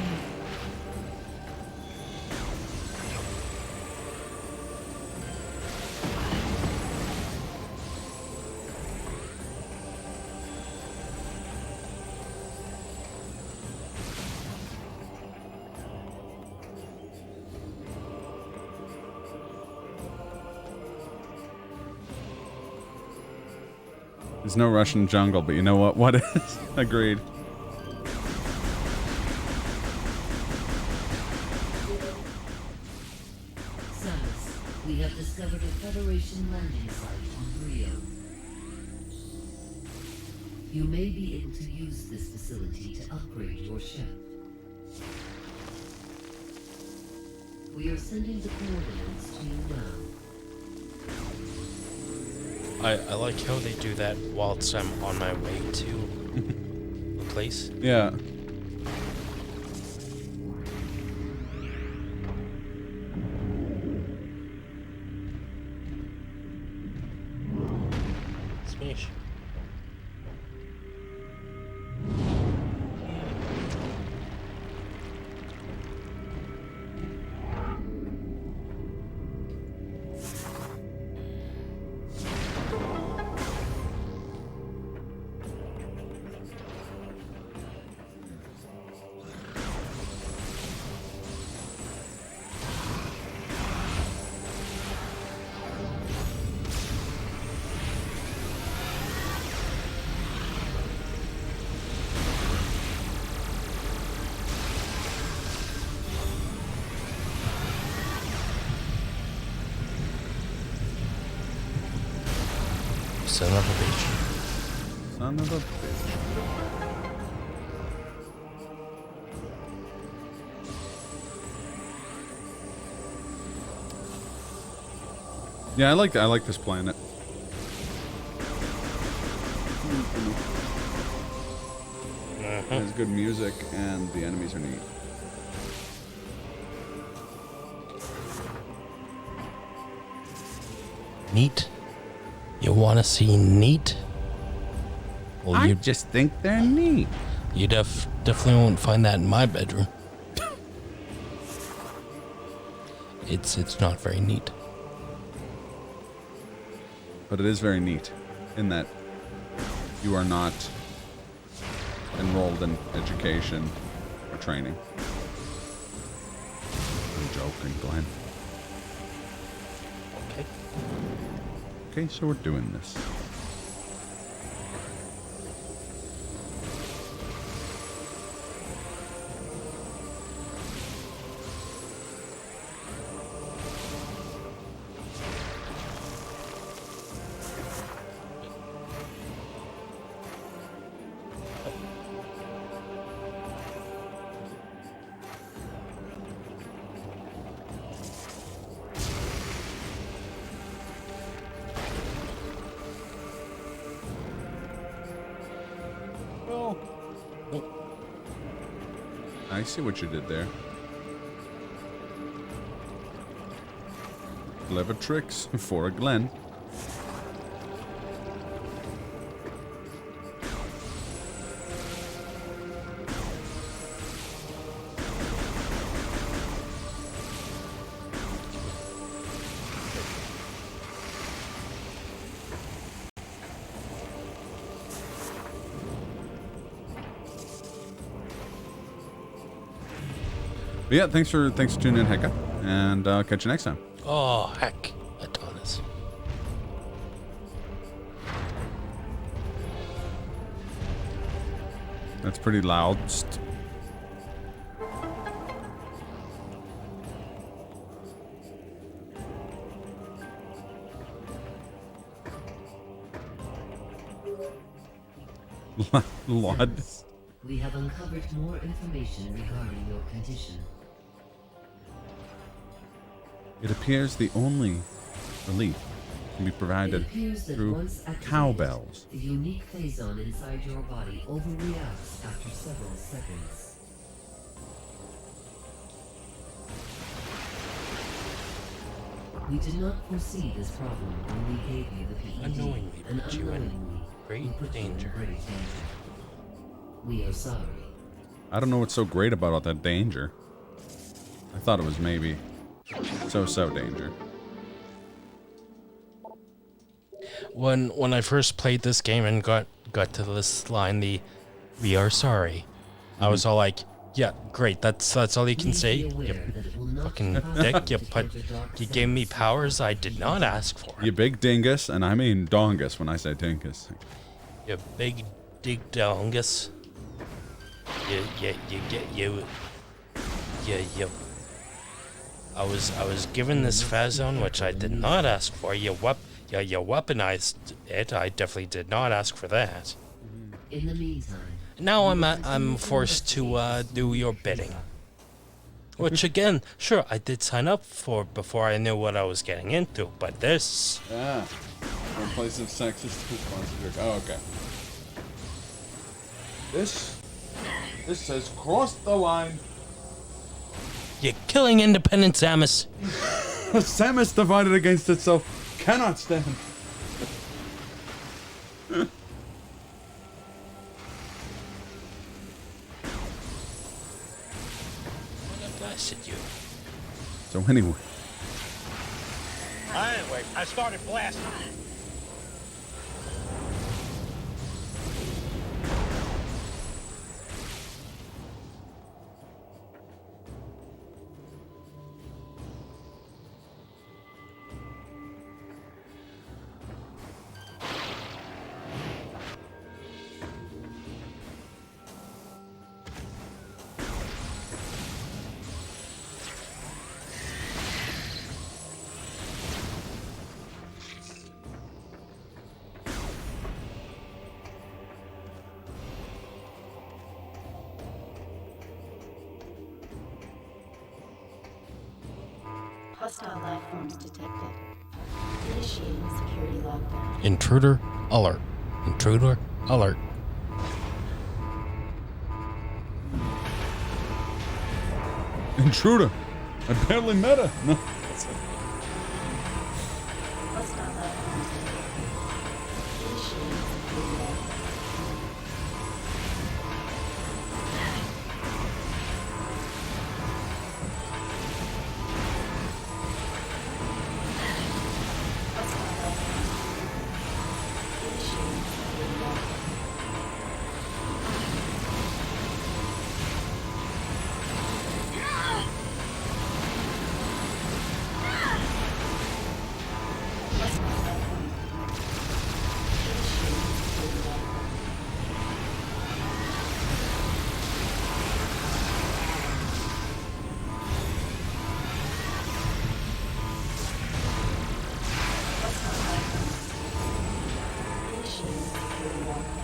There's no Russian jungle, but you know what? What is? Agreed. Samus, we have discovered a Federation landing site on Rio. You may be able to use this facility to upgrade your ship. We are sending the coordinates to you now. I like how they do that whilst I'm on my way to the place. Yeah. Smash. Son of a bitch. Son of a bitch. Yeah, I like this planet. It has good music and the enemies are neat. Neat? You want to see neat? Well, I just think they're neat. You definitely won't find that in my bedroom. It's not very neat. But it is very neat in that you are not enrolled in education or training. I'm joking, Glenn. Okay. Okay, so we're doing this. I see what you did there. Clever tricks for a Glen. But yeah, thanks for tuning in, Hecka, and I'll catch you next time. Oh, heck. Adonis. That's pretty loud. Lord. We have uncovered more information regarding your condition. It appears the only relief can be provided through cowbells. The unique phazon inside your body overreacts after several seconds. We did not foresee this problem when we gave you the PED. Unknowingly put you in great danger. We are sorry. I don't know what's so great about all that danger. I thought it was maybe so danger. When I first played this game and got to this line, "We are sorry," I was all like, "Yeah, great. That's all you can say. You fucking dick. You gave me powers I did not ask for. You big dingus, and I mean dongus when I say dingus. You big dig dongus. I was given this phazon which I did not ask for. You weaponized it. I definitely did not ask for that. In the meantime, now I'm forced to do your bidding. Which again, sure, I did sign up for before I knew what I was getting into, but this... Ah, replace of sexist responsibility. Oh, okay. This says cross the line. You're killing independent Samus. Samus divided against itself cannot stand. Blasted you. So anyway. Anyway, I started blasting. Hostile life forms detected. Initiating security lockdown. Intruder alert. Intruder alert. Intruder. I barely met her. No. Hostile life forms detected. Initiating security lockdown.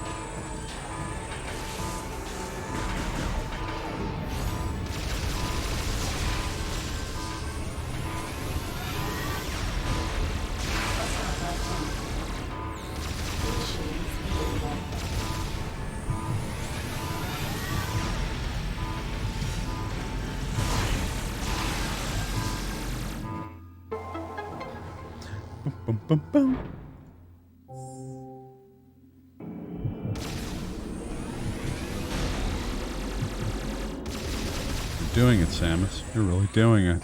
Boom, boom, boom. You're doing it, Samus. You're really doing it.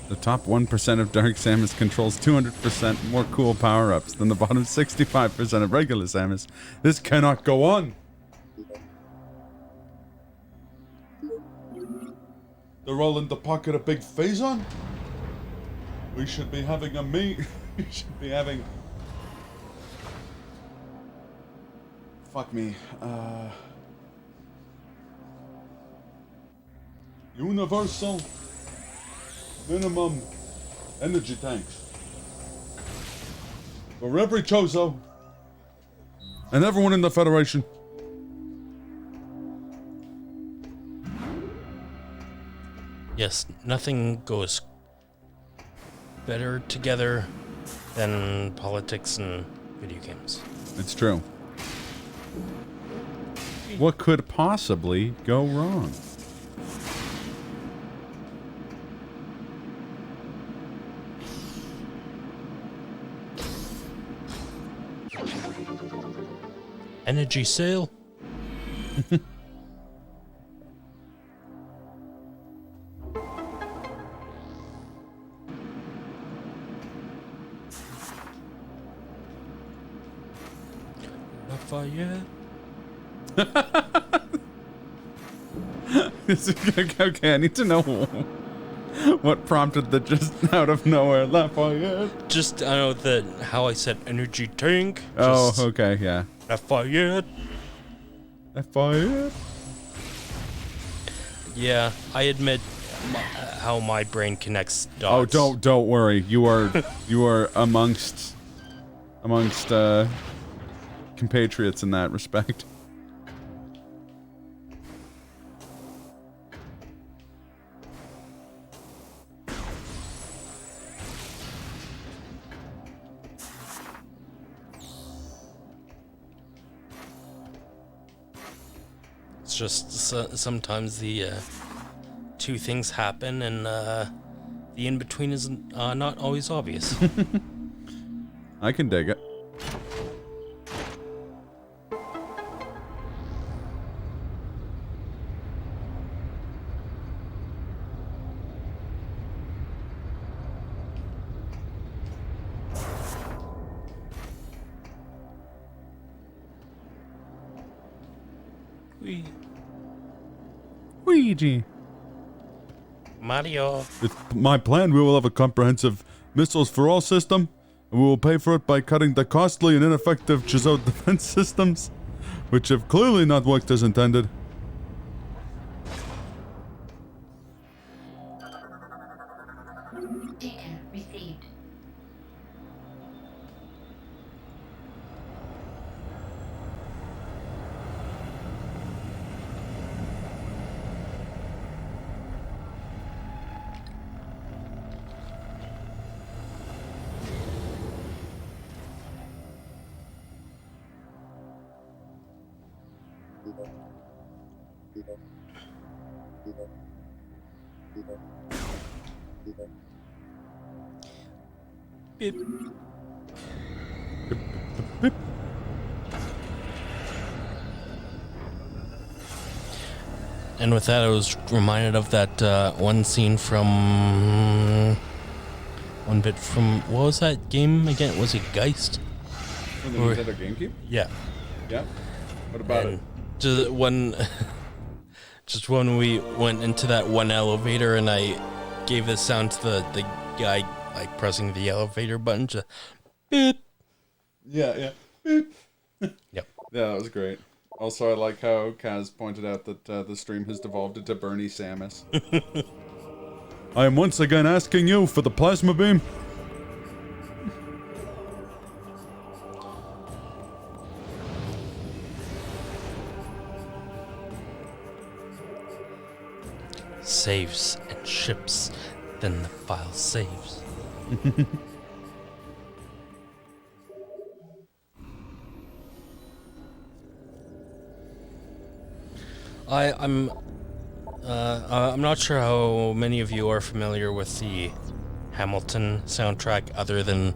The top 1% of Dark Samus controls 200% more cool power-ups than the bottom 65% of regular Samus. This cannot go on! They're all in the pocket of Big Phazon? We should be having a we should be having... Fuck me. Universal minimum energy tanks. For every Chozo and everyone in the Federation. Yes, nothing goes better together than politics and video games. It's true. What could possibly go wrong? Energy sale? Lafayette? Okay, I need to know what prompted the just out of nowhere Lafayette. Just, I know that how I said energy tank. Oh, okay, yeah. Lafayette. Lafayette. Yeah, I admit how my brain connects dots. Oh, don't worry. You are amongst compatriots in that respect. It's just sometimes the two things happen and the in-between is not always obvious. I can dig it. Luigi. Mario. It's my plan. We will have a comprehensive missiles for all system, and we will pay for it by cutting the costly and ineffective Chizo defense systems, which have clearly not worked as intended. Data received. Beep. Beep. And with that, I was reminded of that one scene from one bit from what was that game again? Was it Geist? From the Nintendo GameCube? Yeah. Yeah. What about it? Just when we went into that one elevator, and I gave the sound to the guy like pressing the elevator button. Just beep. Yeah. Beep. Yep. Yeah, that was great. Also, I like how Kaz pointed out that the stream has devolved into Bernie Samus. I am once again asking you for the plasma beam. Saves and ships, then the file saves. I'm not sure how many of you are familiar with the Hamilton soundtrack, other than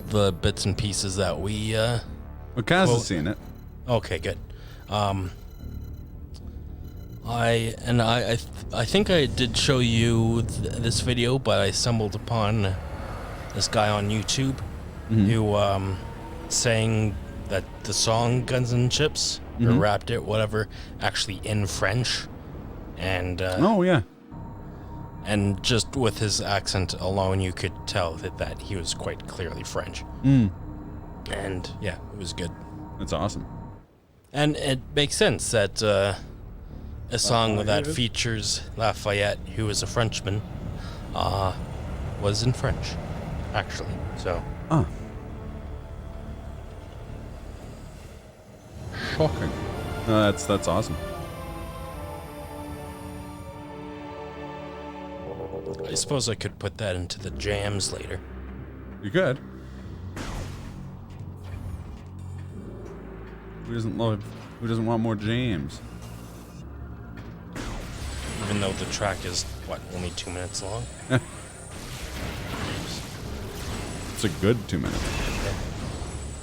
the bits and pieces that we. Well, Kaz has seen it. Okay, good. I think I did show you this video, but I stumbled upon this guy on YouTube who sang that the song Guns and Chips, or rapped it, whatever, actually in French. And oh yeah. And just with his accent alone, you could tell that he was quite clearly French. Mm. And yeah, it was good. That's awesome. And it makes sense that a song that features Lafayette, who is a Frenchman, was in French, actually. So. shocking. That's awesome. I suppose I could put that into the jams later. You could. Who doesn't want more jams? Even though the track is, what, only 2 minutes long? It's a good 2 minutes.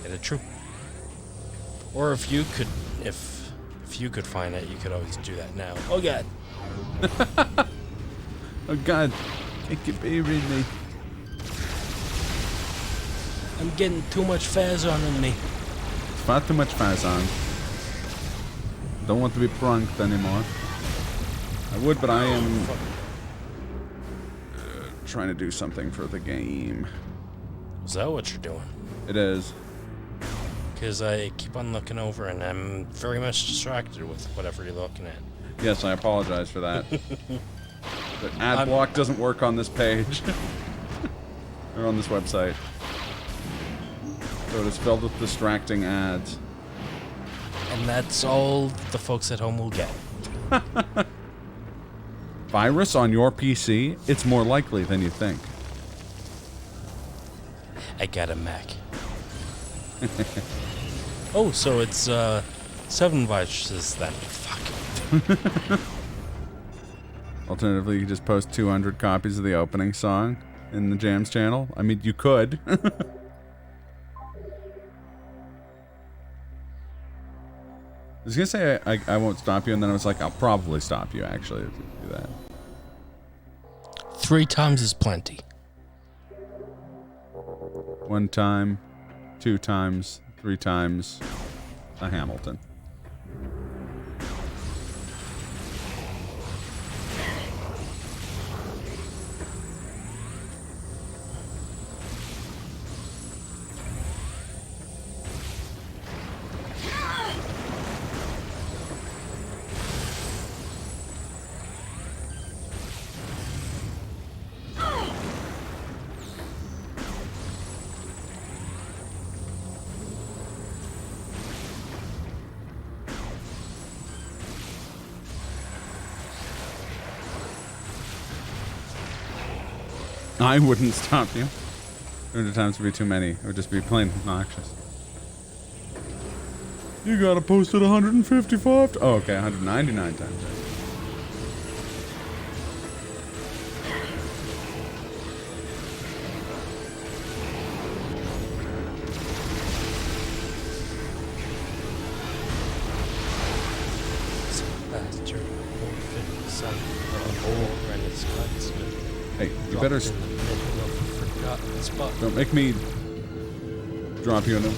Yeah, true. Or if you could find it, you could always do that now. Oh god. Oh god. Can't get buried in me. I'm getting too much faz on me. Far too much faz on. Don't want to be pranked anymore. I would, but I am trying to do something for the game. Is that what you're doing? It is. Because I keep on looking over and I'm very much distracted with whatever you're looking at. Yes, I apologize for that. The ad block doesn't work on this page. Or on this website. So it is filled with distracting ads. And that's all the folks at home will get. Virus on your PC? It's more likely than you think. I got a Mac. Oh, so it's 7 viruses then. Fuck. Alternatively, you could just post 200 copies of the opening song in the Jams channel. I mean, you could. I was gonna say I won't stop you, and then I was like, I'll probably stop you, actually, if you do that. 3 times is plenty. 1 time, 2 times, 3 times, a Hamilton. I wouldn't stop you. 200 times would be too many. It would just be plain obnoxious. You gotta post it 155 oh, okay, 199 times. Hey, you better don't make me drop you in a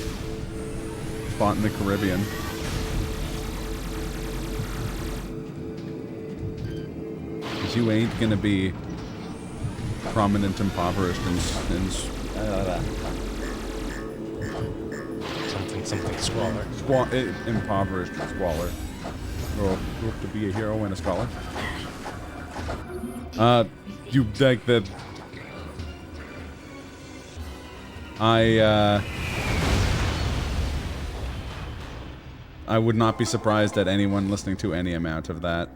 spot in the Caribbean. Because you ain't gonna be prominent, impoverished, and something squalor. Impoverished and squalor. Or hope to be a hero and a scholar. You like that? I would not be surprised at anyone listening to any amount of that.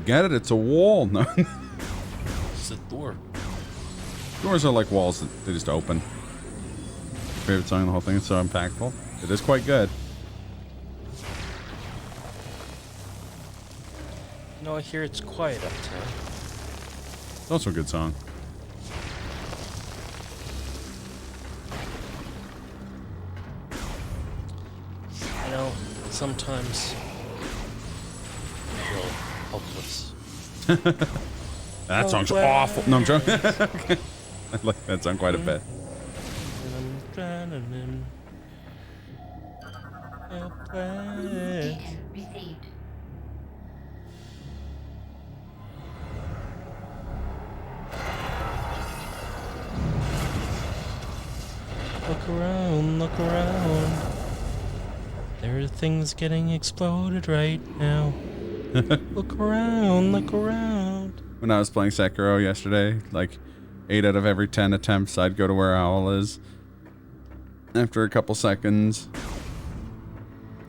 Get it? It's a wall. No. It's a door. Doors are like walls that they just open. Favorite song in the whole thing is so impactful. It is quite good. No, I hear it's quiet uptown. It's also a good song. You know, sometimes I feel hopeless. That song's awful. No, I'm joking. I like that song quite a bit. And I'm drowning in Beacon received. Look around, look around. There are things getting exploded right now. Look around, look around. When I was playing Sekiro yesterday, like 8 out of every 10 attempts, I'd go to where Owl is. After a couple seconds,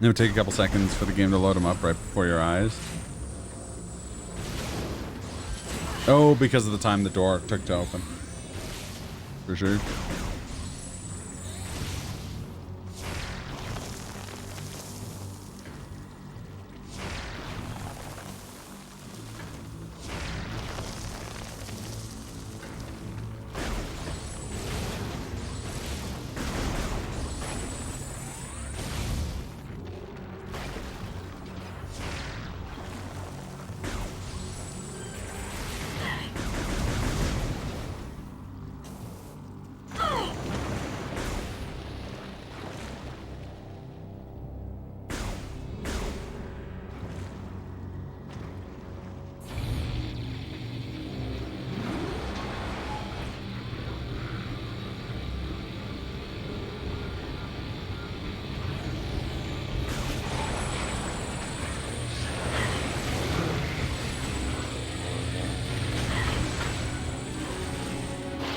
it would take a couple seconds for the game to load them up right before your eyes. Oh, because of the time the door took to open. For sure.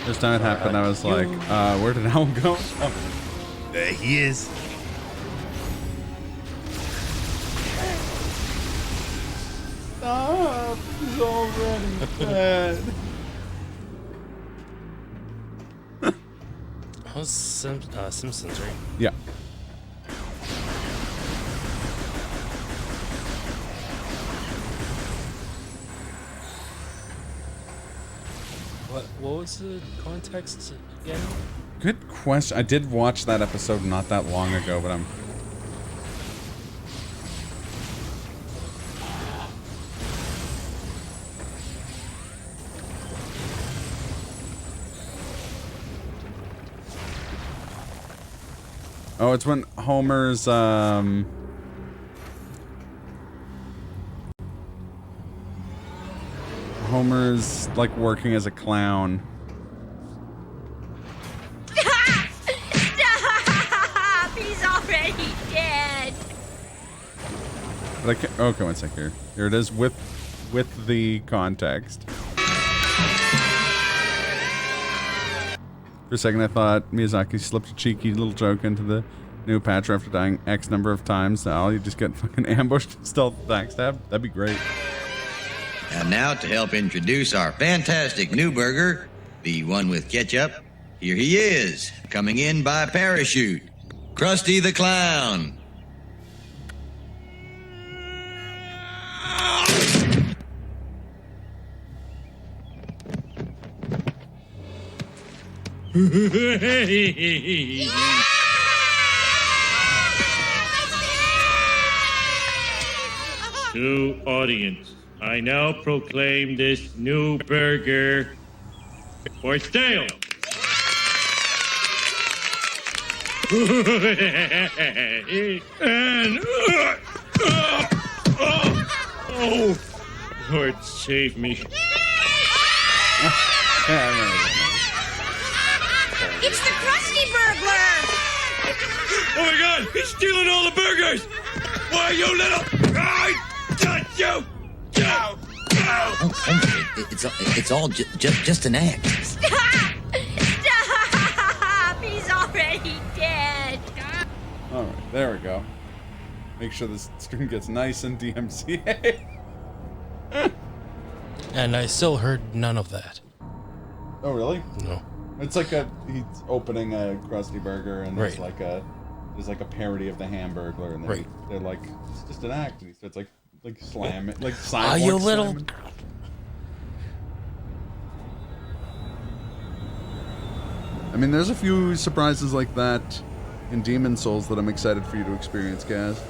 First time it happened, I was like, where did Owl go? Oh, there he is. Stop! He's already dead. That was Simpsons, right? Yeah. What was the context again? Good question. I did watch that episode not that long ago, but I'm... Oh, it's when Homer's, Homer's, like, working as a clown. Stop! He's already dead! But I can't, okay, one sec here. Here it is with the context. For a second, I thought Miyazaki slipped a cheeky little joke into the new patch after dying X number of times. Now you just get fucking ambushed, stealth backstab. That'd be great. And now to help introduce our fantastic new burger, the one with ketchup, here he is, coming in by parachute, Krusty the Clown. To audience, I now proclaim this new burger for sale. And oh, Lord save me. It's the Krusty Burglar! Oh my God, he's stealing all the burgers! Why, you little... I touch you! It's all just an act. Stop! Stop! He's already dead! Alright, there we go. Make sure this stream gets nice and DMCA. And I still heard none of that. Oh, really? No. It's like he's opening a Krusty Burger, and there's like a parody of the Hamburglar, and they're like, it's just an act, and he starts like Like slam it, like Oh, sidewalk you little. slamming. I mean, there's a few surprises like that in Demon Souls that I'm excited for you to experience, Gaz.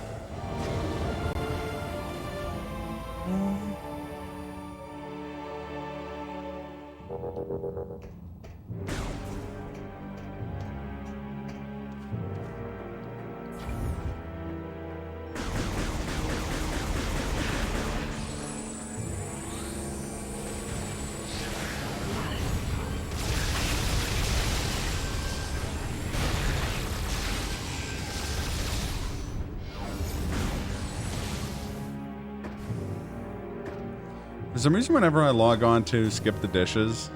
For some reason, whenever I log on to skip the dishes,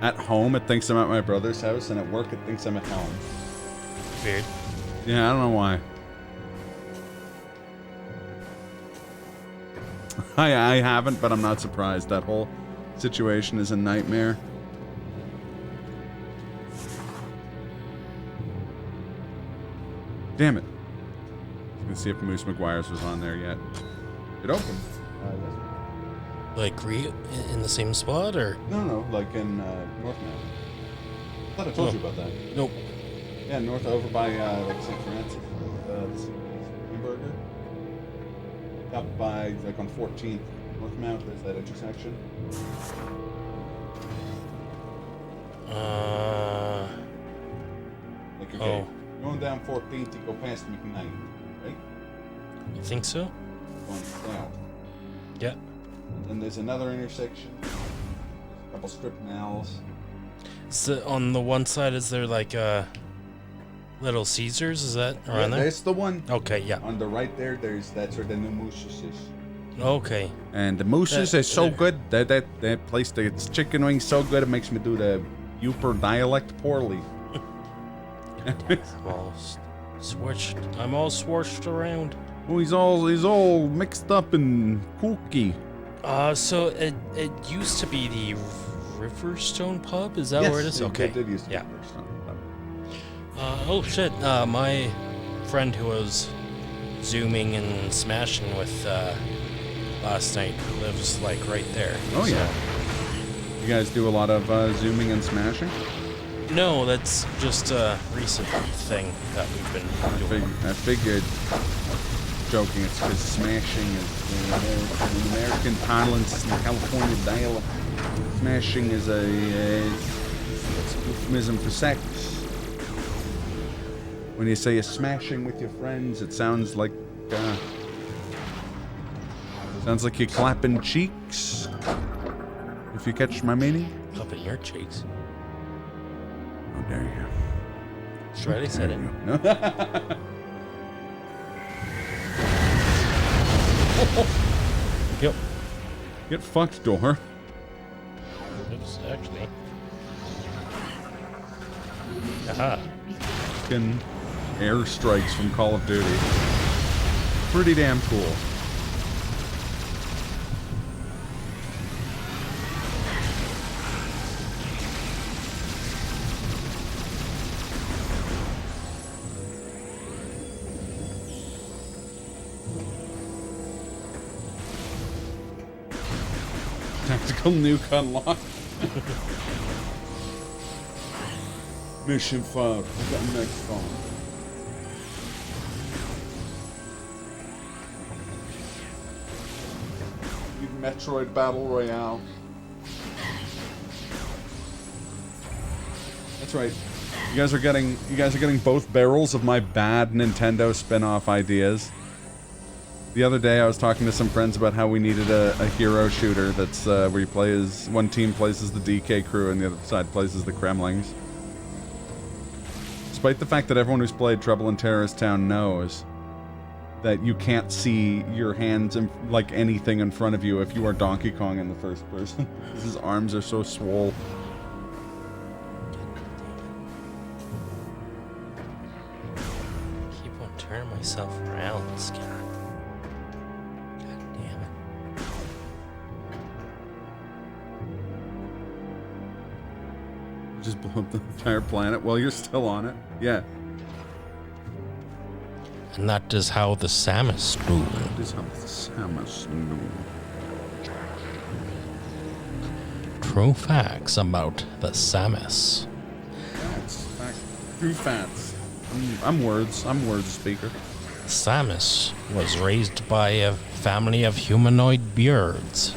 at home it thinks I'm at my brother's house, and at work it thinks I'm at home. Weird. Yeah, I don't know why. I haven't, but I'm not surprised. That whole situation is a nightmare. Damn it. I was gonna see if Moose McGuire's was on there yet. It opened. Like in the same spot, or? No, like in North now. I thought I told you about that. Nope. Yeah, north over by like St. Francis, the burger. Up by like on 14th North Mount. There's that intersection. Like okay, going down 14th, you go past McKnight, right? You think so? Going south. Yeah. And there's another intersection. There's a couple strip malls. So on the one side, is there like a Little Caesars? Is that around there? That's the one. Okay, yeah. On the right there, that's where the new Moose's is. Okay. And the Moose's is so good. That place, it's chicken wings so good it makes me do the Uper dialect poorly. I'm all switched around. Oh, he's all mixed up and kooky. So it used to be the Riverstone Pub. Is that Yes, where it is? Okay. It did used to be yeah. Riverstone Pub. Oh shit. My friend who was zooming and smashing with last night lives like right there. Oh so. yeah. You guys do a lot of zooming and smashing? No, that's just a recent thing that we've been doing. I figured. Joking, it's because smashing is an American parlance in the California dialect. Smashing is a euphemism for sex. When you say you're smashing with your friends, it sounds like you're clapping cheeks. If you catch my meaning. Clapping your cheeks. How dare you? Shreddy said it. No. Yep. Get fucked, door. Oops, actually. Aha. Fucking airstrikes from Call of Duty. Pretty damn cool. Tactical nuke unlocked. Mission 5. We got next phone. Metroid Battle Royale. That's right. You guys are getting both barrels of my bad Nintendo spin-off ideas. The other day I was talking to some friends about how we needed a hero shooter that's where you play as one team plays as the DK crew and the other side plays as the Kremlings. Despite the fact that everyone who's played Trouble in Terrorist Town knows that you can't see your hands like anything in front of you if you are Donkey Kong in the first person. Because his arms are so swole. Keep on turning myself around, Scott. God damn it. Just blow up the entire planet while you're still on it. Yeah. And that is how the Samus grew. That is how the Samus grew. True facts about the Samus. True facts. I'm words speaker. Samus was raised by a family of humanoid beards.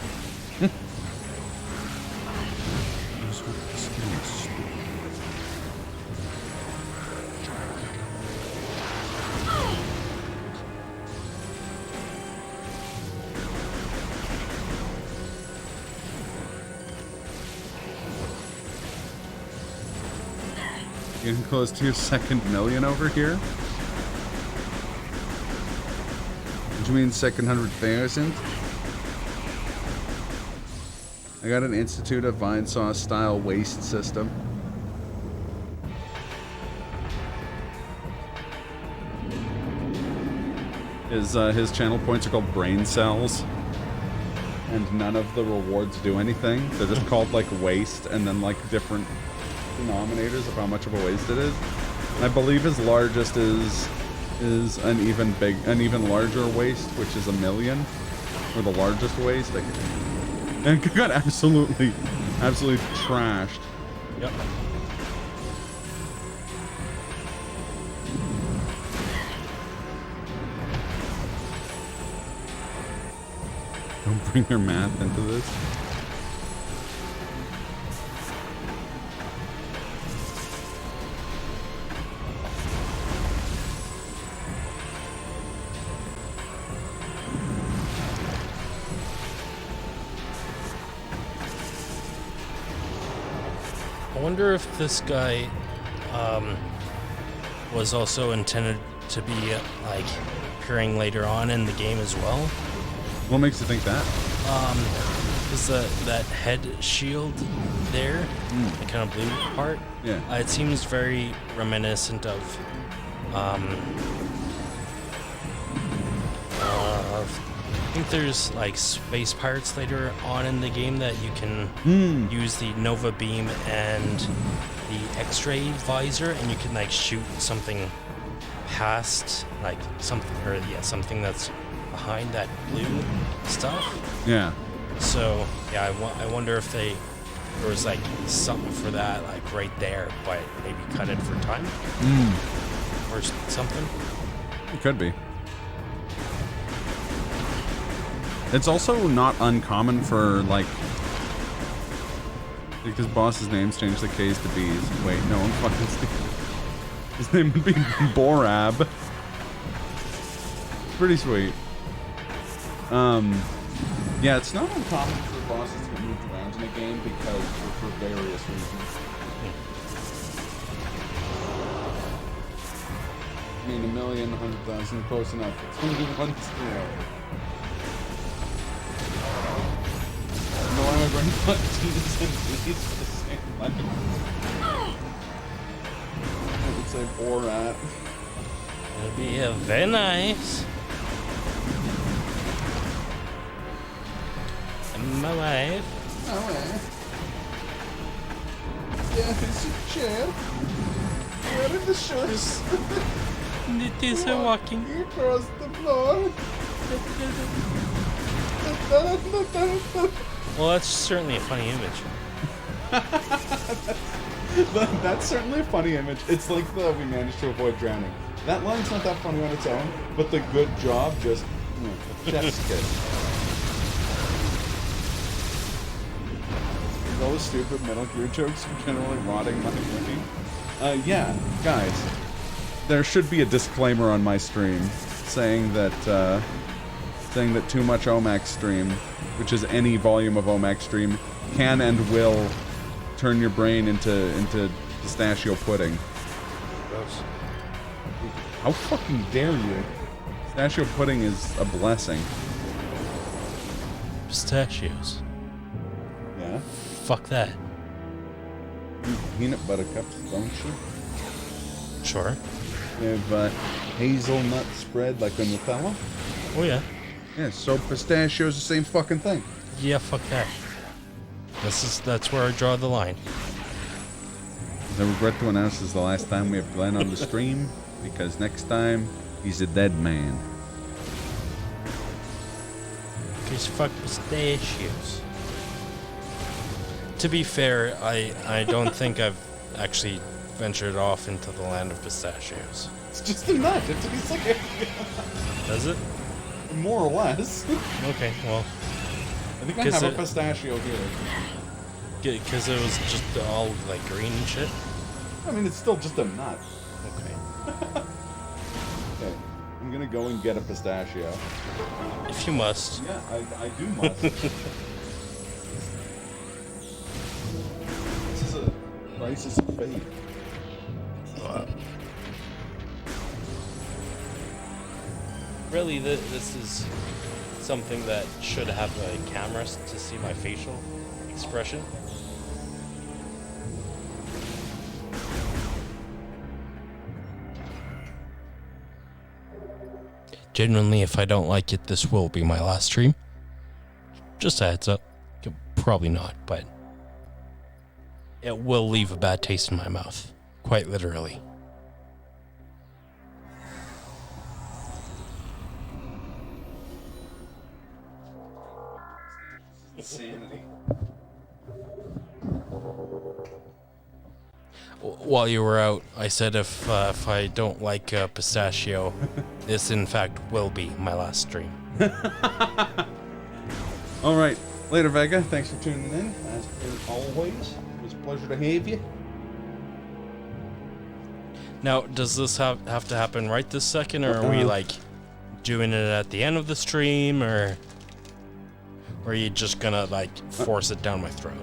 Getting close to your second million over here? What do you mean second 100,000? I got an Institute of Vinesaw style waste system. His channel points are called brain cells. And none of the rewards do anything. They're just called like waste and then like different denominators of how much of a waste it is. I believe his largest is an even larger waste, which is 1 million, or the largest waste. And it got absolutely trashed. Yep. Don't bring your math into this. I wonder if this guy was also intended to be like appearing later on in the game as well. What makes you think that? Is that head shield there, the kind of blue part? Yeah. It seems very reminiscent of I think there's like space pirates later on in the game that you can use the Nova beam and the X-ray visor, and you can like shoot something past like something that's behind that blue stuff. Yeah. So yeah, I wonder if there was like something for that like right there, but maybe cut it for time or something. It could be. It's also not uncommon for, like, because boss's names change the K's to B's. Wait, no, I'm fucking stupid. His name would be Borab. Pretty sweet. Yeah, it's not uncommon for bosses to get moved around in a game because for various reasons. I mean, 1 million, 100,000, close enough. It's only 1 0. No, I'm going to put T's and B's for the same letter. I would say Borat. It'll be very nice. And my wife. My wife. Yeah, it's a chair. Where are the shoes? It is walking across the floor. Well, that's certainly a funny image. That's certainly a funny image. It's like the we managed to avoid drowning. That line's not that funny on its own, but the good job just chef's kiss. All the stupid Metal Gear jokes are generally rotting my brain. Yeah, guys, there should be a disclaimer on my stream saying that Too Much Omax Stream, which is any volume of Omax Stream, can and will turn your brain into pistachio pudding. Gross. How fucking dare you? Pistachio pudding is a blessing. Pistachios. Yeah? Fuck that. You eat peanut butter cups, don't you? Sure. You have hazelnut spread like a Nutella? Oh yeah. Yeah, so pistachio's the same fucking thing. Yeah, fuck that. That's where I draw the line. I regret to announce this is the last time we have Glenn on the stream, because next time He's a dead man. Because fuck pistachios. To be fair, I don't think I've actually ventured off into the land of pistachios. It's just a nut. It's like Does it? more or less. Okay, well. I think I have a pistachio here. Because it was just all like green and shit? I mean, it's still just a nut. Okay. Okay, I'm gonna go and get a pistachio. If you must. Yeah, I do must. This is a crisis of faith. Really, this is something that should have a camera to see my facial expression. Genuinely, if I don't like it, this will be my last stream. Just a heads up. Probably not, but it will leave a bad taste in my mouth. Quite literally. Insanity. While you were out, I said if I don't like pistachio, this in fact will be my last stream. All right, later, Vega. Thanks for tuning in. As per always, it was a pleasure to have you. Now, does this have to happen right this second, or are we like doing it at the end of the stream, or are you just gonna like force it down my throat?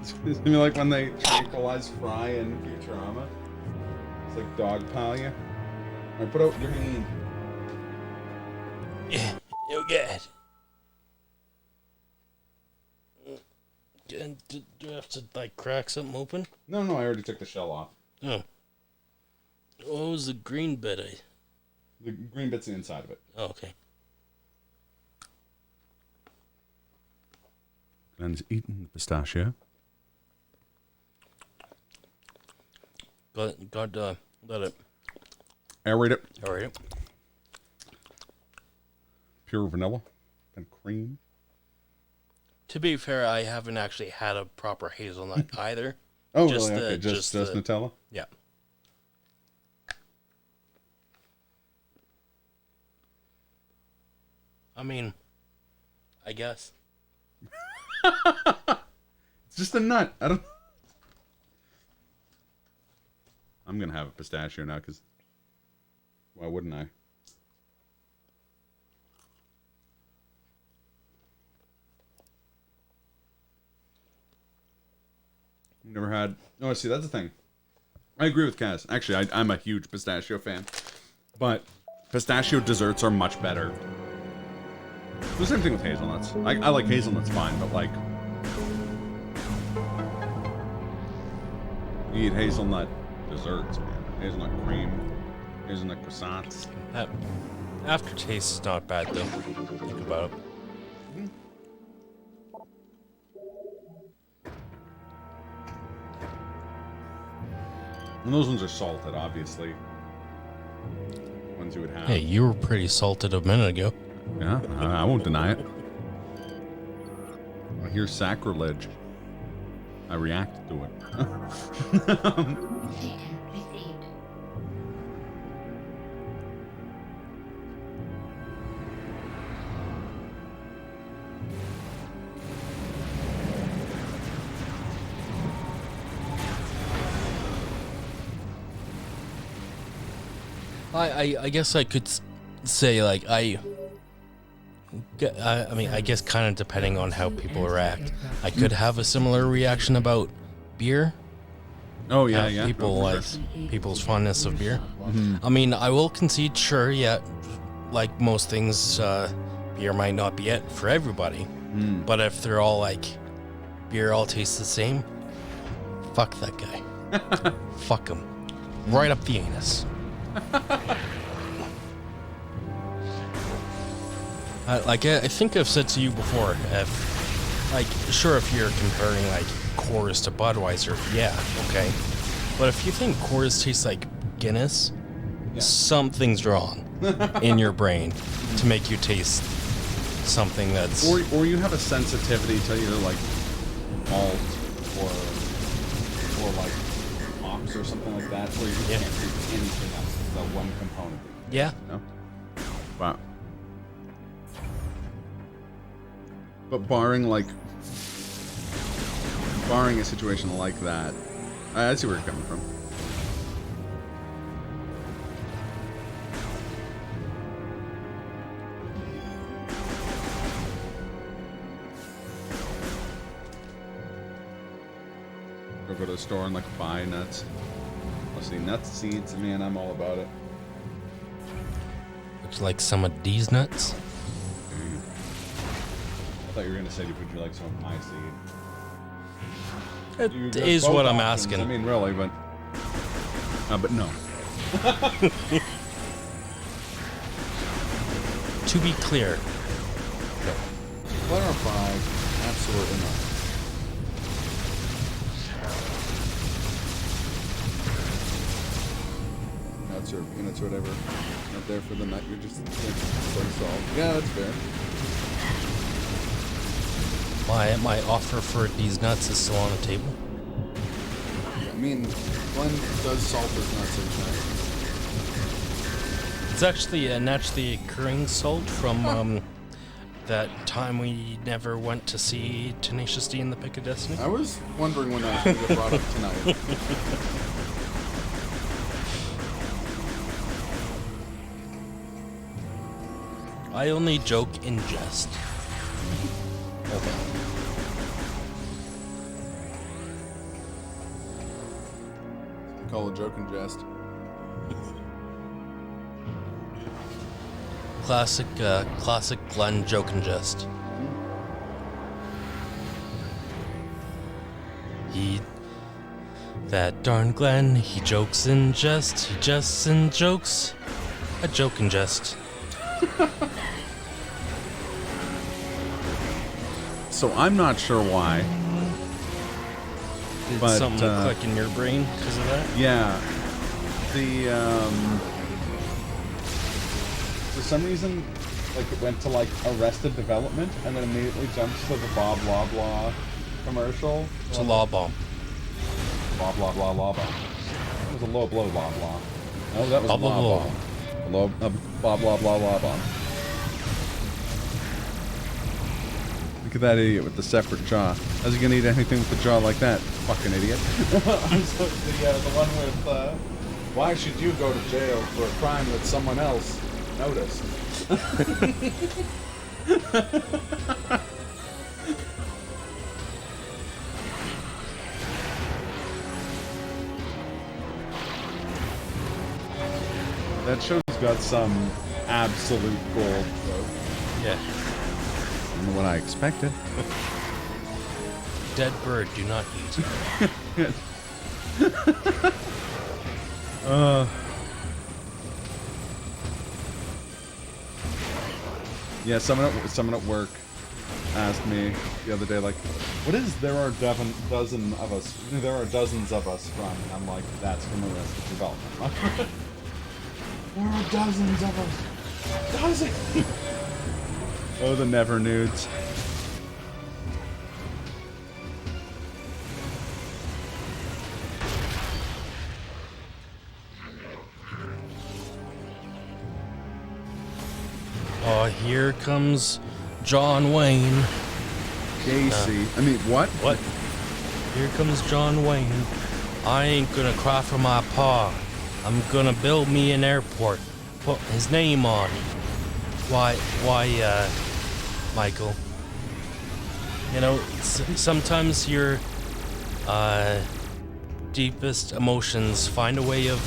It's gonna be like when they tranquilize Fry in Futurama. It's like dog pile you. Alright, put out your hand. Yeah, you'll get it. Do I have to like crack something open? No, I already took the shell off. Oh. What was the green bit? The green bit's the inside of it. Oh, okay. Glenn's eating the pistachio. God, let it. Aerate it. Aerate it. Pure vanilla and cream. To be fair, I haven't actually had a proper hazelnut either. Oh, really? Okay, just Nutella? Yeah. I mean, I guess. It's just a nut. I don't... I'm going to have a pistachio now, because why wouldn't I? Never had... Oh, see, that's the thing. I agree with Kaz. Actually, I'm a huge pistachio fan. But pistachio desserts are much better. The same thing with hazelnuts. I like hazelnuts fine, but like... You eat hazelnut desserts, man. Hazelnut cream, hazelnut croissants. That aftertaste is not bad, though. Think about it. And those ones are salted, obviously. Ones you would have. Hey, you were pretty salted a minute ago. Yeah, I won't deny it. I hear sacrilege. I react to it. I guess I could say, like, I mean, I guess kind of depending on how people react, I could have a similar reaction about beer. Oh, yeah, yeah. People like people's fondness of beer. Mhm. I mean, I will concede, sure, yeah, like most things, beer might not be it for everybody. Mm. But if they're all like, beer all tastes the same, fuck that guy. Fuck him. Right up the anus. Like, I think I've said to you before, if, like, sure, if you're comparing, like, Coors to Budweiser, yeah, okay. But if you think Coors tastes like Guinness, something's wrong in your brain to make you taste something that's... Or you have a sensitivity to either like malt or like hops or something like that, where you can't taste anything else. It's the one component. Yeah. You know? Wow. But barring a situation like that, I see where you're coming from. Go to the store and like buy nuts. I'll see nuts, seeds, man, I'm all about it. Would you like some of these nuts? I thought you were gonna say, would you like some of my seed? It is what I'm asking. I mean, really, but no. To be clear. Clarify, absolutely not. Nuts or peanuts or whatever. Not there for the nut, you're just like salt. Yeah, that's fair. My offer for these nuts is still on the table. I mean, Glenn does salt his nuts sometimes. It's actually a naturally occurring salt from that time we never went to see Tenacious D in the Pick of Destiny. I was wondering when that was going to get brought up tonight. I only joke in jest. Okay. Call a joke and jest. Classic Glenn joke and jest. That darn Glenn, he jokes and jest, he jests and jokes. A joke and jest. So I'm not sure why. Did but, something click in your brain because of that? Yeah. For some reason, like, it went to, like, Arrested Development, and then immediately jumps to the Bob Blah Blah commercial. To Law Bomb. Blah Blah Blah Law Bomb. It was a low blow Blah Blah. No, that was Blah, blah, Law blah. Bomb. Blah Blah Blah Law Bomb. Look at that idiot with the separate jaw. How's he gonna eat anything with the jaw like that? Fucking idiot. The one with, why should you go to jail for a crime that someone else noticed? That show's got some absolute gold, though. Yeah. I don't know what I expected. Dead bird, do not eat. Yeah, someone at work asked me the other day, like, what is there are dozens of us from? And I'm like, that's from Arrested Development. There are dozens of us. Dozens! Oh, the never nudes. Oh, here comes John Wayne. Casey. I mean, what? What? Here comes John Wayne. I ain't gonna cry for my pa. I'm gonna build me an airport. Put his name on it. Why, Michael? You know, sometimes your deepest emotions find a way of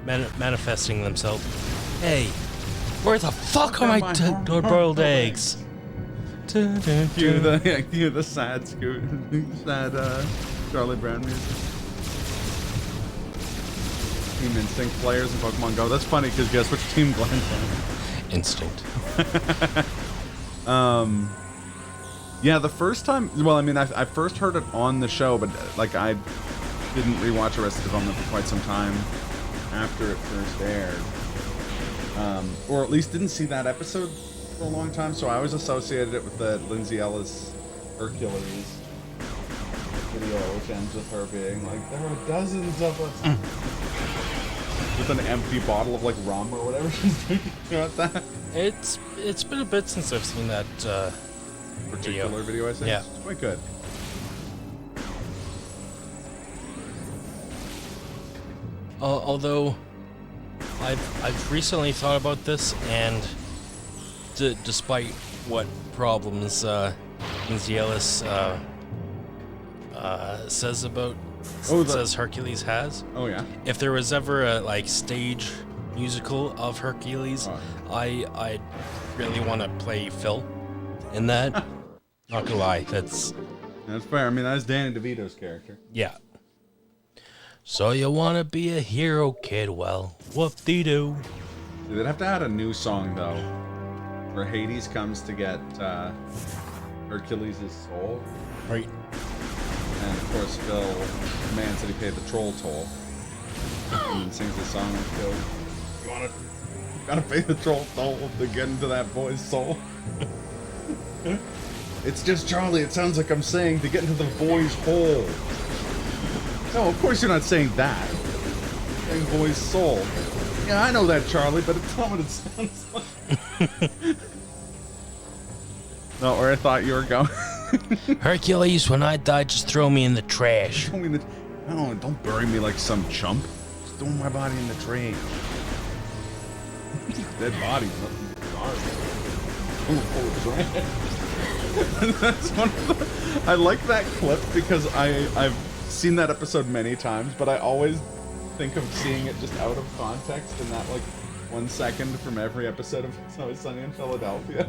manifesting themselves. Hey, where the fuck are my boiled eggs? Cue the sad Charlie Brown music. Team Instinct players in Pokemon Go. That's funny because guess which team Glenn's on? Instinct. Yeah, the first time. Well, I mean, I first heard it on the show, but like I didn't rewatch Arrested Development for quite some time. after it first aired. Or at least didn't see that episode for a long time, so I always associated it with the Lindsay Ellis Hercules video, which ends with her being like, there are dozens of us. With an empty bottle of like rum or whatever she's drinking throughout that. It's been a bit since I've seen that particular video. I think. Yeah. It's quite good. Although I've recently thought about this, and despite what problems Lindsay Ellis says about says Hercules has. Oh yeah. If there was ever a like stage musical of Hercules, I'd really want to play Phil in that. Not gonna lie, that's fair. I mean, that's Danny DeVito's character. Yeah. So you wanna be a hero, kid? Well, whoop-de-doo. They'd have to add a new song though, where Hades comes to get Hercules' soul. Right. And of course, Phil demands that he pay the troll toll. And sings a song and goes, you gotta pay the troll toll to get into that boy's soul. It's just Charlie, it sounds like I'm saying to get into the boy's hole. No, of course you're not saying that. You're saying boy's soul. Yeah, I know that, Charlie, but it's not what it sounds like. Not where I thought you were going. Hercules, when I die, just throw me in the trash. No, don't bury me like some chump. Just throw my body in the trash. Dead body, nothing trash. That's one of the, I like that clip because I've seen that episode many times, but I always think of seeing it just out of context in that like 1 second from every episode of It's Always Sunny in Philadelphia.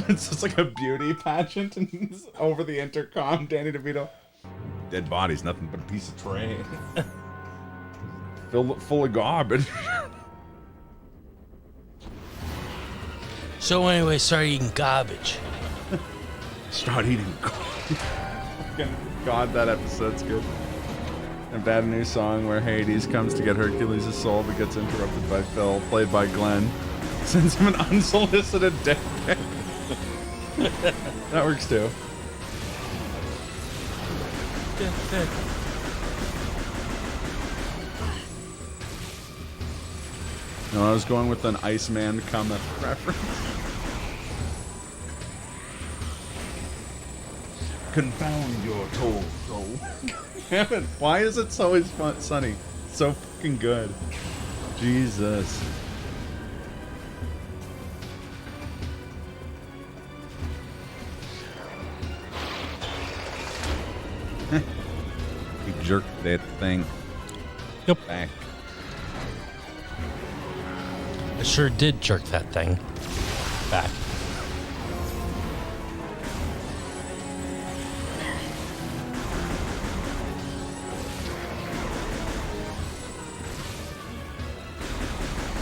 It's just like a beauty pageant, and over the intercom, Danny DeVito. Dead body's nothing but a piece of tray. Filled full of garbage. So anyway, start eating garbage. Start eating garbage. God, that episode's good. And they had a new song where Hades comes to get Hercules' soul, but gets interrupted by Phil, played by Glenn. Sends him an unsolicited dick pic. That works too. No, I was going with an Iceman cometh reference. Confound your toll, Damn it, why is it so always fun, Sunny? So fucking good. Jesus. He jerked that thing. Yep. Back. I sure did jerk that thing back.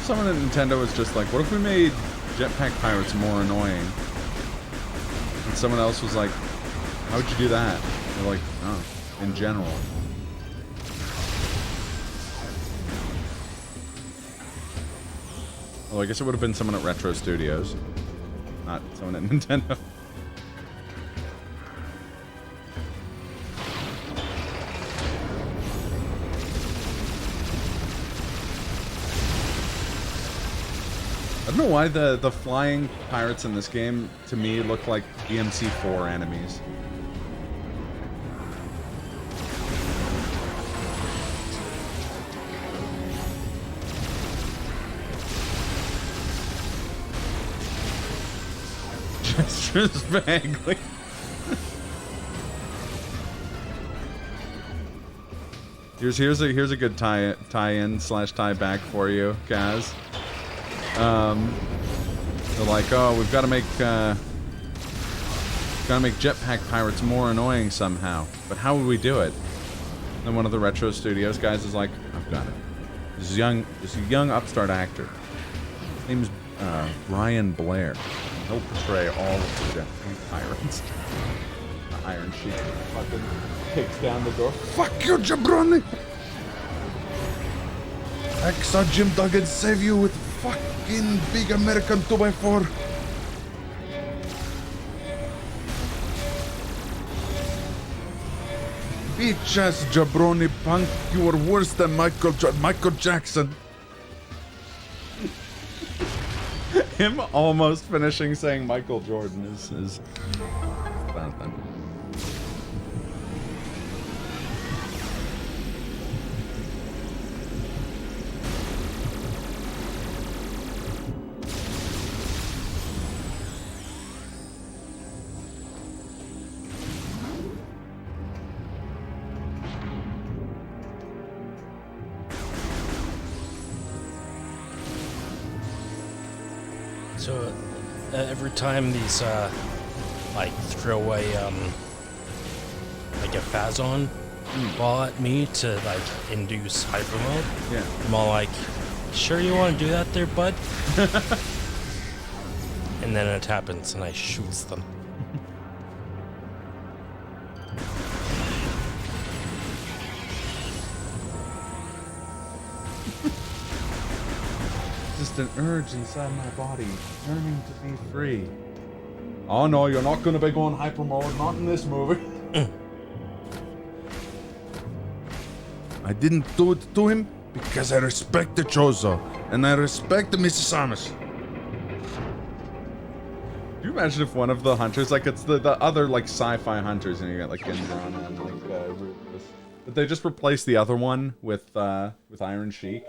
Someone at Nintendo was just like, what if we made Jetpack Pirates more annoying? And someone else was like, how would you do that? They're like, oh, in general. Well, I guess it would have been someone at Retro Studios, not someone at Nintendo. I don't know why the flying pirates in this game, to me, look like DMC4 enemies. Just vaguely. Here's a good tie-in / tie back for you, Kaz. They're like, oh, we've got to make Jetpack Pirates more annoying somehow. But how would we do it? And then one of the Retro Studios guys is like, I've got it. This is a young upstart actor. His name's Ryan Blair. He'll portray all of the Jetpack Pirates. The Iron Sheik fucking kicks down the door. Fuck you, jabroni! I saw Jim Duggan save you with fucking big American 2x4. Bitch ass jabroni punk, you are worse than Michael Jackson. Him almost finishing saying Michael Jordan is bad then. So every time these like throwaway like a Phazon ball at me to like induce hyper mode, yeah, I'm all like, sure you want to do that there, bud? And then it happens and I shoots them. Just an urge inside my body, yearning to be free. Oh no, you're not gonna be going hyper mode, not in this movie. I didn't do it to him because I respect the Chozo, and I respect the Mrs. Samus. Can you imagine if one of the hunters, like it's the other like sci-fi hunters, and you got like Gendrana and like Rufus, but they just replaced the other one with Iron Sheik.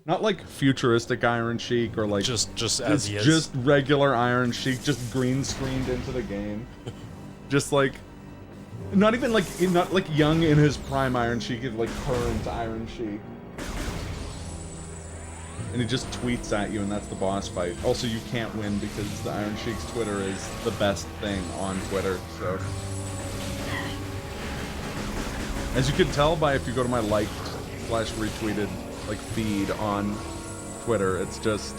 Not like futuristic Iron Sheik or like just as he is. Just regular Iron Sheik, just green screened into the game. Just like not even like not like young in his prime Iron Sheik, like current Iron Sheik. And he just tweets at you, and that's the boss fight. Also, you can't win because the Iron Sheik's Twitter is the best thing on Twitter, so. As you can tell by if you go to my liked / retweeted like feed on Twitter, it's just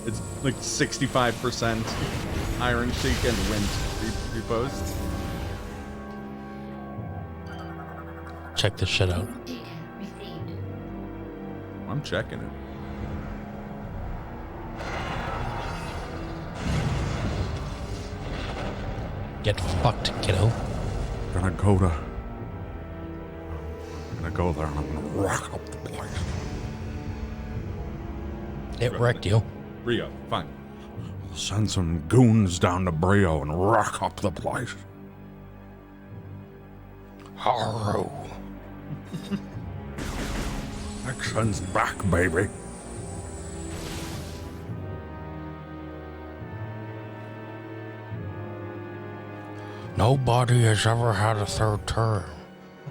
it's like 65% Iron Sheik and Wint reposts. Check this shit out. I'm checking it. Get fucked, kiddo. Gonna go there and I'm gonna rock up the place. It wrecked you. Brio, fine. Send some goons down to Brio and rock up the place. Harrow. Action's back, baby. Nobody has ever had a third term.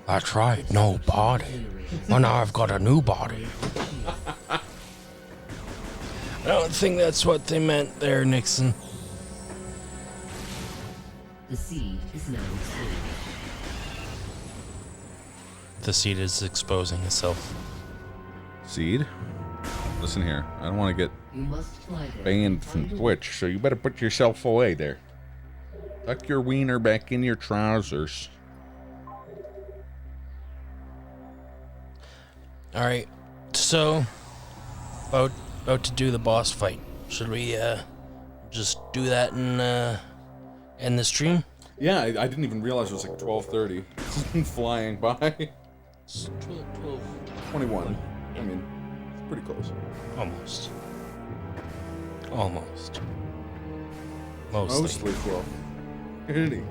That's right, nobody. Well, now I've got a new body. I don't think that's what they meant there, Nixon. The seed is now exposed. The seed is exposing itself. Seed? Listen here, I don't want to get banned from Twitch, so you better put yourself away there. Tuck your wiener back in your trousers. Alright, so about to do the boss fight. Should we just do that and end the stream? Yeah, I didn't even realize it was like 12:30. It's been flying by. It's 12. 21. I mean, it's pretty close. Almost. Mostly 12. Really?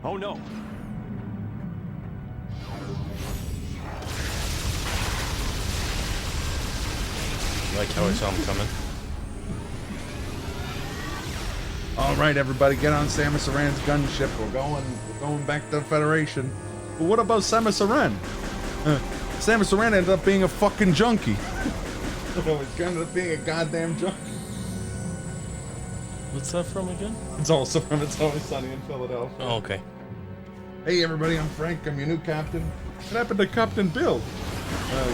Oh no. Like how I saw him coming. All right, everybody, get on Samus Aran's gunship. We're going back to the Federation. But what about Samus Aran? Samus Aran ended up being a fucking junkie. He ended up being a goddamn junkie. What's that from again? It's also from It's Always Sunny in Philadelphia. Oh, okay. Hey, everybody, I'm Frank. I'm your new captain. What happened to Captain Bill?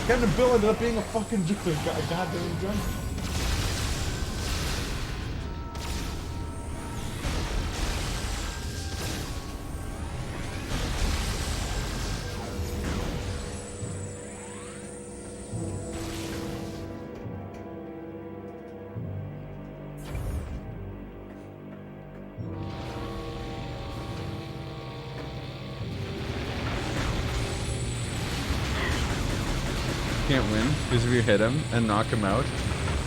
Captain Bill ended up being a fucking goddamn junkie. can't win because if you hit him and knock him out,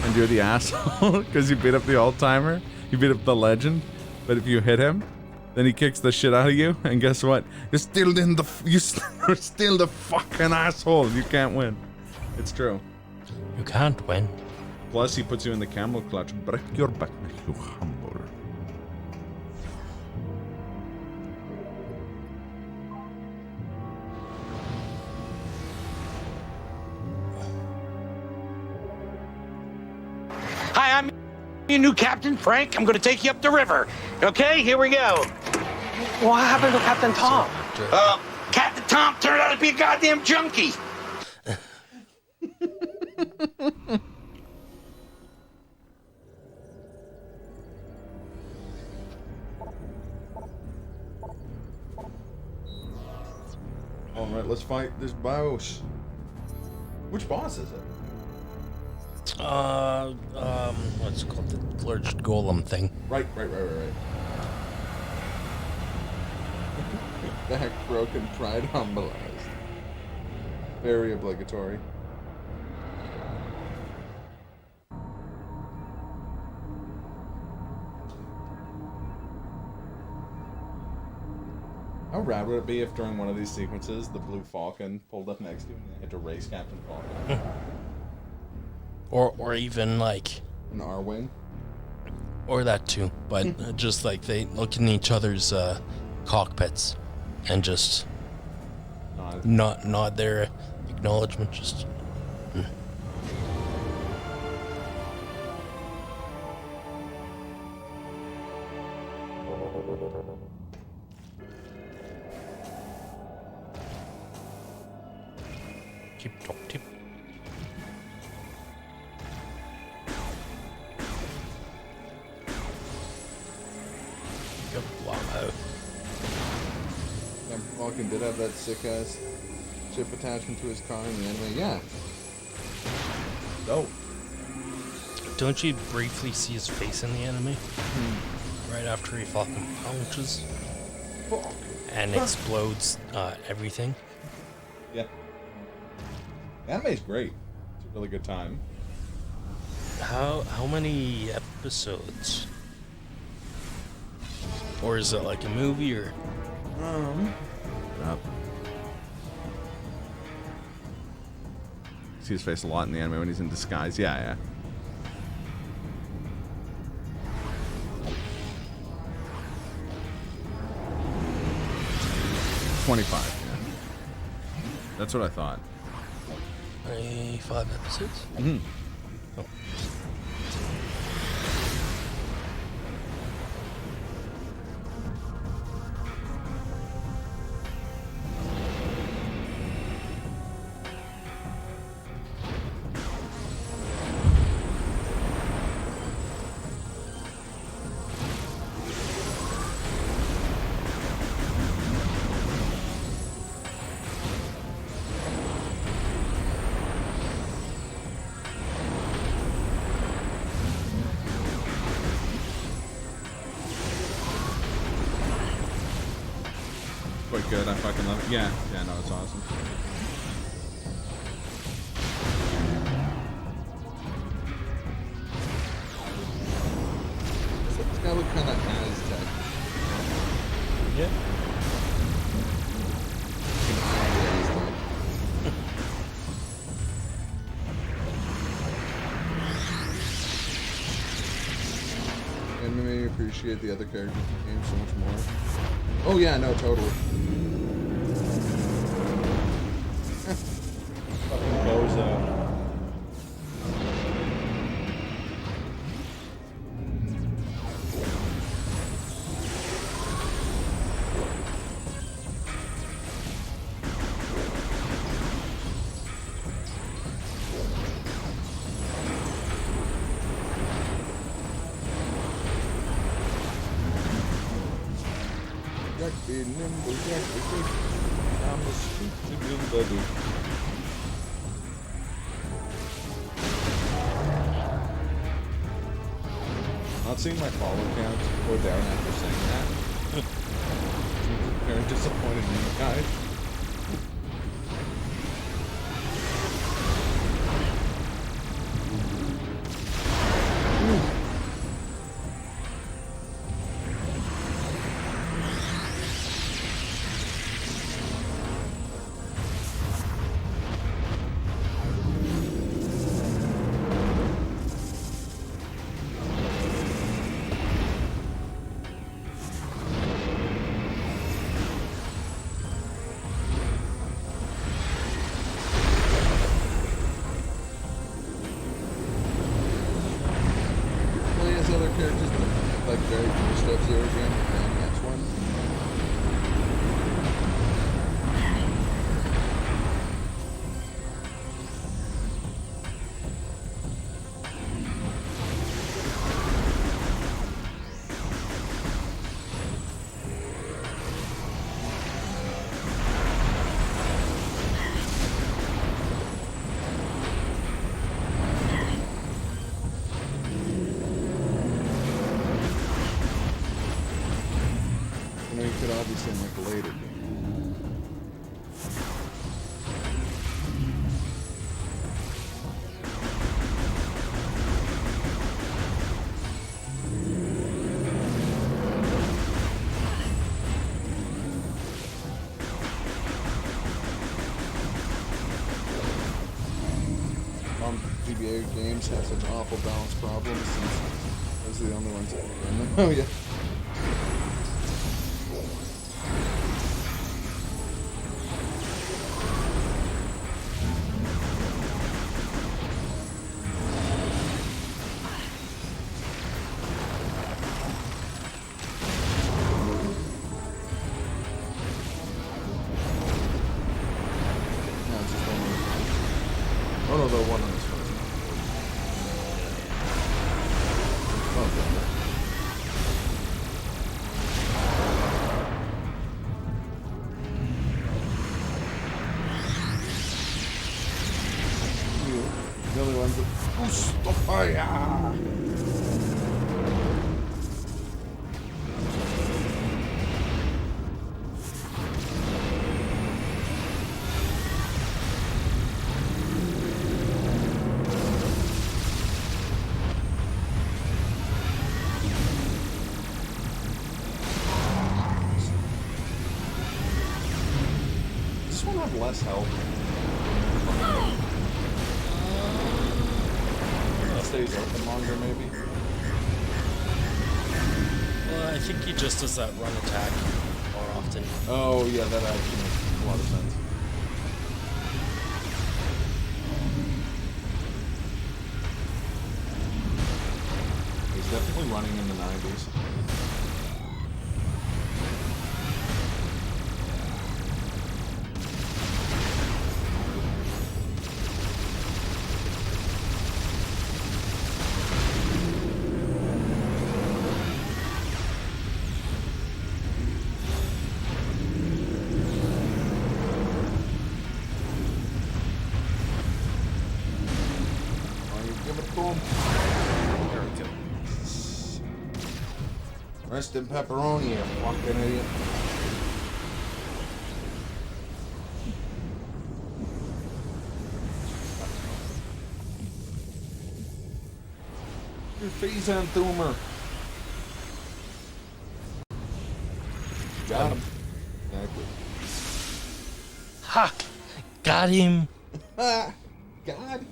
and you're the asshole because you beat up the old timer, you beat up the legend. But if you hit him, then he kicks the shit out of you, and guess what? You're still the fucking asshole. You can't win. It's true. You can't win. Plus, he puts you in the camel clutch. Break your back, you humble. Hi, I'm your new Captain Frank. I'm going to take you up the river. Okay, here we go. What happened to Captain Tom? Captain Tom turned out to be a goddamn junkie. Alright, let's fight this boss. Which boss is it? What's it called? The large golem thing. Right. Back broken, pride humbleized. Very obligatory. How rad would it be if during one of these sequences the Blue Falcon pulled up next to him and they had to race Captain Falcon? Or even like an R-wing, or that too, but just like they look in each other's cockpits and just nod their acknowledgement. Just tip top tip. Falcon did have that sick ass chip attachment to his car in the anime. Yeah. Dope. Don't you briefly see his face in the anime? Right after he fucking punches and explodes everything. Yeah. The anime's great. It's a really good time. How many episodes? Or is it like a movie or? Up. See his face a lot in the anime when he's in disguise. Yeah. 25. Yeah. That's what I thought. 5 episodes? Mm-hmm. Oh. Quite good. I fucking love it. Yeah, no, it's awesome. This guy look kind of Aztec. Yeah. And made me appreciate the other characters in the game so much more. Oh yeah, no, totally. Fucking bozo. Jack be nimble, Jack be quick. I'm a stupid little buddy. Not seeing my follow count go down after saying that. Very disappointed in you guys. bladed. GBA games have such awful balance problems since those are the only ones that can them. Oh yeah. Oh no, the one on this one. The only ones that boost the fire. Does this one have less health? It stays open longer, maybe? Well, I think he just does that run attack more often. Oh, yeah, that actually makes a lot of sense. He's definitely running in the 90s. Give it to him. There we go. Rest in pepperoni, you fucking idiot. Your face on tumor. Got him. Exactly. Ha! Got him! Ha! Got him.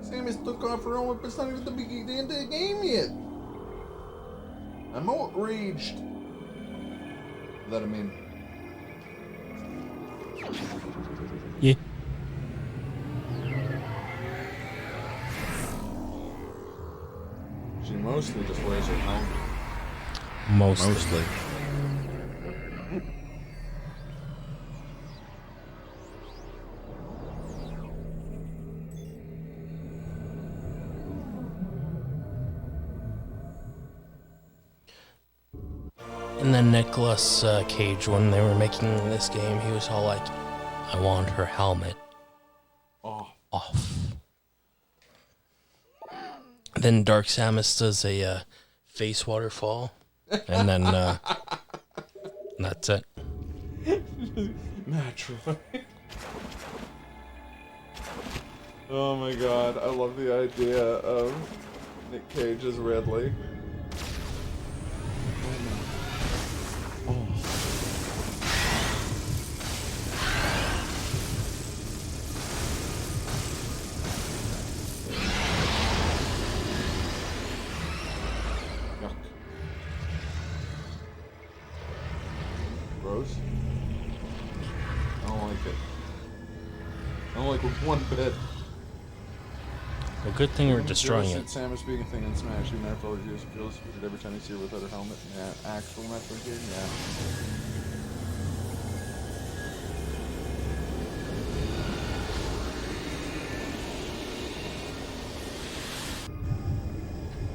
Samus took off her own, but it's not even the end of the game yet. I'm outraged. That I mean. Yeah. She mostly just wears her helmet. Mostly. And then Nicolas Cage, when they were making this game, he was all like, I want her helmet off. Then Dark Samus does a face waterfall, and then that's it. Metroid. Oh my god, I love the idea of Nick Cage as Ridley. Gross. I don't like it. I don't like it one bit. Well, good thing we're destroying it. Samus being a thing in Smash, even after all the years, feels weird every time you see her without her helmet. Yeah, actual Metroid game, yeah.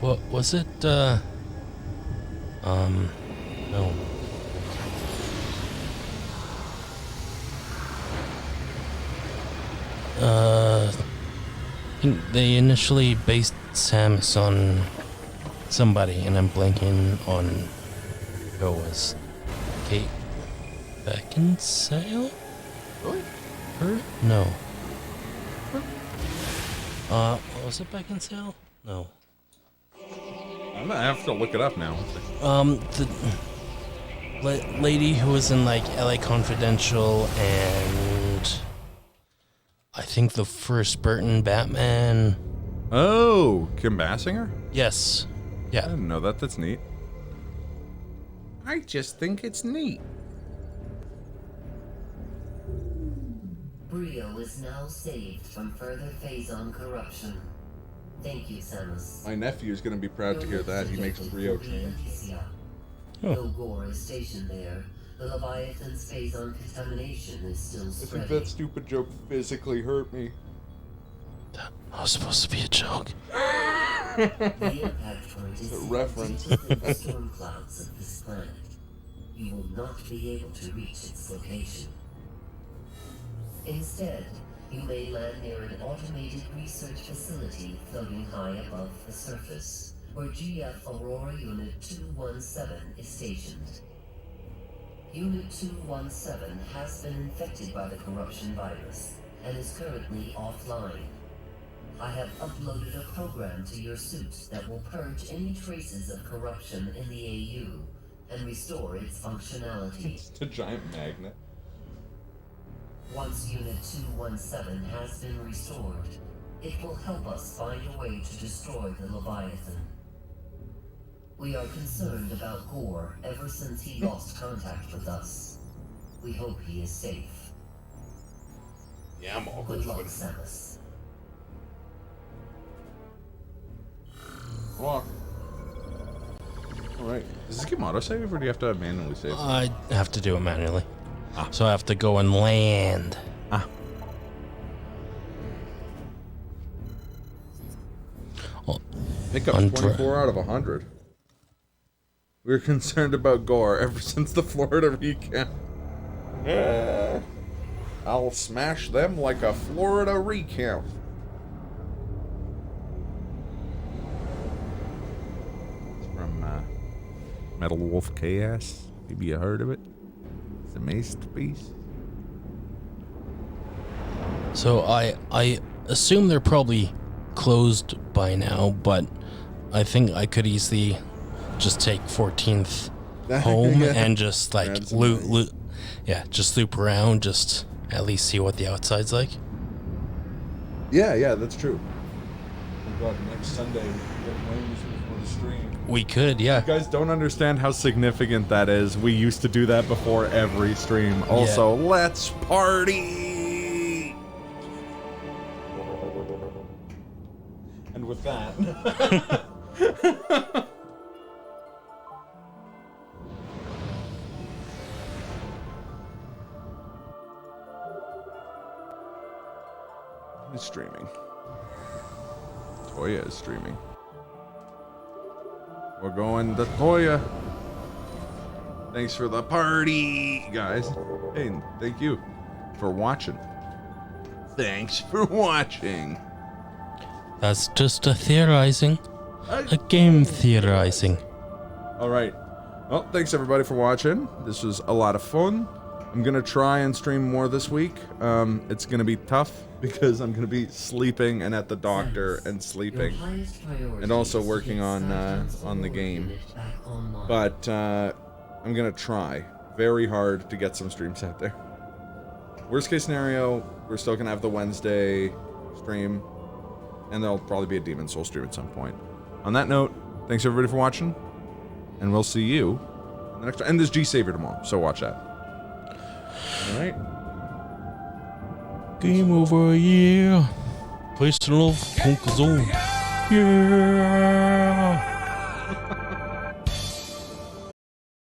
What was it? No. I think they initially based Samus on somebody, and I'm blanking on who it was. Kate Beckinsale? Really? Her? No. What was it, Beckinsale? No. I'm gonna have to look it up now. The lady who was in like LA Confidential and I think the first Burton Batman. Oh, Kim Basinger? Yes. Yeah. I didn't know that. That's neat. I just think it's neat. Brio is now saved from further Phazon corruption. Thank you, Samus. My nephew is going to be proud to hear that. He makes Brio train. Though Gore is stationed there, the Leviathan's Phazon contamination is still I think spreading. that stupid joke physically hurt me. That was supposed to be a joke. The impact point is A reference. within the storm clouds of this planet. You will not be able to reach its location. Instead, you may land near an automated research facility floating high above the surface, where GF Aurora Unit 217 is stationed. Unit 217 has been infected by the corruption virus and is currently offline. I have uploaded a program to your suit that will purge any traces of corruption in the AU and restore its functionality. It's a giant magnet. Once Unit 217 has been restored, it will help us find a way to destroy the Leviathan. We are concerned about Gore ever since he lost contact with us. We hope he is safe. Yeah, I'm all Good luck, Samus. Walk. Alright. Does this give autosave or do you have to manually save? I have to do it manually. So I have to go and land. Pickup's 24 out of 100. We were concerned about Gore ever since the Florida recount. I'll smash them like a Florida recount. It's from Metal Wolf Chaos. Maybe you heard of it. It's a masterpiece. So I assume they're probably closed by now, but I think I could easily just take 14th home Yeah. and just like That's loop, just loop around, just at least see what the outside's like. Yeah, that's true. Oh god, next Sunday we can get wings before the stream. We could, yeah. You guys don't understand how significant that is. We used to do that before every stream. Also, let's party! And with that... Who's streaming? Toya is streaming. We're going to Toya. Thanks for the party, guys. Hey, thank you for watching. Thanks for watching. That's just a theorizing. A game theorizing. Alright. Well, thanks everybody for watching. This was a lot of fun. I'm going to try and stream more this week. It's going to be tough because I'm going to be sleeping and at the doctor and sleeping. And also working on the game. But I'm going to try very hard to get some streams out there. Worst case scenario, we're still going to have the Wednesday stream. And there'll probably be a Demon Soul stream at some point. On that note, thanks everybody for watching. And we'll see you in the next one. And there's G-Savior tomorrow, so watch that. Alright. Game over, yeah. Place to love, Punk Zone. Yeah.